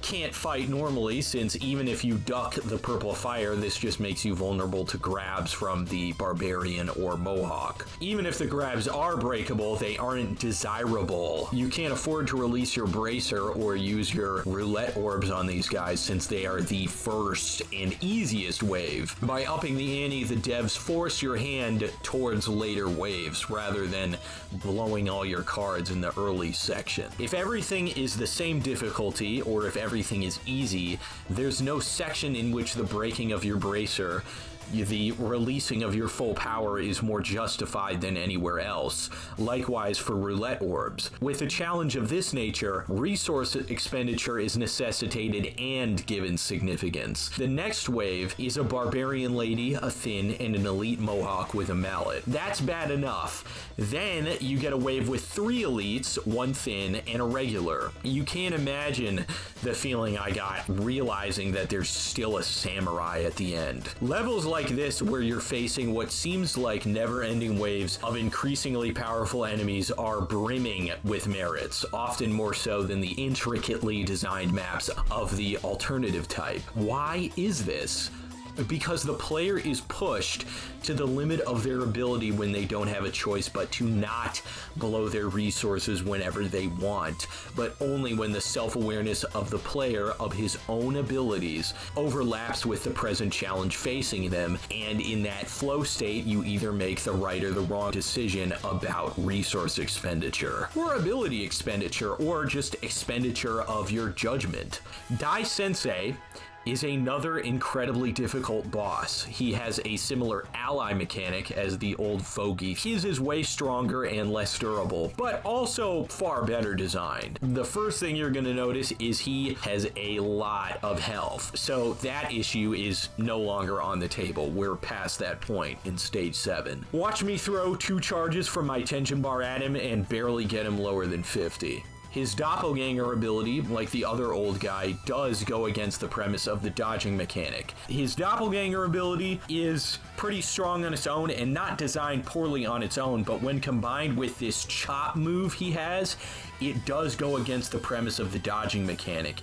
can't fight normally, since even if you duck the purple fire, this just makes you vulnerable to grabs from the barbarian or Mohawk. Even if the grabs are breakable, they aren't desirable. You can't afford to release your bracer or use your roulette orbs on these guys, since they are the first and easiest wave. By upping the ante, the devs force your hand towards later waves rather than blowing all your cards in the early section. If everything is the same difficulty, or if everything is easy, there's no section in which the breaking of your bracer, the releasing of your full power, is more justified than anywhere else. Likewise for roulette orbs. With a challenge of this nature, resource expenditure is necessitated and given significance. The next wave is a barbarian lady, a thin, and an elite Mohawk with a mallet. That's bad enough. Then you get a wave with 3 elites, 1 thin, and a regular. You can't imagine the feeling I got realizing that there's still a samurai at the end. Levels like like this, where you're facing what seems like never-ending waves of increasingly powerful enemies, are brimming with merits, often more so than the intricately designed maps of the alternative type. Why is this? Because the player is pushed to the limit of their ability when they don't have a choice but to not blow their resources whenever they want, but only when the self-awareness of the player of his own abilities overlaps with the present challenge facing them, and in that flow state you either make the right or the wrong decision about resource expenditure, or ability expenditure, or just expenditure of your judgment. Dai Sensei is another incredibly difficult boss. He has a similar ally mechanic as the old fogey. His is way stronger and less durable, but also far better designed. The first thing you're going to notice is he has a lot of health, so that issue is no longer on the table. We're past that point in stage 7. Watch me throw 2 charges from my tension bar at him and barely get him lower than 50. His doppelganger ability, like the other old guy, does go against the premise of the dodging mechanic. His doppelganger ability is pretty strong on its own and not designed poorly on its own, but when combined with this chop move he has, it does go against the premise of the dodging mechanic,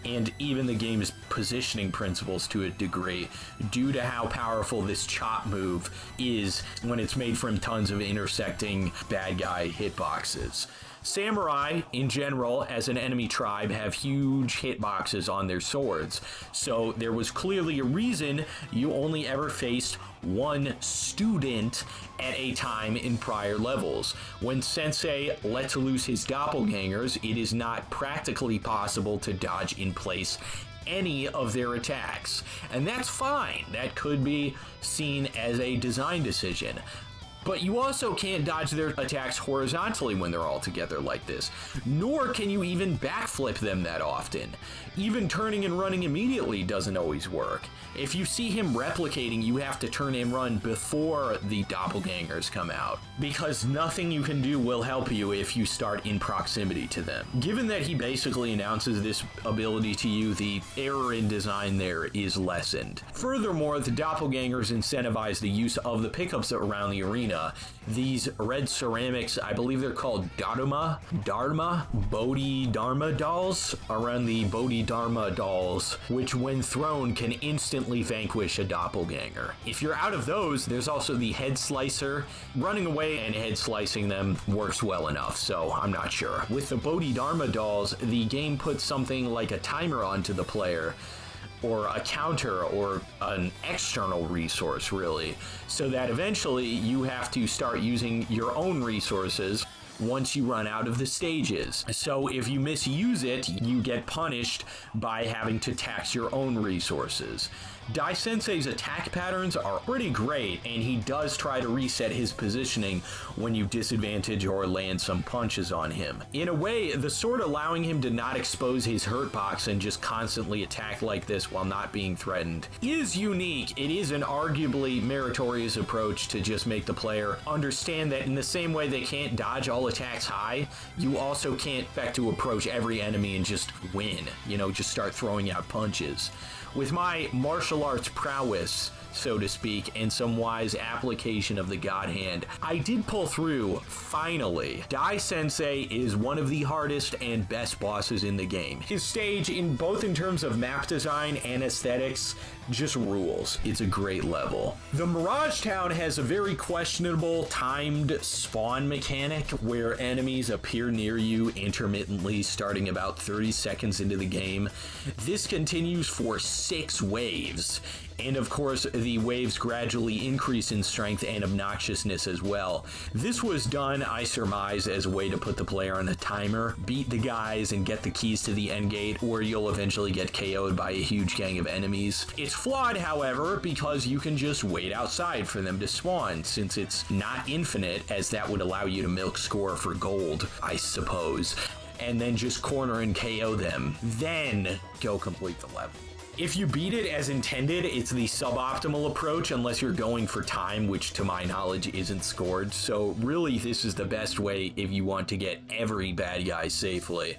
and even the game's positioning principles to a degree, due to how powerful this chop move is when it's made from tons of intersecting bad guy hitboxes. Samurai, in general, as an enemy tribe, have huge hitboxes on their swords, so there was clearly a reason you only ever faced one student at a time in prior levels. When Sensei lets loose his doppelgangers, it is not practically possible to dodge in place any of their attacks, and that's fine. That could be seen as a design decision. But you also can't dodge their attacks horizontally when they're all together like this, nor can you even backflip them that often. Even turning and running immediately doesn't always work. If you see him replicating, you have to turn and run before the doppelgangers come out, because nothing you can do will help you if you start in proximity to them. Given that he basically announces this ability to you, the error in design there is lessened. Furthermore, the doppelgangers incentivize the use of the pickups around the arena. These red ceramics, I believe they're called Bodhidharma dolls, around the Bodhidharma dolls, which when thrown can instantly vanquish a doppelganger. If you're out of those, there's also the head slicer. Running away and head slicing them works well enough, so I'm not sure. With the Bodhidharma dolls, the game puts something like a timer onto the player, or a counter, or an external resource, really, so that eventually you have to start using your own resources once you run out of the stages. So if you misuse it, you get punished by having to tax your own resources. Dai Sensei's attack patterns are pretty great, and he does try to reset his positioning when you disadvantage or land some punches on him. In a way, the sword allowing him to not expose his hurt box and just constantly attack like this while not being threatened is unique. It is an arguably meritorious approach to just make the player understand that in the same way they can't dodge all attacks high, you also can't expect to approach every enemy and just win, just start throwing out punches. With my martial arts prowess, so to speak, and some wise application of the God Hand, I did pull through, finally. Dai Sensei is one of the hardest and best bosses in the game. His stage, both in terms of map design and aesthetics, just rules. It's a great level. The Mirage Town has a very questionable timed spawn mechanic where enemies appear near you intermittently starting about 30 seconds into the game. This continues for 6 waves. And of course, the waves gradually increase in strength and obnoxiousness as well. This was done, I surmise, as a way to put the player on a timer, beat the guys and get the keys to the end gate, or you'll eventually get KO'd by a huge gang of enemies. It's flawed, however, because you can just wait outside for them to spawn, since it's not infinite, as that would allow you to milk score for gold, I suppose, and then just corner and KO them, then go complete the level. If you beat it as intended, it's the suboptimal approach unless you're going for time, which to my knowledge isn't scored. So really, this is the best way if you want to get every bad guy safely.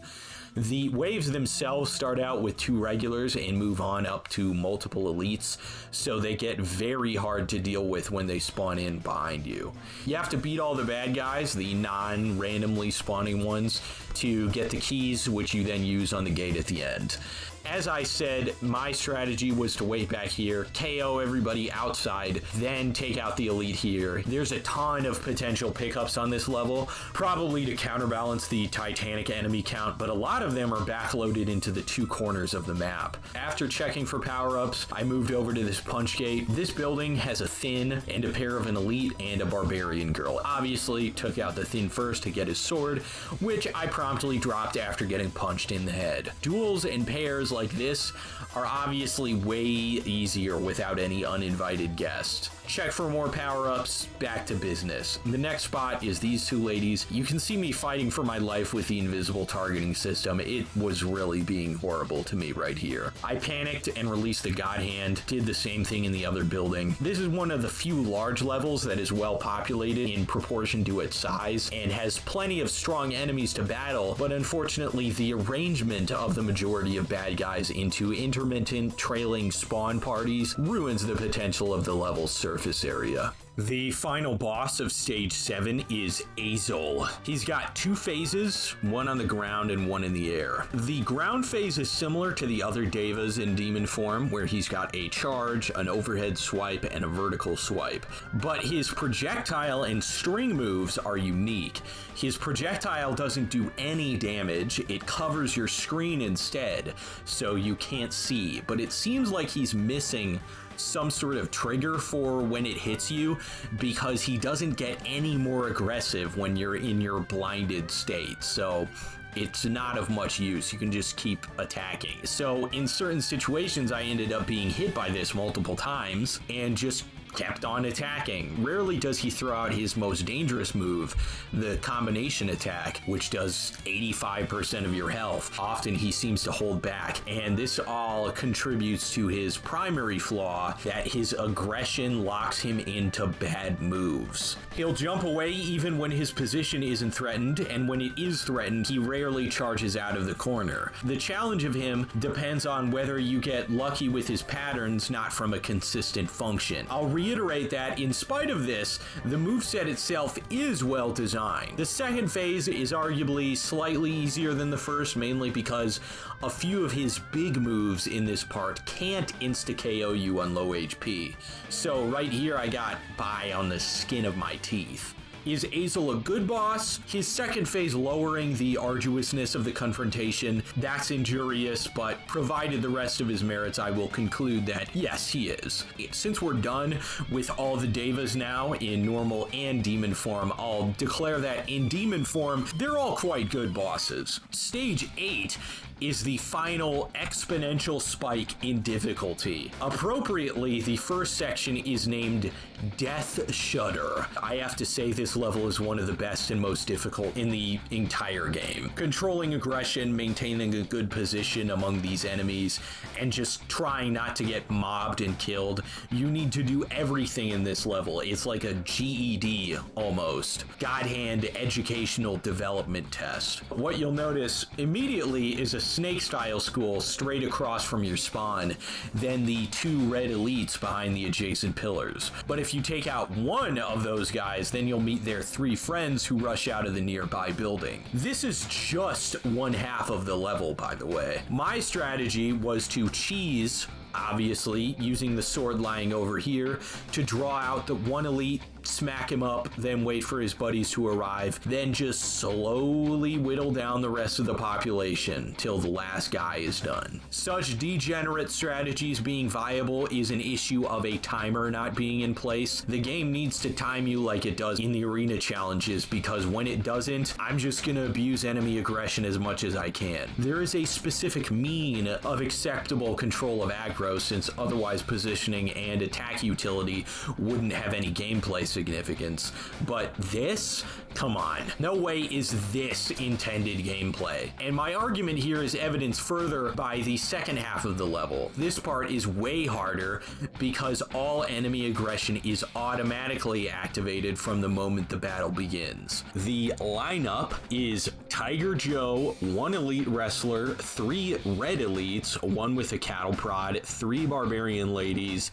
The waves themselves start out with 2 regulars and move on up to multiple elites, so they get very hard to deal with when they spawn in behind you. You have to beat all the bad guys, the non-randomly spawning ones, to get the keys, which you then use on the gate at the end. As I said, my strategy was to wait back here, KO everybody outside, then take out the elite here. There's a ton of potential pickups on this level, probably to counterbalance the Titanic enemy count, but a lot of them are backloaded into the 2 corners of the map. After checking for power-ups, I moved over to this punch gate. This building has a Thin and a pair of an elite and a barbarian girl. Obviously, took out the Thin first to get his sword, which I promptly dropped after getting punched in the head. Duels and pairs like this are obviously way easier without any uninvited guests. Check for more power-ups, back to business. The next spot is these 2 ladies. You can see me fighting for my life with the invisible targeting system. It was really being horrible to me right here. I panicked and released the God Hand, did the same thing in the other building. This is one of the few large levels that is well populated in proportion to its size and has plenty of strong enemies to battle, but unfortunately the arrangement of the majority of bad guys into intermittent trailing spawn parties ruins the potential of the level's surface area. The final boss of stage 7 is Azel. He's got 2 phases, one on the ground and one in the air. The ground phase is similar to the other Devas in demon form, where he's got a charge, an overhead swipe, and a vertical swipe. But his projectile and string moves are unique. His projectile doesn't do any damage, it covers your screen instead, so you can't see. But it seems like he's missing some sort of trigger for when it hits you, because he doesn't get any more aggressive when you're in your blinded state. So it's not of much use. You can just keep attacking. So in certain situations, I ended up being hit by this multiple times and just kept on attacking. Rarely does he throw out his most dangerous move, the combination attack, which does 85% of your health. Often he seems to hold back, and this all contributes to his primary flaw, that his aggression locks him into bad moves. He'll jump away even when his position isn't threatened, and when it is threatened, he rarely charges out of the corner. The challenge of him depends on whether you get lucky with his patterns, not from a consistent function. I'll reiterate that in spite of this, the moveset itself is well designed. The second phase is arguably slightly easier than the first, mainly because a few of his big moves in this part can't insta-KO you on low HP. So right here I got by on the skin of my teeth. Is Azel a good boss? His second phase lowering the arduousness of the confrontation, that's injurious, but provided the rest of his merits, I will conclude that yes, he is. Since we're done with all the Devas now in normal and demon form, I'll declare that in demon form, they're all quite good bosses. Stage 8 is the final exponential spike in difficulty. Appropriately, the first section is named Death Shudder. I have to say this level is one of the best and most difficult in the entire game. Controlling aggression, maintaining a good position among these enemies, and just trying not to get mobbed and killed. You need to do everything in this level. It's like a GED almost. God Hand Educational Development Test. What you'll notice immediately is a snake-style school straight across from your spawn, then the 2 red elites behind the adjacent pillars. But if you take out one of those guys, then you'll meet their 3 friends who rush out of the nearby building. This is just one half of the level, by the way. My strategy was to cheese, obviously, using the sword lying over here to draw out the one elite, smack him up, then wait for his buddies to arrive, then just slowly whittle down the rest of the population till the last guy is done. Such degenerate strategies being viable is an issue of a timer not being in place. The game needs to time you like it does in the arena challenges, because when it doesn't, I'm just gonna abuse enemy aggression as much as I can. There is a specific mean of acceptable control of aggro, since otherwise positioning and attack utility wouldn't have any gameplay significance. But this? Come on. No way is this intended gameplay. And my argument here is evidenced further by the second half of the level. This part is way harder because all enemy aggression is automatically activated from the moment the battle begins. The lineup is Tiger Joe, 1 elite wrestler, 3 red elites, 1 with a cattle prod, 3 barbarian ladies,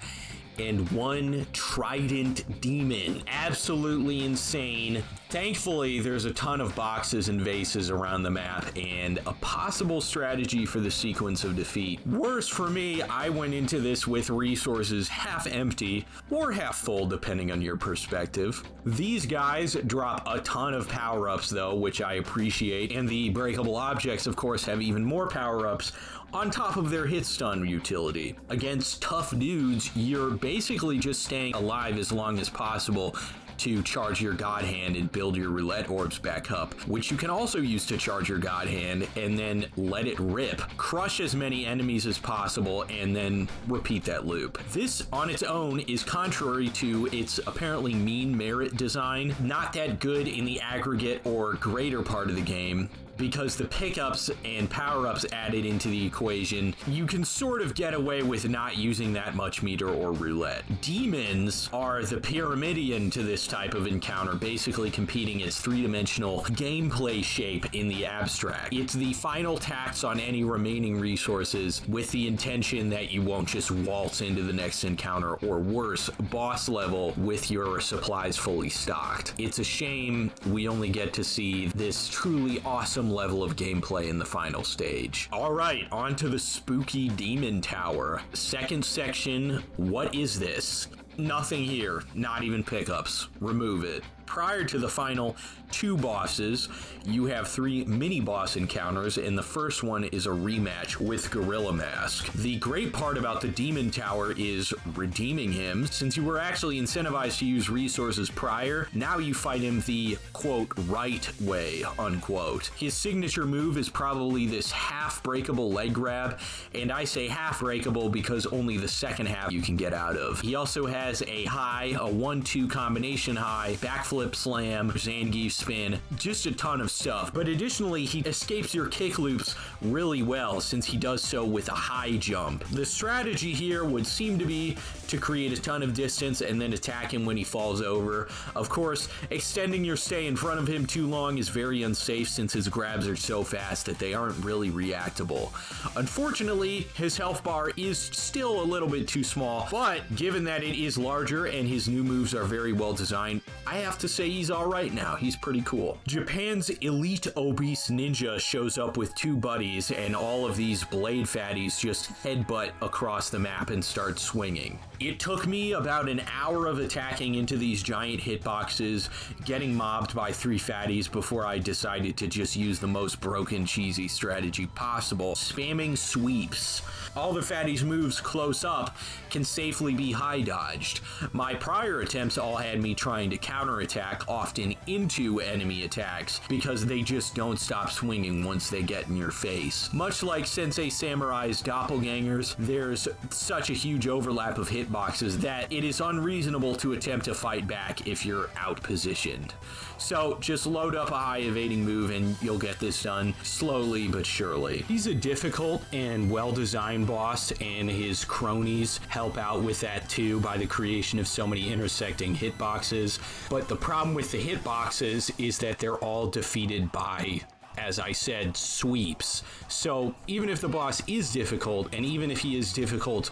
and 1 trident demon. Absolutely insane. Thankfully, there's a ton of boxes and vases around the map and a possible strategy for the sequence of defeat. Worse for me, I went into this with resources half empty or half full depending on your perspective. These guys drop a ton of power-ups though, which I appreciate, and the breakable objects of course have even more power-ups on top of their hit stun utility. Against tough dudes, you're basically just staying alive as long as possible to charge your God Hand and build your roulette orbs back up, which you can also use to charge your God Hand and then let it rip. Crush as many enemies as possible and then repeat that loop. This on its own is contrary to its apparently mean merit design, not that good in the aggregate or greater part of the game. Because the pickups and power-ups added into the equation, you can sort of get away with not using that much meter or roulette. Demons are the pyramidion to this type of encounter, basically competing as three-dimensional gameplay shape in the abstract. It's the final tax on any remaining resources with the intention that you won't just waltz into the next encounter or worse, boss level with your supplies fully stocked. It's a shame we only get to see this truly awesome level of gameplay in the final stage. All right, on to the spooky demon tower. Second section, what is this? Nothing here, not even pickups. Remove it. Prior to the final 2 bosses, you have 3 mini-boss encounters, and the first one is a rematch with Gorilla Mask. The great part about the Demon Tower is redeeming him. Since you were actually incentivized to use resources prior, now you fight him the, quote, right way, unquote. His signature move is probably this half-breakable leg grab, and I say half-breakable because only the second half you can get out of. He also has a high, a 1-2 combination high, backflip slam, Zangief spin, just a ton of stuff. But additionally, he escapes your kick loops really well since he does so with a high jump. The strategy here would seem to be to create a ton of distance and then attack him when he falls over. Of course, extending your stay in front of him too long is very unsafe since his grabs are so fast that they aren't really reactable. Unfortunately, his health bar is still a little bit too small, but given that it is larger and his new moves are very well designed, I have to say he's alright now. He's pretty cool. Japan's elite obese ninja shows up with 2 buddies, and all of these blade fatties just headbutt across the map and start swinging. It took me about an hour of attacking into these giant hitboxes, getting mobbed by 3 fatties before I decided to just use the most broken, cheesy strategy possible, spamming sweeps. All the fatties' moves close up can safely be high dodged. My prior attempts all had me trying to counterattack, often into enemy attacks, because they just don't stop swinging once they get in your face. Much like Sensei Samurai's doppelgangers, there's such a huge overlap of hitboxes that it is unreasonable to attempt to fight back if you're outpositioned. So just load up a high evading move and you'll get this done slowly but surely. He's a difficult and well-designed boss, and his cronies help out with that too by the creation of so many intersecting hitboxes. But the problem with the hitboxes is that they're all defeated by, as I said, sweeps. So even if the boss is difficult, and even if he is difficult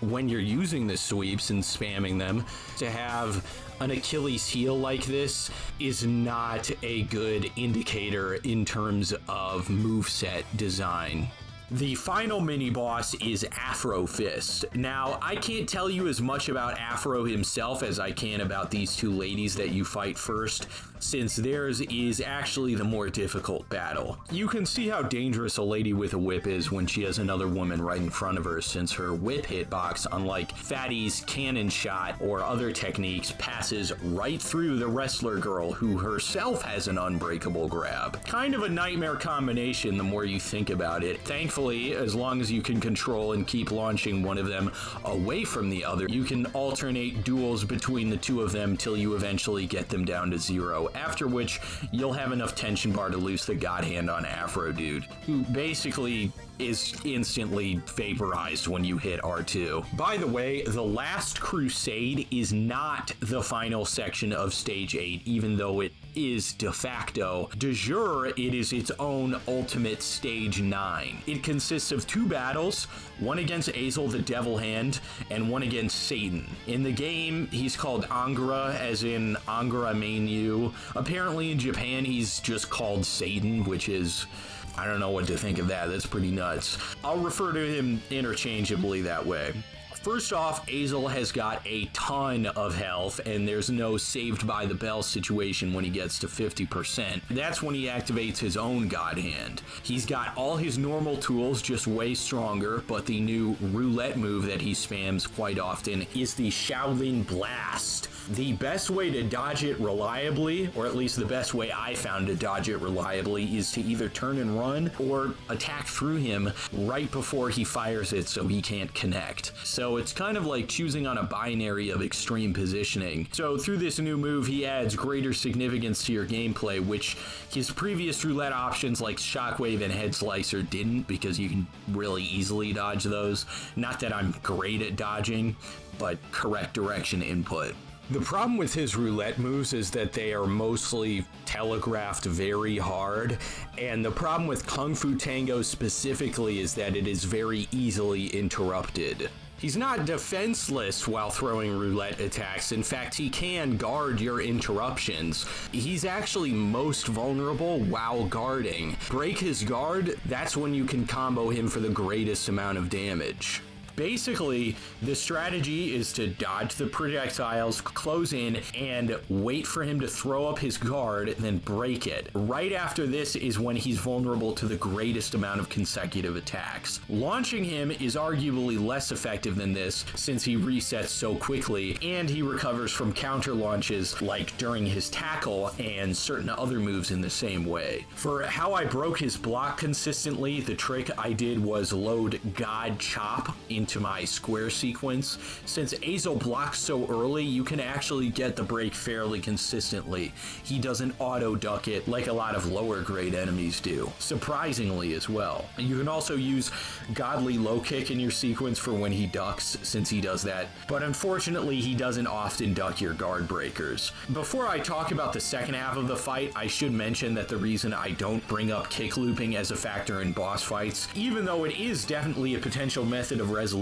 when you're using the sweeps and spamming them, to have an Achilles heel like this is not a good indicator in terms of moveset design. The final mini-boss is Afro Fist. Now, I can't tell you as much about Afro himself as I can about these 2 ladies that you fight first, since theirs is actually the more difficult battle. You can see how dangerous a lady with a whip is when she has another woman right in front of her, since her whip hitbox, unlike Fatty's cannon shot or other techniques, passes right through the wrestler girl, who herself has an unbreakable grab. Kind of a nightmare combination the more you think about it. Thankfully, Thankfully, as long as you can control and keep launching one of them away from the other, you can alternate duels between the two of them till you eventually get them down to 0, after which you'll have enough tension bar to loose the God Hand on Afro Dude, who basically is instantly vaporized when you hit R2. By the way, the Last Crusade is not the final section of Stage 8, even though it is de facto. De jure, it is its own ultimate Stage 9. It consists of 2 battles, one against Azel the Devil Hand, and one against Satan. In the game, he's called Angara, as in Angara Menu. Apparently in Japan, he's just called Satan, which is... I don't know what to think of that. That's pretty nuts. I'll refer to him interchangeably that way. First off, Azel has got a ton of health, and there's no saved by the bell situation when he gets to 50%. That's when he activates his own God Hand. He's got all his normal tools, just way stronger, but the new roulette move that he spams quite often is the Shaolin Blast. The best way to dodge it reliably, or at least the best way I found to dodge it reliably, is to either turn and run or attack through him right before he fires it so he can't connect. So it's kind of like choosing on a binary of extreme positioning. So through this new move, he adds greater significance to your gameplay, which his previous roulette options like Shockwave and Head Slicer didn't, because you can really easily dodge those. Not that I'm great at dodging, but correct direction input. The problem with his roulette moves is that they are mostly telegraphed very hard, and the problem with Kung Fu Tango specifically is that it is very easily interrupted. He's not defenseless while throwing roulette attacks. In fact, he can guard your interruptions. He's actually most vulnerable while guarding. Break his guard, that's when you can combo him for the greatest amount of damage. Basically, the strategy is to dodge the projectiles, close in, and wait for him to throw up his guard, then break it. Right after this is when he's vulnerable to the greatest amount of consecutive attacks. Launching him is arguably less effective than this, since he resets so quickly, and he recovers from counter launches like during his tackle and certain other moves in the same way. For how I broke his block consistently, the trick I did was load God Chop into my square sequence. Since Azel blocks so early, you can actually get the break fairly consistently. He doesn't auto duck it like a lot of lower grade enemies do, surprisingly as well. You can also use Godly Low Kick in your sequence for when he ducks, since he does that, but unfortunately he doesn't often duck your guard breakers. Before I talk about the second half of the fight, I should mention that the reason I don't bring up kick looping as a factor in boss fights, even though it is definitely a potential method of resolution,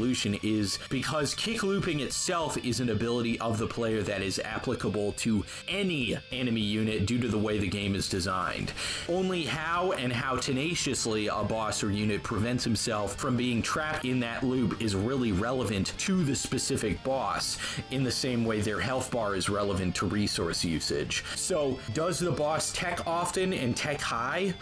is because kick looping itself is an ability of the player that is applicable to any enemy unit due to the way the game is designed. Only how and how tenaciously a boss or unit prevents himself from being trapped in that loop is really relevant to the specific boss, in the same way their health bar is relevant to resource usage. So, does the boss tech often and tech high?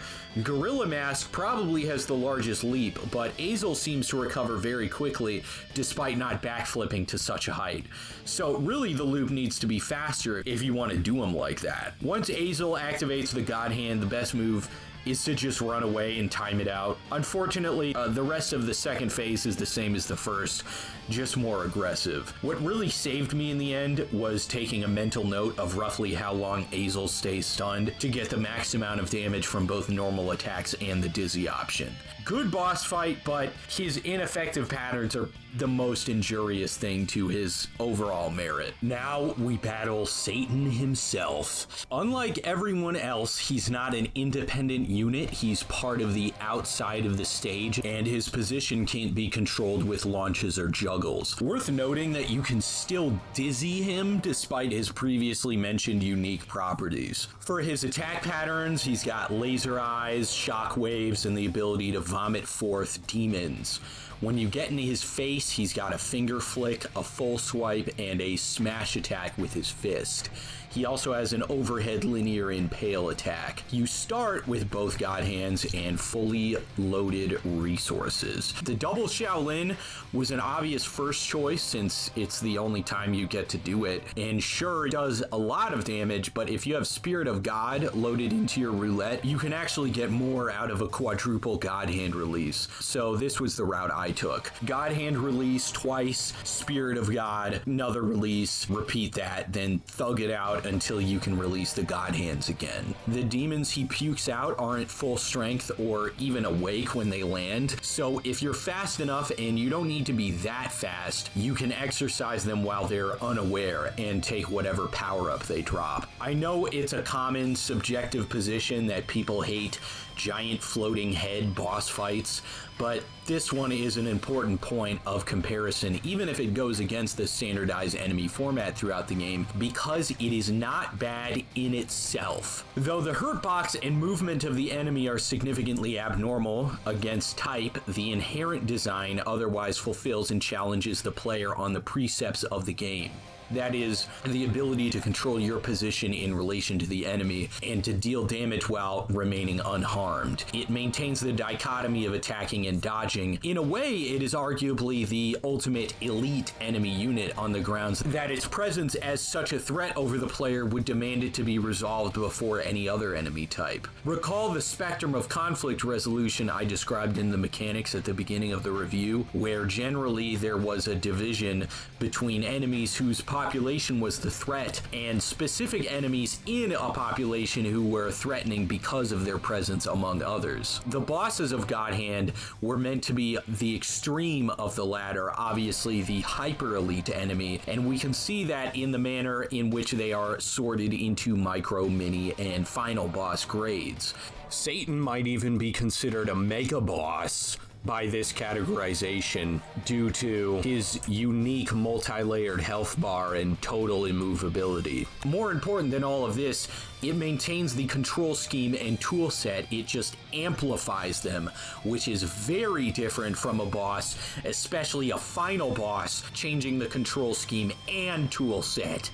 Gorilla Mask probably has the largest leap, but Azel seems to recover very quickly despite not backflipping to such a height. So really the loop needs to be faster if you want to do him like that. Once Azel activates the God Hand, the best move is to just run away and time it out. Unfortunately, the rest of the second phase is the same as the first, just more aggressive. What really saved me in the end was taking a mental note of roughly how long Azel stays stunned to get the max amount of damage from both normal attacks and the dizzy option. Good boss fight, but his ineffective patterns are the most injurious thing to his overall merit. Now we battle Satan himself. Unlike everyone else, he's not an independent unit. He's part of the outside of the stage, and his position can't be controlled with launches or juggles. Worth noting that you can still dizzy him despite his previously mentioned unique properties. For his attack patterns, he's got laser eyes, shock waves, and the ability to vomit forth demons. When you get in his face, he's got a finger flick, a full swipe, and a smash attack with his fist. He also has an overhead linear impale attack. You start with both God Hands and fully loaded resources. The double Shaolin was an obvious first choice since it's the only time you get to do it, and sure, it does a lot of damage, but if you have Spirit of God loaded into your roulette, you can actually get more out of a quadruple God Hand release. So this was the route I took. God Hand release twice, Spirit of God, another release, repeat that, then thug it out until you can release the God Hands again. The demons he pukes out aren't full strength or even awake when they land, so if you're fast enough, and you don't need to be that fast, you can exercise them while they're unaware and take whatever power-up they drop. I know it's a common subjective position that people hate giant floating head boss fights, but this one is an important point of comparison, even if it goes against the standardized enemy format throughout the game, because it is not bad in itself. Though the hurt box and movement of the enemy are significantly abnormal against type, the inherent design otherwise fulfills and challenges the player on the precepts of the game. That is, the ability to control your position in relation to the enemy and to deal damage while remaining unharmed. It maintains the dichotomy of attacking and dodging. In a way, it is arguably the ultimate elite enemy unit on the grounds that its presence as such a threat over the player would demand it to be resolved before any other enemy type. Recall the spectrum of conflict resolution I described in the mechanics at the beginning of the review, where generally there was a division between enemies whose population was the threat and specific enemies in a population who were threatening because of their presence among others. The bosses of God Hand were meant to be the extreme of the latter, obviously the hyper elite enemy, and we can see that in the manner in which they are sorted into micro, mini, and final boss grades. Satan might even be considered a mega boss by this categorization due to his unique multi-layered health bar and total immovability. More important than all of this, it maintains the control scheme and tool set, it just amplifies them, which is very different from a boss, especially a final boss, changing the control scheme and tool set.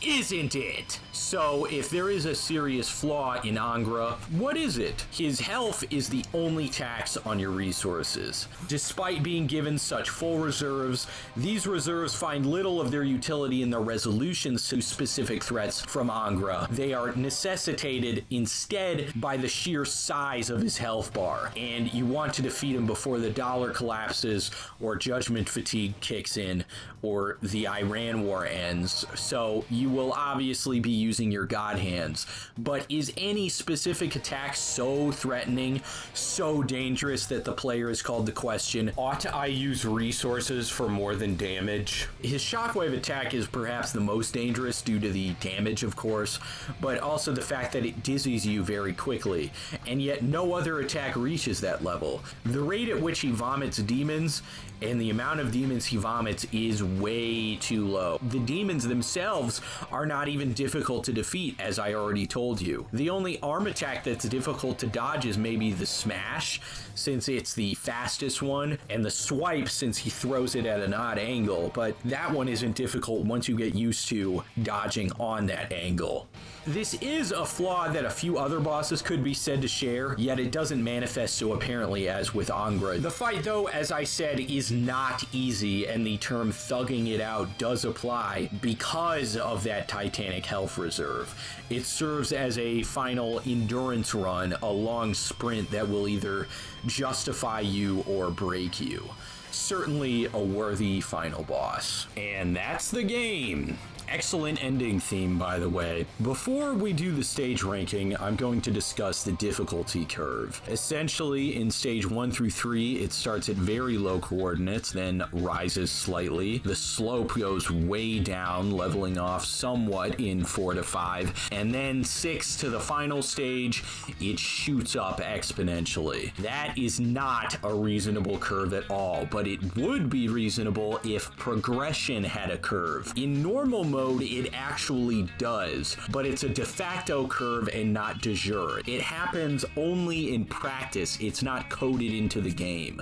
Isn't it? So if there is a serious flaw in Angra, what is it? His health is the only tax on your resources. Despite being given such full reserves, these reserves find little of their utility in the resolutions to specific threats from Angra. They are necessitated instead by the sheer size of his health bar, and you want to defeat him before the dollar collapses or judgment fatigue kicks in or the Iran war ends, so you will obviously be using your God Hands. But is any specific attack so threatening, so dangerous that the player is called the question, ought I use resources for more than damage? His shockwave attack is perhaps the most dangerous due to the damage, of course, but also the fact that it dizzies you very quickly, and yet no other attack reaches that level. The rate at which he vomits demons and the amount of demons he vomits is way too low. The demons themselves are not even difficult to defeat, as I already told you. The only arm attack that's difficult to dodge is maybe the smash, since it's the fastest one, and the swipe, since he throws it at an odd angle, but that one isn't difficult once you get used to dodging on that angle. This is a flaw that a few other bosses could be said to share, yet it doesn't manifest so apparently as with Angra. The fight, though, as I said, is not easy, and the term thugging it out does apply because of that titanic health reserve. It serves as a final endurance run, a long sprint that will either justify you or break you. Certainly a worthy final boss. And that's the game. Excellent ending theme, by the way. Before we do the stage ranking, I'm going to discuss the difficulty curve. Essentially, in stage 1 through 3, it starts at very low coordinates, then rises slightly. The slope goes way down, leveling off somewhat in 4 to 5, and then 6 to the final stage, it shoots up exponentially. That is not a reasonable curve at all, but it would be reasonable if progression had a curve. In normal mode, it actually does, but it's a de facto curve and not de jure. It happens only in practice. It's not coded into the game.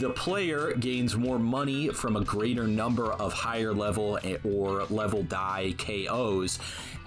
The player gains more money from a greater number of higher level or level die KOs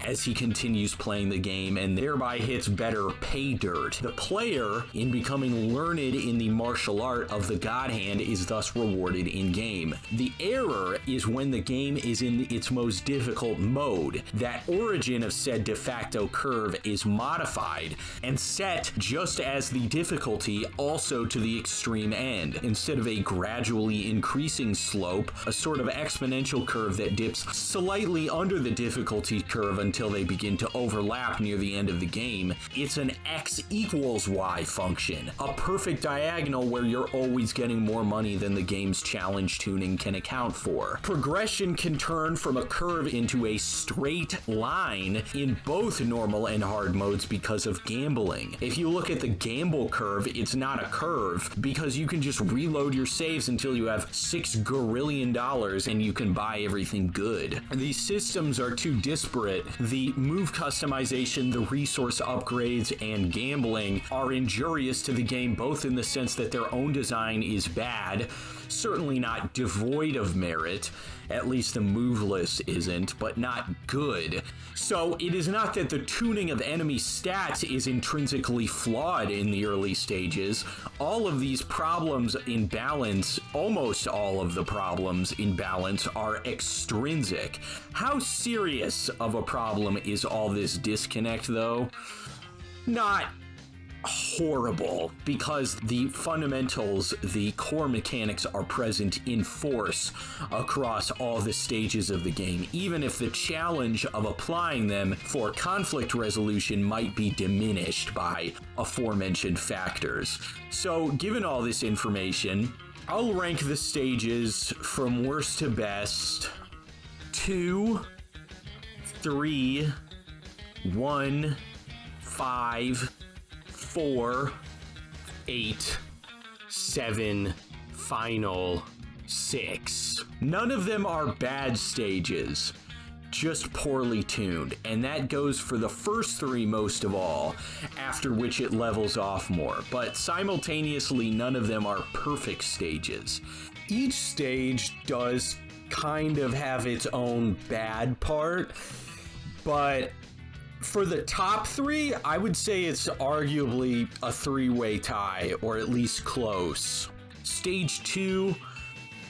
as he continues playing the game and thereby hits better pay dirt. The player, in becoming learned in the martial art of the God Hand, is thus rewarded in-game. The error is when the game is in its most difficult mode. That origin of said de facto curve is modified and set just as the difficulty also to the extreme end. Instead of a gradually increasing slope, a sort of exponential curve that dips slightly under the difficulty curve until they begin to overlap near the end of the game, it's an X equals Y function, a perfect diagonal where you're always getting more money than the game's challenge tuning can account for. Progression can turn from a curve into a straight line in both normal and hard modes because of gambling. If you look at the gamble curve, it's not a curve because you can just reload your saves until you have $6 gorillion and you can buy everything good. These systems are too disparate. The move customization, the resource upgrades, and gambling are injurious to the game, both in the sense that their own design is bad, certainly not devoid of merit, at least the move list isn't, but not good. So it is not that the tuning of enemy stats is intrinsically flawed in the early stages. All of these problems in balance, almost all of the problems in balance, are extrinsic. How serious of a problem is all this disconnect, though? Not horrible, because the fundamentals, the core mechanics are present in force across all the stages of the game, even if the challenge of applying them for conflict resolution might be diminished by aforementioned factors. So, given all this information, I'll rank the stages from worst to best: 2, 3, 1, 5, 4, 8, 7, final 6. None of them are bad stages, just poorly tuned, and that goes for the first 3 most of all, after which it levels off more. But simultaneously, none of them are perfect stages. Each stage does kind of have its own bad part, but for the top 3, I would say it's arguably a 3-way tie, or at least close. Stage 2,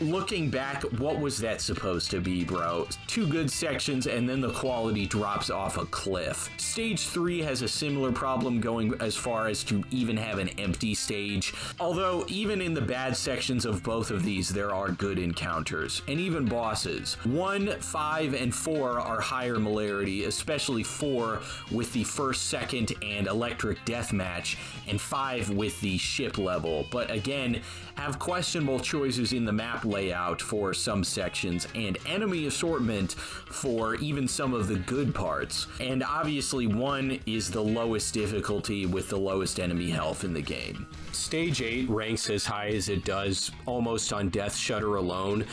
looking back, what was that supposed to be, bro? 2 good sections and then the quality drops off a cliff. Stage 3 has a similar problem, going as far as to even have an empty stage. Although even in the bad sections of both of these, there are good encounters and even bosses. 1, 5, and 4 are higher molarity, especially 4 with the first, second, and electric deathmatch, and 5 with the ship level. But again, have questionable choices in the map layout for some sections, and enemy assortment for even some of the good parts. And obviously 1 is the lowest difficulty with the lowest enemy health in the game. Stage 8 ranks as high as it does almost on Death Shudder alone.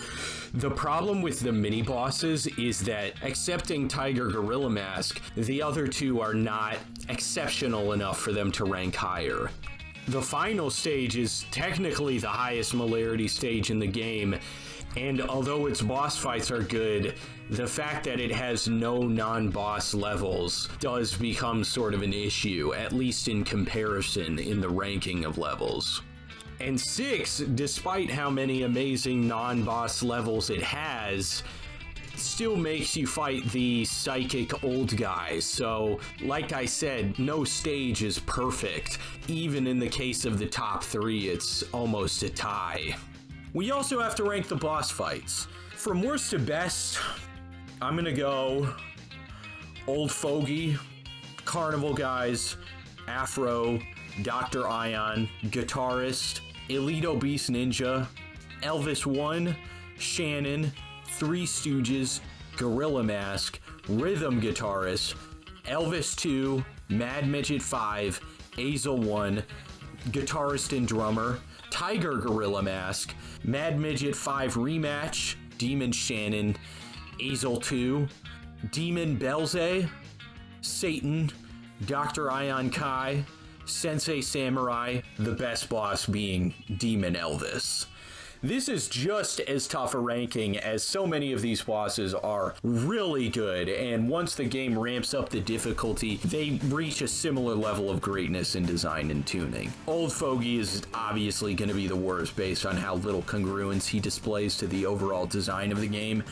The problem with the mini-bosses is that, excepting Tiger Gorilla Mask, the other 2 are not exceptional enough for them to rank higher. The final stage is technically the highest molarity stage in the game, and although its boss fights are good, the fact that it has no non-boss levels does become sort of an issue, at least in comparison in the ranking of levels. And 6, despite how many amazing non-boss levels it has, still makes you fight the psychic old guys. So, like I said, no stage is perfect. Even in the case of the top 3, it's almost a tie. We also have to rank the boss fights. From worst to best, I'm gonna go Old Fogey, Carnival Guys, Afro, Dr. Ion, Guitarist, Elite Obese Ninja, Elvis 1, Shannon, Three Stooges, Gorilla Mask, Rhythm Guitarist, Elvis 2, Mad Midget 5, Azel 1, Guitarist and Drummer, Tiger Gorilla Mask, Mad Midget 5 Rematch, Demon Shannon, Azel 2, Demon Belze, Satan, Dr. Ion Kai, Sensei Samurai, the best boss being Demon Elvis. This is just as tough a ranking as so many of these bosses are really good, and once the game ramps up the difficulty, they reach a similar level of greatness in design and tuning. Old Fogey is obviously going to be the worst based on how little congruence he displays to the overall design of the game.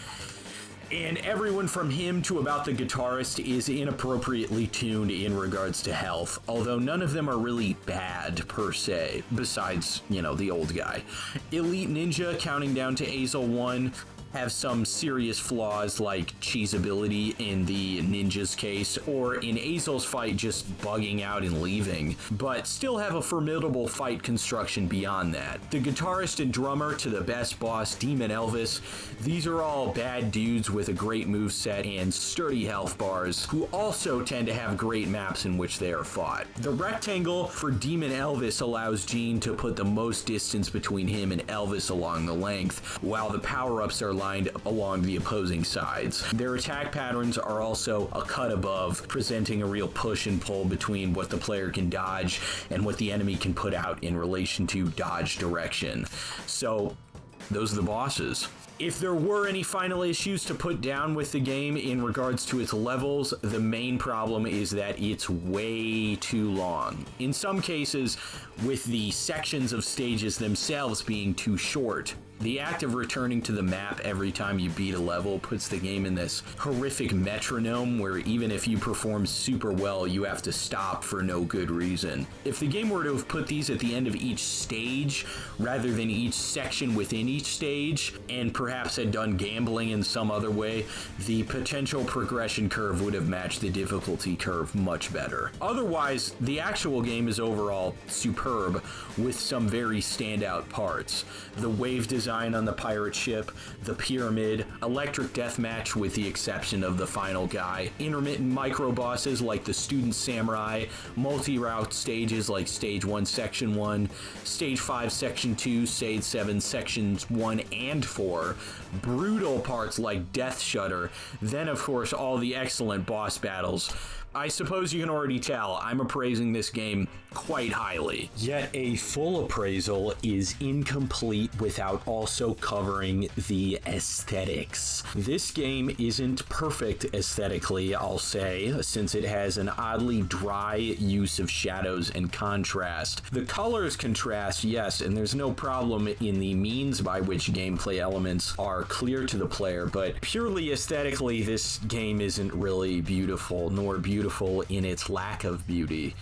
And everyone from him to about the guitarist is inappropriately tuned in regards to health, although none of them are really bad per se, besides, the old guy. Elite Ninja, counting down to Azel 1, have some serious flaws like cheesability in the ninja's case, or in Azel's fight just bugging out and leaving, but still have a formidable fight construction beyond that. The guitarist and drummer to the best boss, Demon Elvis, these are all bad dudes with a great moveset and sturdy health bars, who also tend to have great maps in which they are fought. The rectangle for Demon Elvis allows Gene to put the most distance between him and Elvis along the length, while the power-ups are lined along the opposing sides. Their attack patterns are also a cut above, presenting a real push and pull between what the player can dodge and what the enemy can put out in relation to dodge direction. So, those are the bosses. If there were any final issues to put down with the game in regards to its levels, the main problem is that it's way too long. In some cases, with the sections of stages themselves being too short. The act of returning to the map every time you beat a level puts the game in this horrific metronome where even if you perform super well, you have to stop for no good reason. If the game were to have put these at the end of each stage, rather than each section within each stage, and perhaps had done gambling in some other way, the potential progression curve would have matched the difficulty curve much better. Otherwise, the actual game is overall superb, with some very standout parts. The wave design on the pirate ship, the pyramid, electric deathmatch with the exception of the final guy, intermittent micro bosses like the student samurai, multi-route stages like stage 1 section 1, stage 5 section 2, stage 7 sections 1 and 4, brutal parts like Death Shudder, then of course all the excellent boss battles. I suppose you can already tell I'm appraising this game quite highly. Yet a full appraisal is incomplete without also covering the aesthetics. This game isn't perfect aesthetically, I'll say, since it has an oddly dry use of shadows and contrast. The colors contrast, yes, and there's no problem in the means by which gameplay elements are clear to the player, but purely aesthetically, this game isn't really beautiful, nor beautiful in its lack of beauty.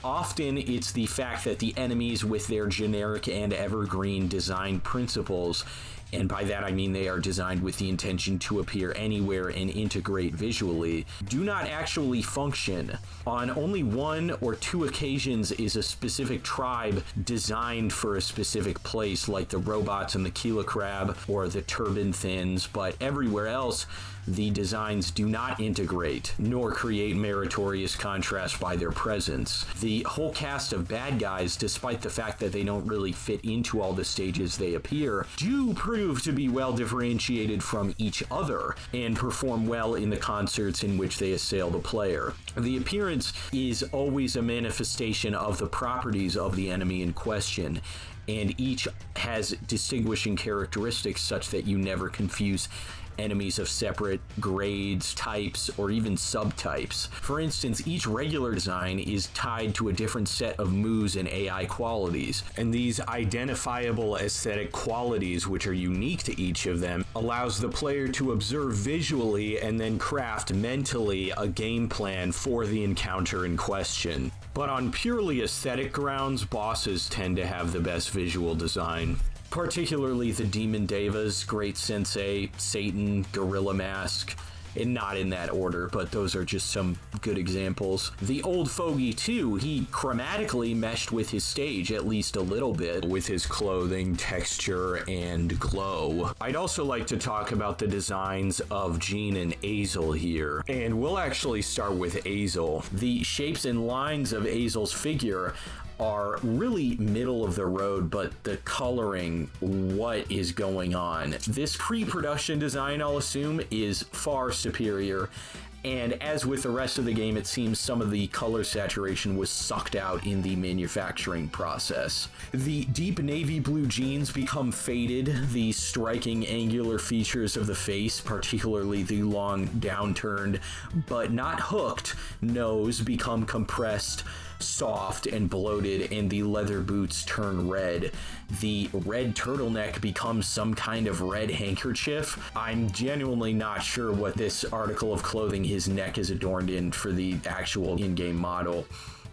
Often it's the fact that the enemies, with their generic and evergreen design principles, and by that I mean they are designed with the intention to appear anywhere and integrate visually, do not actually function. On only 1 or 2 occasions is a specific tribe designed for a specific place, like the robots and the Keela Crab or the Turban Thins, but everywhere else the designs do not integrate, nor create meritorious contrast by their presence. The whole cast of bad guys, despite the fact that they don't really fit into all the stages they appear, do prove to be well differentiated from each other and perform well in the concerts in which they assail the player. The appearance is always a manifestation of the properties of the enemy in question, and each has distinguishing characteristics such that you never confuse enemies of separate grades, types, or even subtypes. For instance, each regular design is tied to a different set of moves and AI qualities, and these identifiable aesthetic qualities, which are unique to each of them, allows the player to observe visually and then craft mentally a game plan for the encounter in question. But on purely aesthetic grounds, bosses tend to have the best visual design. Particularly the Demon Devas, Great Sensei, Satan, Gorilla Mask, and not in that order, but those are just some good examples. The Old Fogey too, he chromatically meshed with his stage at least a little bit, with his clothing, texture, and glow. I'd also like to talk about the designs of Gene and Azel here, and we'll actually start with Azel. The shapes and lines of Azel's figure are really middle of the road, but the coloring, what is going on? This pre-production design, I'll assume, is far superior, And as with the rest of the game, it seems some of the color saturation was sucked out in the manufacturing process. The deep navy blue jeans become faded. The striking angular features of the face, particularly the long downturned but not hooked nose, become compressed, soft and bloated, and the leather boots turn red. The red turtleneck becomes some kind of red handkerchief. I'm genuinely not sure what this article of clothing his neck is adorned in for the actual in-game model.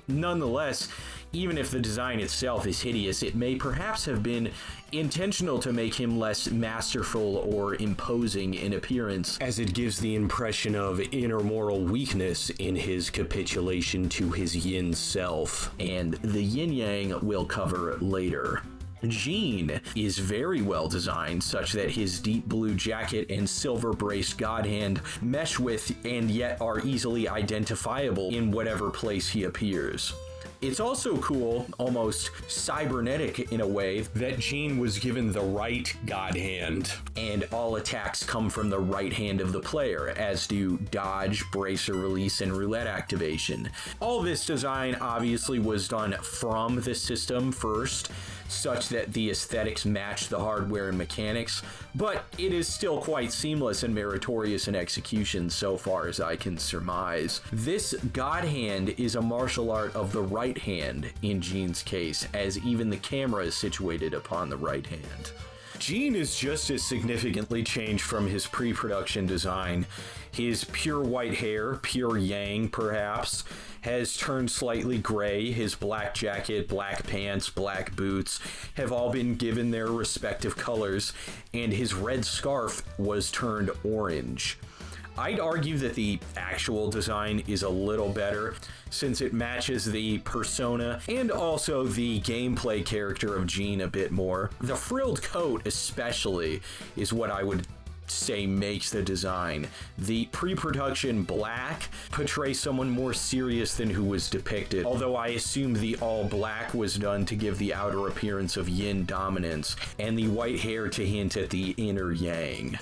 Nonetheless, even if the design itself is hideous, it may perhaps have been intentional to make him less masterful or imposing in appearance, as it gives the impression of inner moral weakness in his capitulation to his yin self, and the yin-yang we'll cover later. Jean is very well designed, such that his deep blue jacket and silver braced god hand mesh with and yet are easily identifiable in whatever place he appears. It's also cool, almost cybernetic in a way, that Jean was given the right god hand, and all attacks come from the right hand of the player, as do dodge, bracer release, and roulette activation. All this design obviously was done from the system first, such that the aesthetics match the hardware and mechanics, but it is still quite seamless and meritorious in execution so far as I can surmise. This God Hand is a martial art of the right hand in Jean's case, as even the camera is situated upon the right hand. Jean is just as significantly changed from his pre-production design. His pure white hair, pure yang perhaps, has turned slightly gray. His black jacket, black pants, black boots have all been given their respective colors, and his red scarf was turned orange. I'd argue that the actual design is a little better, since it matches the persona and also the gameplay character of Jean a bit more. The frilled coat especially is what I would say makes the design. The pre-production black portrays someone more serious than who was depicted, although I assume the all black was done to give the outer appearance of yin dominance, and the white hair to hint at the inner yang.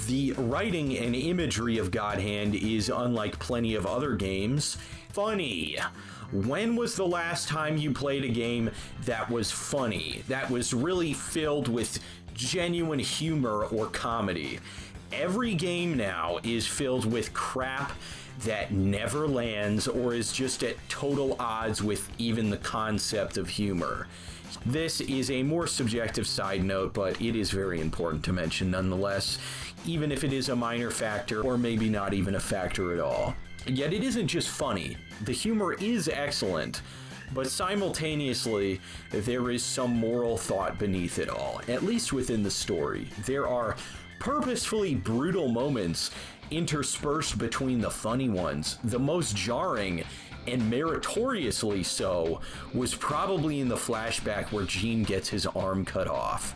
The writing and imagery of God Hand is unlike plenty of other games. Funny. When was the last time you played a game that was funny, that was really filled with genuine humor or comedy? Every game now is filled with crap that never lands or is just at total odds with even the concept of humor. This is a more subjective side note, but it is very important to mention nonetheless, even if it is a minor factor or maybe not even a factor at all. Yet it isn't just funny. The humor is excellent, but simultaneously, there is some moral thought beneath it all, at least within the story. There are purposefully brutal moments interspersed between the funny ones. The most jarring, and meritoriously so, was probably in the flashback where Jean gets his arm cut off.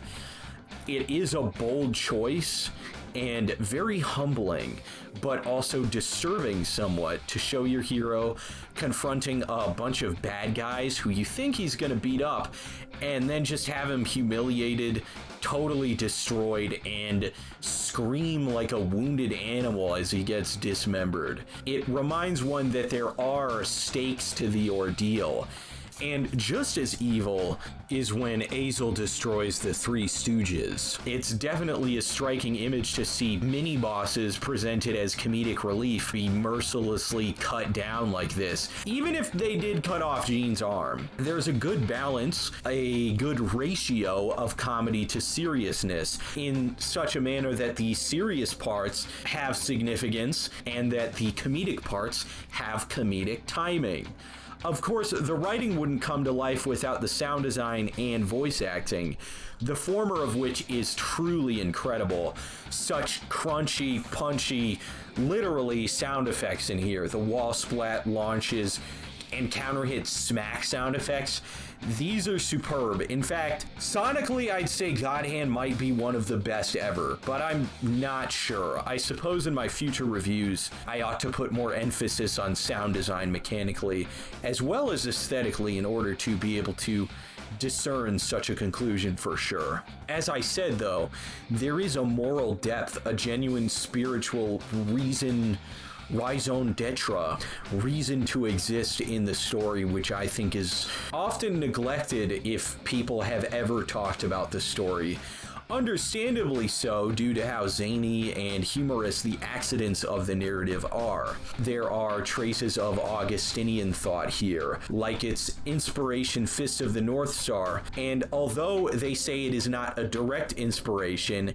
It is a bold choice and very humbling, but also disturbing somewhat, to show your hero confronting a bunch of bad guys who you think he's gonna beat up, and then just have him humiliated, totally destroyed, and scream like a wounded animal as he gets dismembered. It reminds one that there are stakes to the ordeal. And just as evil is when Azel destroys the Three Stooges. It's definitely a striking image to see mini-bosses presented as comedic relief be mercilessly cut down like this, even if they did cut off Jean's arm. There's a good balance, a good ratio of comedy to seriousness in such a manner that the serious parts have significance and that the comedic parts have comedic timing. Of course, the writing wouldn't come to life without the sound design and voice acting, the former of which is truly incredible. Such crunchy, punchy, literally sound effects in here. The wall splat launches and counter hit smack sound effects. These are superb. In fact, sonically, I'd say God Hand might be one of the best ever, but I'm not sure. I suppose in my future reviews, I ought to put more emphasis on sound design mechanically, as well as aesthetically, in order to be able to discern such a conclusion for sure. As I said, though, there is a moral depth, a genuine spiritual reason raison d'etre, reason to exist in the story, which I think is often neglected if people have ever talked about the story. Understandably so, due to how zany and humorous the accidents of the narrative are. There are traces of Augustinian thought here, like its inspiration Fist of the North Star, and although they say it is not a direct inspiration,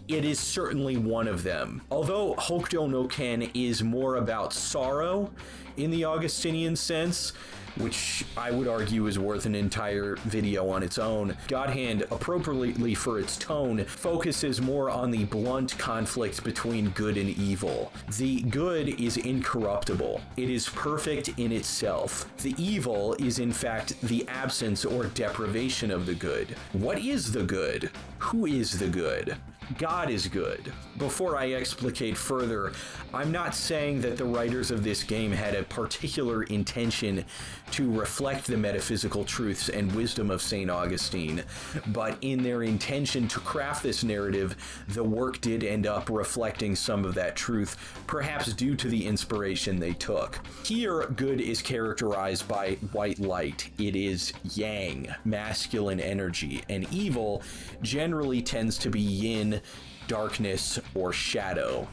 it is certainly one of them. Although Hokuto no Ken is more about sorrow in the Augustinian sense, which I would argue is worth an entire video on its own, God Hand, appropriately for its tone, focuses more on the blunt conflict between good and evil. The good is incorruptible. It is perfect in itself. The evil is in fact the absence or deprivation of the good. What is the good? Who is the good? God is good. Before I explicate further, I'm not saying that the writers of this game had a particular intention to reflect the metaphysical truths and wisdom of St. Augustine, but in their intention to craft this narrative, the work did end up reflecting some of that truth, perhaps due to the inspiration they took. Here, good is characterized by white light. It is yang, masculine energy, and evil generally tends to be yin, darkness, or shadow.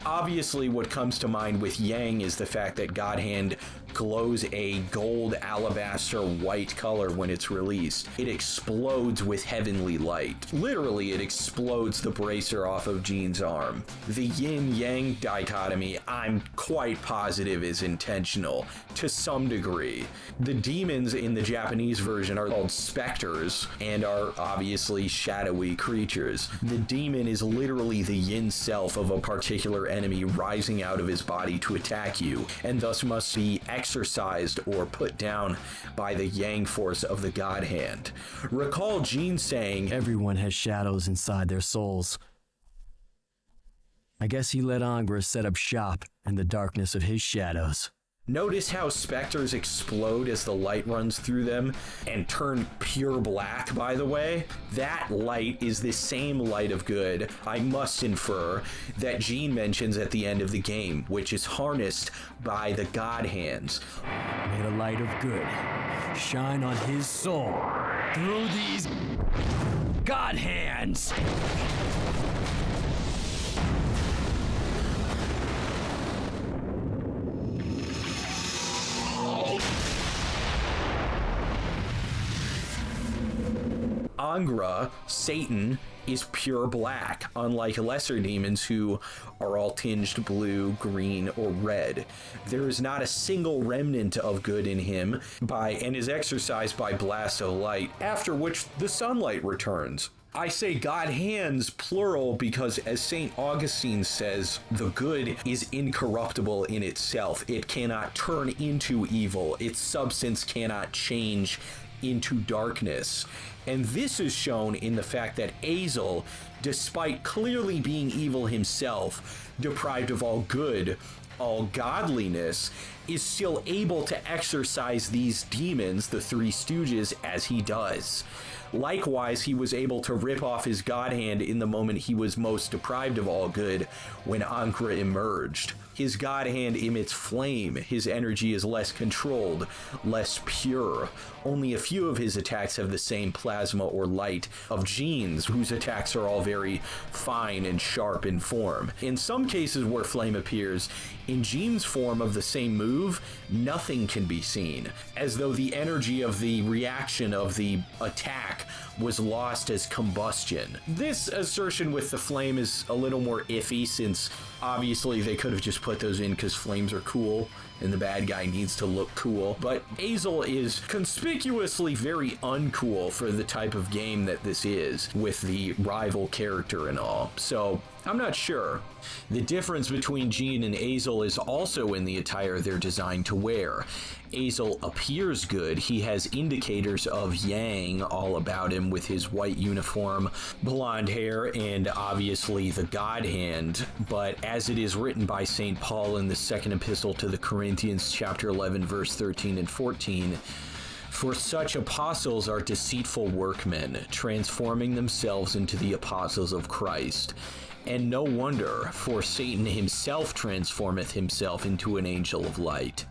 Obviously, what comes to mind with yang is the fact that God Hand glows a gold alabaster white color when it's released. It explodes with heavenly light. Literally, it explodes the bracer off of Jean's arm. The yin-yang dichotomy, I'm quite positive, is intentional to some degree. The demons in the Japanese version are called specters and are obviously shadowy creatures. The demon is literally the yin self of a particular enemy rising out of his body to attack you, and thus must be exorcised or put down by the yang force of the God Hand. Recall Jean saying, "Everyone has shadows inside their souls." I guess he let Angra set up shop in the darkness of his shadows. Notice how specters explode as the light runs through them and turn pure black, by the way? That light is the same light of good, I must infer, that Jean mentions at the end of the game, which is harnessed by the God Hands. May the light of good shine on his soul through these God Hands. Angra, Satan, is pure black, unlike lesser demons who are all tinged blue, green, or red. There is not a single remnant of good in him and is exorcised by blast of light, after which the sunlight returns. I say God Hands plural because, as St. Augustine says, the good is incorruptible in itself. It cannot turn into evil. Its substance cannot change into darkness. And this is shown in the fact that Azel, despite clearly being evil himself, deprived of all good, all godliness, is still able to exorcise these demons, the Three Stooges, as he does. Likewise, he was able to rip off his God Hand in the moment he was most deprived of all good, when Ankra emerged. His God Hand emits flame, his energy is less controlled, less pure. Only a few of his attacks have the same plasma or light of Jean's, whose attacks are all very fine and sharp in form. In some cases where flame appears, in Jean's form of the same move, nothing can be seen, as though the energy of the reaction of the attack was lost as combustion. This assertion with the flame is a little more iffy, since obviously they could have just put those in because flames are cool and the bad guy needs to look cool. But Azel is conspicuously very uncool for the type of game that this is, with the rival character and all. So I'm not sure. The difference between Jean and Azel is also in the attire they're designed to wear. Azel appears good. He has indicators of yang all about him with his white uniform, blonde hair, and obviously the God Hand. But as it is written by St. Paul in the second epistle to the Corinthians, chapter 11, verse 13 and 14, "For such apostles are deceitful workmen, transforming themselves into the apostles of Christ. And no wonder, for Satan himself transformeth himself into an angel of light.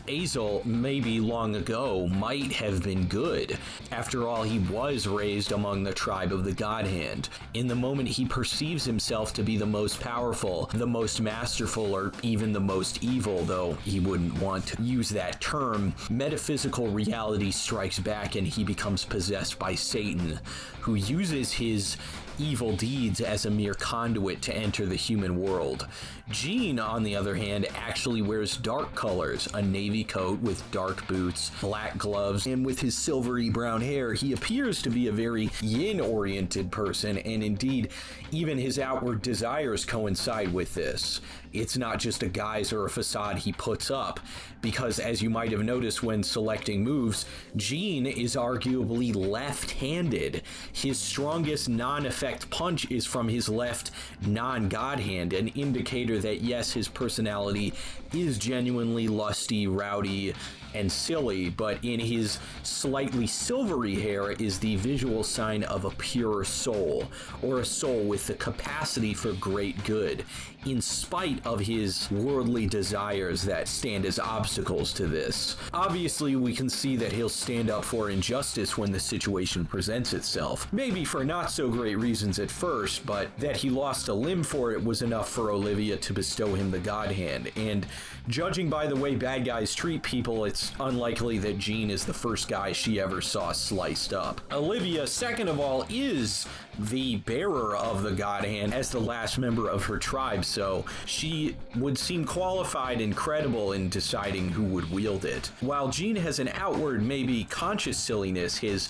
Azel, maybe long ago, might have been good. After all, he was raised among the tribe of the God Hand. In the moment he perceives himself to be the most powerful, the most masterful, or even the most evil, though he wouldn't want to use that term, metaphysical reality strikes back and he becomes possessed by Satan, who uses his evil deeds as a mere conduit to enter the human world. Jean, on the other hand, actually wears dark colors, a navy coat with dark boots, black gloves, and with his silvery brown hair, he appears to be a very yin-oriented person, and indeed, even his outward desires coincide with this. It's not just a guise or a facade he puts up, because as you might have noticed when selecting moves, Jean is arguably left-handed. His strongest non-effect punch is from his left non-God hand, an indicator that yes, his personality is genuinely lusty, rowdy, and silly, but in his slightly silvery hair is the visual sign of a pure soul, or a soul with the capacity for great good, in spite of his worldly desires that stand as obstacles to this. Obviously, we can see that he'll stand up for injustice when the situation presents itself. Maybe for not so great reasons at first, but that he lost a limb for it was enough for Olivia to bestow him the God Hand. And judging by the way bad guys treat people, it's unlikely that Jean is the first guy she ever saw sliced up. Olivia, second of all, is the bearer of the God Hand as the last member of her tribe, so she would seem qualified and credible in deciding who would wield it. While Jean has an outward, maybe conscious silliness, his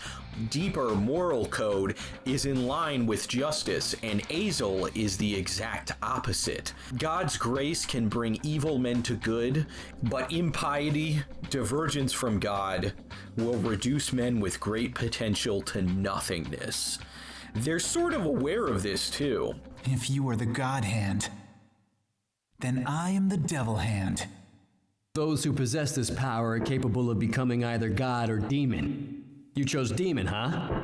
deeper moral code is in line with justice, and Azel is the exact opposite. God's grace can bring evil men to good, but impiety, divergence from God, will reduce men with great potential to nothingness. They're sort of aware of this too. If you are the God Hand, then I am the Devil Hand. Those who possess this power are capable of becoming either God or demon. You chose demon, huh?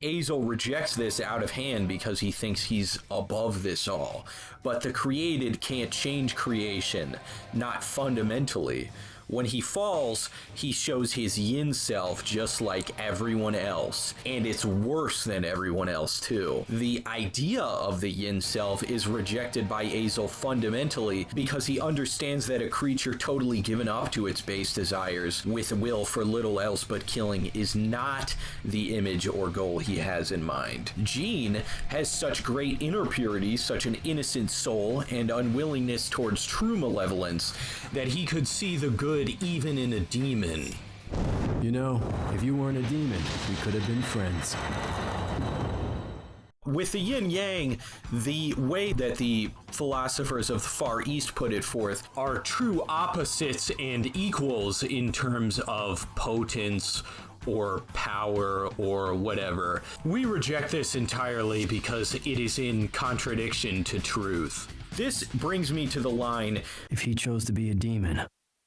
Azel rejects this out of hand because he thinks he's above this all. But the created can't change creation, not fundamentally. When he falls, he shows his yin self just like everyone else, and it's worse than everyone else too. The idea of the yin self is rejected by Azel fundamentally because he understands that a creature totally given up to its base desires with a will for little else but killing is not the image or goal he has in mind. Jean has such great inner purity, such an innocent soul, and unwillingness towards true malevolence that he could see the good even in a demon. You know, if you weren't a demon, we could have been friends. With the yin-yang, the way that the philosophers of the Far East put it forth are true opposites and equals in terms of potence or power or whatever. We reject this entirely because it is in contradiction to truth. This brings me to the line, If he chose to be a demon,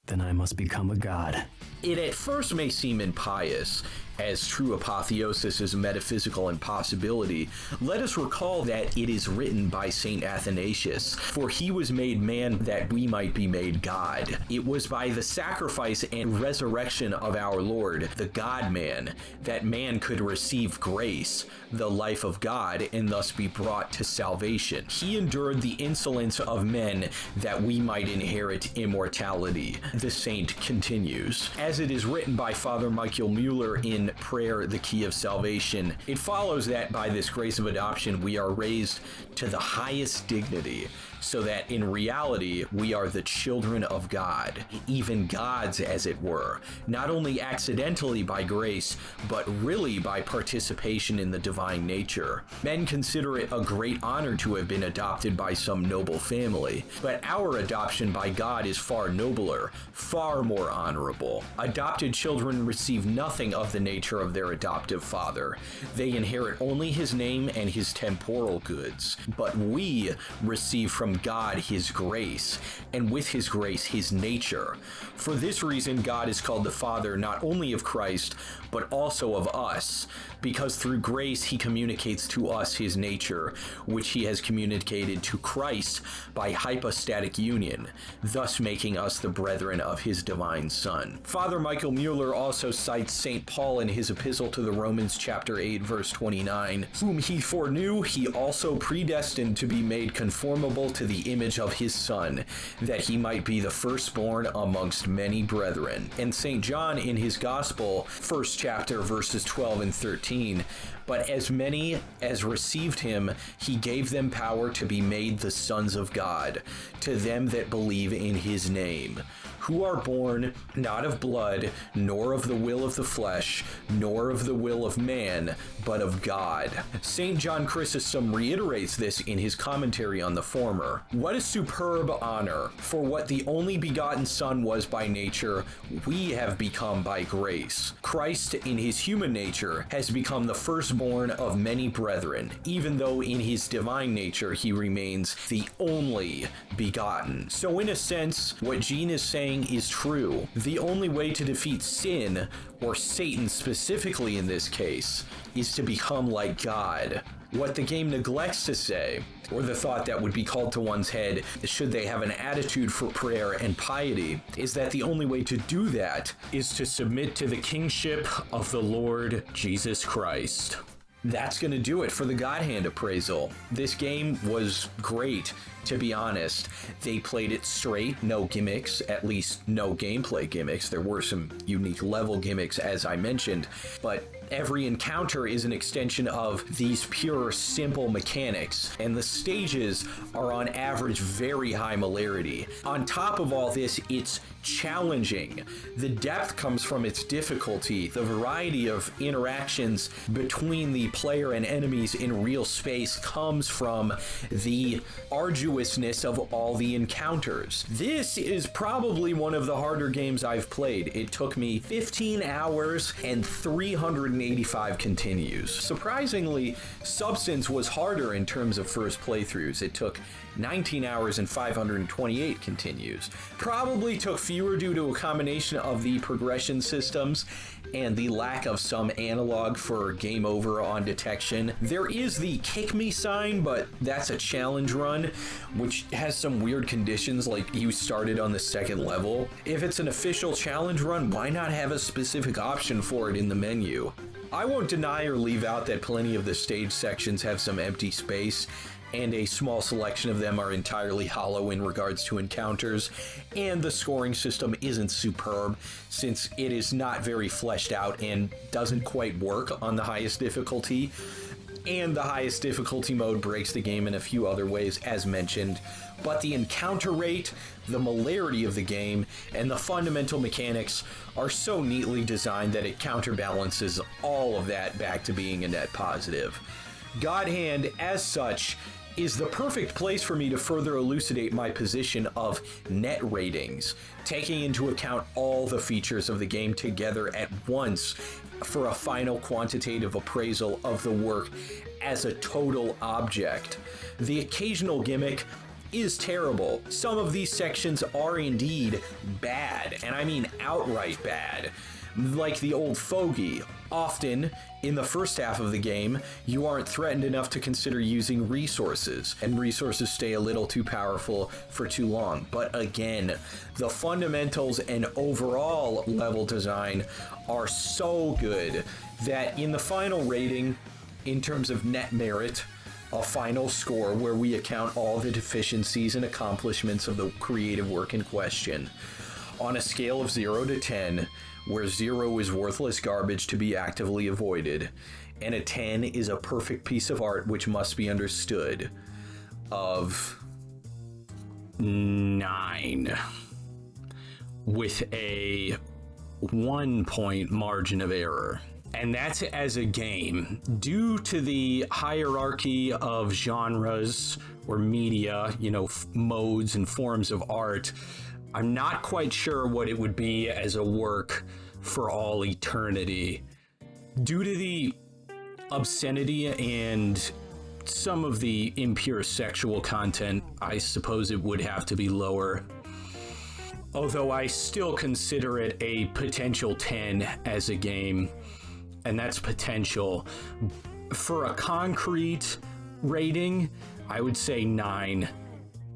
then I must become a god. it at first may seem impious, as true apotheosis is a metaphysical impossibility. Let us recall that it is written by Saint Athanasius, for he was made man that we might be made God. It was by the sacrifice and resurrection of our Lord, the God-man, that man could receive grace, the life of God, and thus be brought to salvation. He endured the insolence of men that we might inherit immortality. The saint continues. As it is written by Father Michael Mueller in Prayer, the Key of Salvation, it follows that by this grace of adoption we are raised to the highest dignity, so that in reality we are the children of God, even gods as it were, not only accidentally by grace, but really by participation in the divine nature. Men consider it a great honor to have been adopted by some noble family, but our adoption by God is far nobler, far more honorable. Adopted children receive nothing of the nature of their adoptive father. They inherit only his name and his temporal goods, but we receive from from God his grace, and with his grace his nature. For this reason, God is called the Father not only of Christ, but also of us, because through grace he communicates to us his nature, which he has communicated to Christ by hypostatic union, thus making us the brethren of his divine Son. Father Michael Mueller also cites St. Paul in his epistle to the Romans chapter 8 verse 29, whom he foreknew he also predestined to be made conformable to the image of his Son, that he might be the firstborn amongst many brethren. And St. John in his Gospel, first chapter verses 12 and 13, but as many as received him, he gave them power to be made the sons of God, to them that believe in his name, who are born not of blood, nor of the will of the flesh, nor of the will of man, but of God. St. John Chrysostom reiterates this in his commentary on the former. What a superb honor! For what the only begotten Son was by nature, we have become by grace. Christ in his human nature has become the firstborn of many brethren, even though in his divine nature he remains the only begotten. So in a sense, what Gene is saying is true. The only way to defeat sin, or Satan specifically in this case, is to become like God. What the game neglects to say, or the thought that would be called to one's head should they have an attitude for prayer and piety, is that the only way to do that is to submit to the kingship of the Lord Jesus Christ. That's going to do it for the God Hand appraisal. This game was great, to be honest. They played it straight, no gimmicks, at least no gameplay gimmicks. There were some unique level gimmicks, as I mentioned, but every encounter is an extension of these pure, simple mechanics, and the stages are on average very high molarity. On top of all this, it's challenging. The depth comes from its difficulty. The variety of interactions between the player and enemies in real space comes from the arduousness of all the encounters. This is probably one of the harder games I've played. It took me 15 hours and 385 continues. Surprisingly, Substance was harder in terms of first playthroughs. It took 19 hours and 528 continues. Probably took fewer due to a combination of the progression systems and the lack of some analog for game over on detection. There is the kick me sign, but that's a challenge run, which has some weird conditions, like you started on the second level. If it's an official challenge run, why not have a specific option for it in the menu? I won't deny or leave out that plenty of the stage sections have some empty space, and a small selection of them are entirely hollow in regards to encounters, and the scoring system isn't superb since it is not very fleshed out and doesn't quite work on the highest difficulty, and the highest difficulty mode breaks the game in a few other ways as mentioned. But the encounter rate, the molarity of the game, and the fundamental mechanics are so neatly designed that it counterbalances all of that back to being a net positive. God Hand, as such, is the perfect place for me to further elucidate my position of net ratings, taking into account all the features of the game together at once for a final quantitative appraisal of the work as a total object. The occasional gimmick is terrible. Some of these sections are indeed bad, and I mean outright bad. Like the old fogey. Often, in the first half of the game, you aren't threatened enough to consider using resources, and resources stay a little too powerful for too long. But again, the fundamentals and overall level design are so good that in the final rating, in terms of net merit, a final score where we account all the deficiencies and accomplishments of the creative work in question, on a scale of 0 to 10, where 0 is worthless garbage to be actively avoided, and a 10 is a perfect piece of art which must be understood, of 9, with a 1 point margin of error. And that's as a game. Due to the hierarchy of genres or media, modes and forms of art, I'm not quite sure what it would be as a work for all eternity. Due to the obscenity and some of the impure sexual content, I suppose it would have to be lower. Although I still consider it a potential 10 as a game, and that's potential. For a concrete rating, I would say 9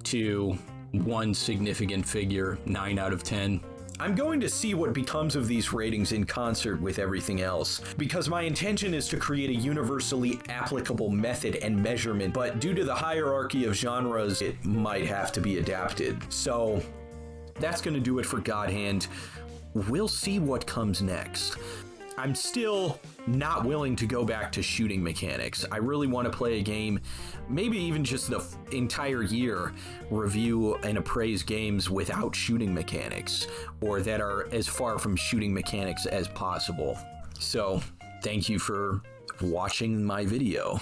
to one significant figure, 9 out of 10. I'm going to see what becomes of these ratings in concert with everything else, because my intention is to create a universally applicable method and measurement, but due to the hierarchy of genres, it might have to be adapted. So that's going to do it for God Hand. We'll see what comes next. I'm still not willing to go back to shooting mechanics. I really want to play a game, maybe even just the entire year, review and appraise games without shooting mechanics, or that are as far from shooting mechanics as possible. So, thank you for watching my video.